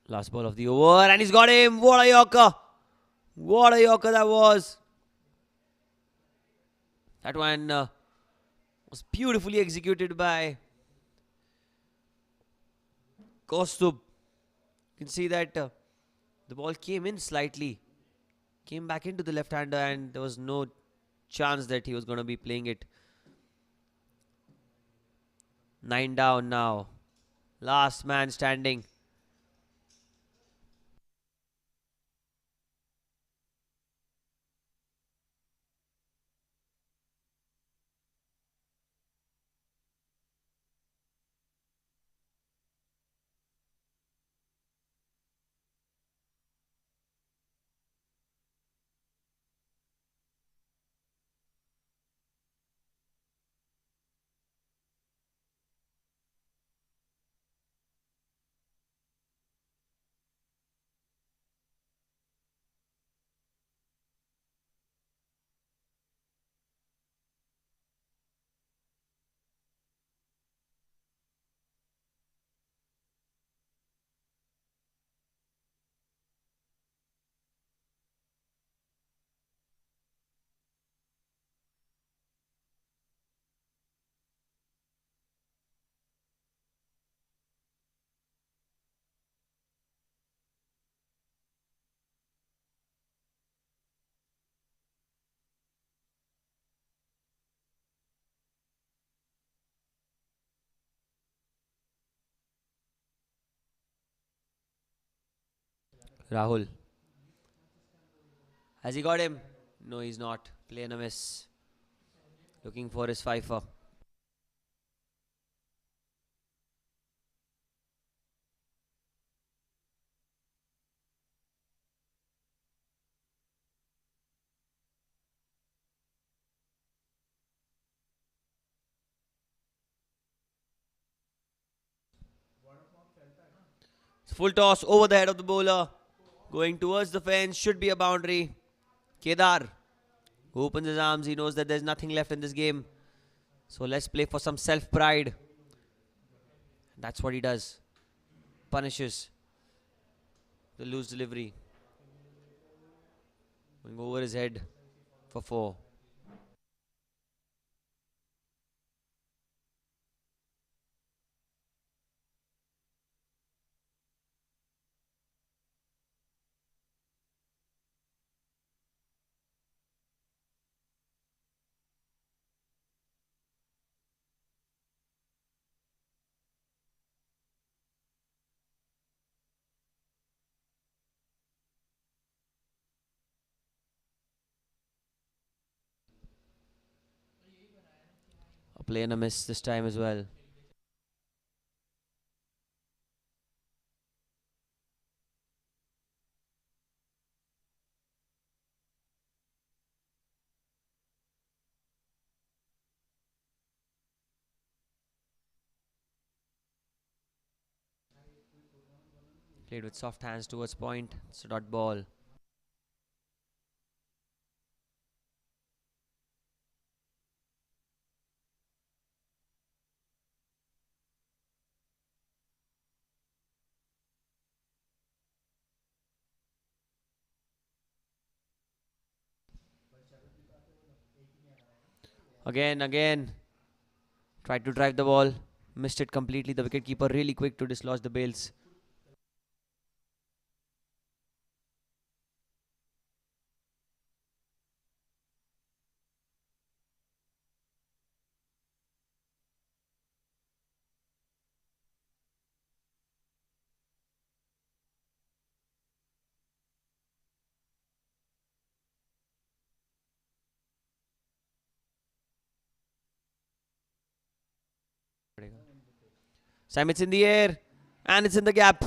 Last ball of the over, and he's got him. What a yorker. What a yorker that was. That one was beautifully executed by Kostub. You can see that the ball came in slightly. Came back into the left-hander, and there was no chance that he was going to be playing it. 9 down now. Last man standing. Rahul. Has he got him? No, he's not. Playing a miss. Looking for his fifer. Full toss over the head of the bowler. Going towards the fence. Should be a boundary. Kedar, who opens his arms. He knows that there's nothing left in this game. So let's play for some self-pride. That's what he does. Punishes the loose delivery. Going over his head for 4. A play and a miss this time as well. Played with soft hands towards point. It's a dot ball. Again. Tried to drive the ball. Missed it completely. The wicketkeeper really quick to dislodge the bails. Sam, it's in the air. And it's in the gap.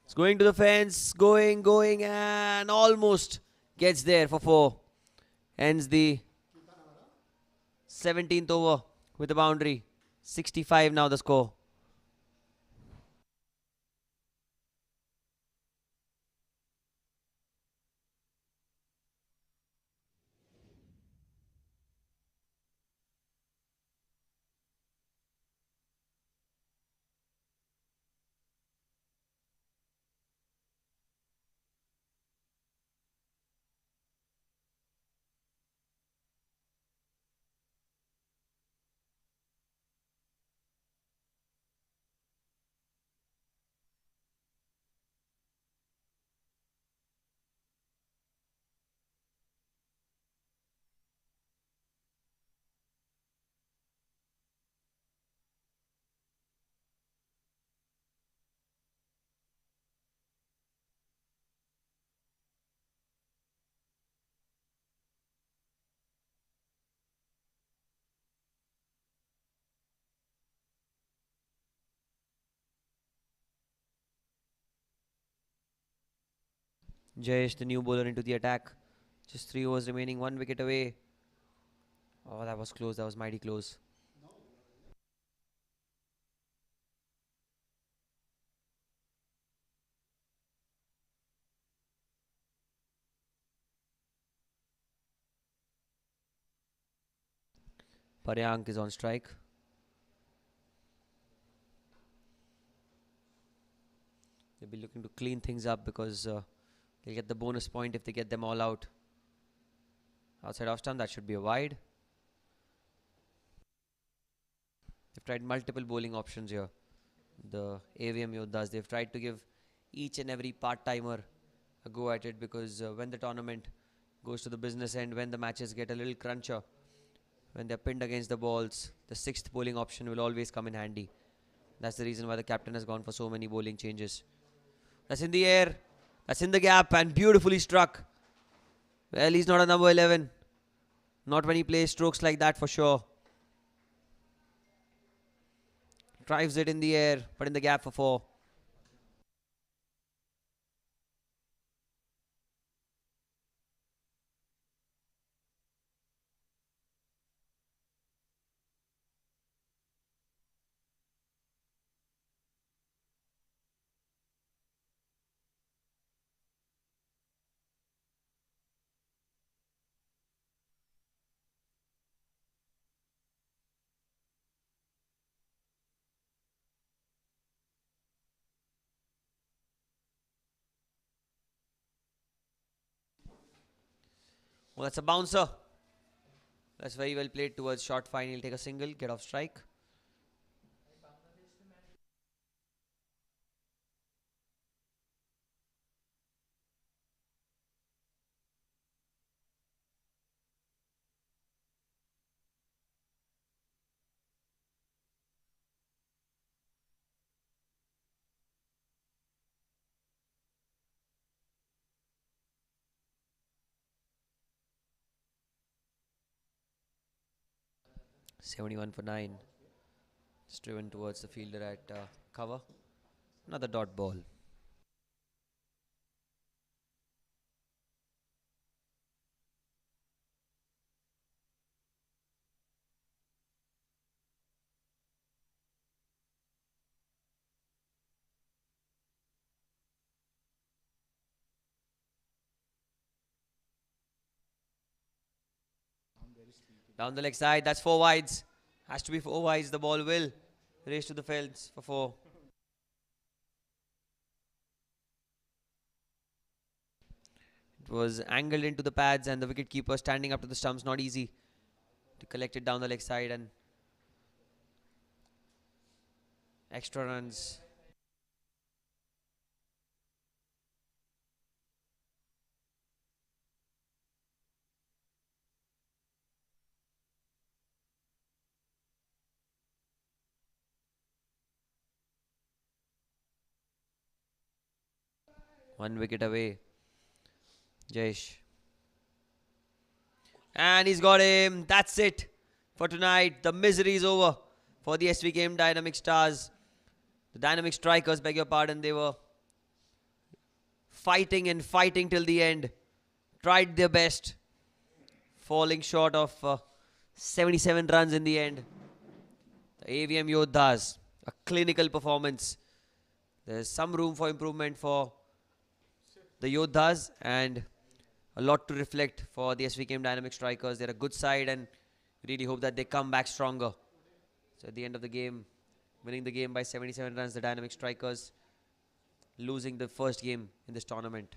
It's going to the fence. Going. And almost gets there for 4. Ends the 17th over with a boundary. 65 now the score. Jayesh, the new bowler, into the attack. Just 3 overs remaining. 1 wicket away. Oh, that was close. That was mighty close. Paryank is on strike. They'll be looking to clean things up because they'll get the bonus point if they get them all out. Outside off stump, that should be a wide. They've tried multiple bowling options here. The Avm Yoddhas, they've tried to give each and every part-timer a go at it because when the tournament goes to the business end, when the matches get a little cruncher, when they're pinned against the balls, the 6th bowling option will always come in handy. That's the reason why the captain has gone for so many bowling changes. That's in the air. That's in the gap and beautifully struck. Well, he's not a number 11. Not when he plays strokes like that for sure. Drives it in the air, but in the gap for 4. Well, that's a bouncer. That's very well played towards short fine. He'll take a single, get off strike. .71 for 9. It's driven towards the fielder at cover. Another dot ball. Down the leg side, that's 4 wides. Has to be 4 wides. The ball will race to the fields for 4. It was angled into the pads and the wicketkeeper standing up to the stumps. Not easy to collect it down the leg side, and extra runs. One wicket away. Jayesh. And he's got him. That's it for tonight. The misery is over for the SVKM Dynamic Stars. The Dynamic Strikers, beg your pardon, they were fighting and fighting till the end. Tried their best. Falling short of 77 runs in the end. The Avm Yoddhas, a clinical performance. There's some room for improvement for the Yoddhas and a lot to reflect for the SVKM Dynamic Strikers. They're a good side and really hope that they come back stronger. So at the end of the game, winning the game by 77 runs, the Dynamic Strikers losing the first game in this tournament.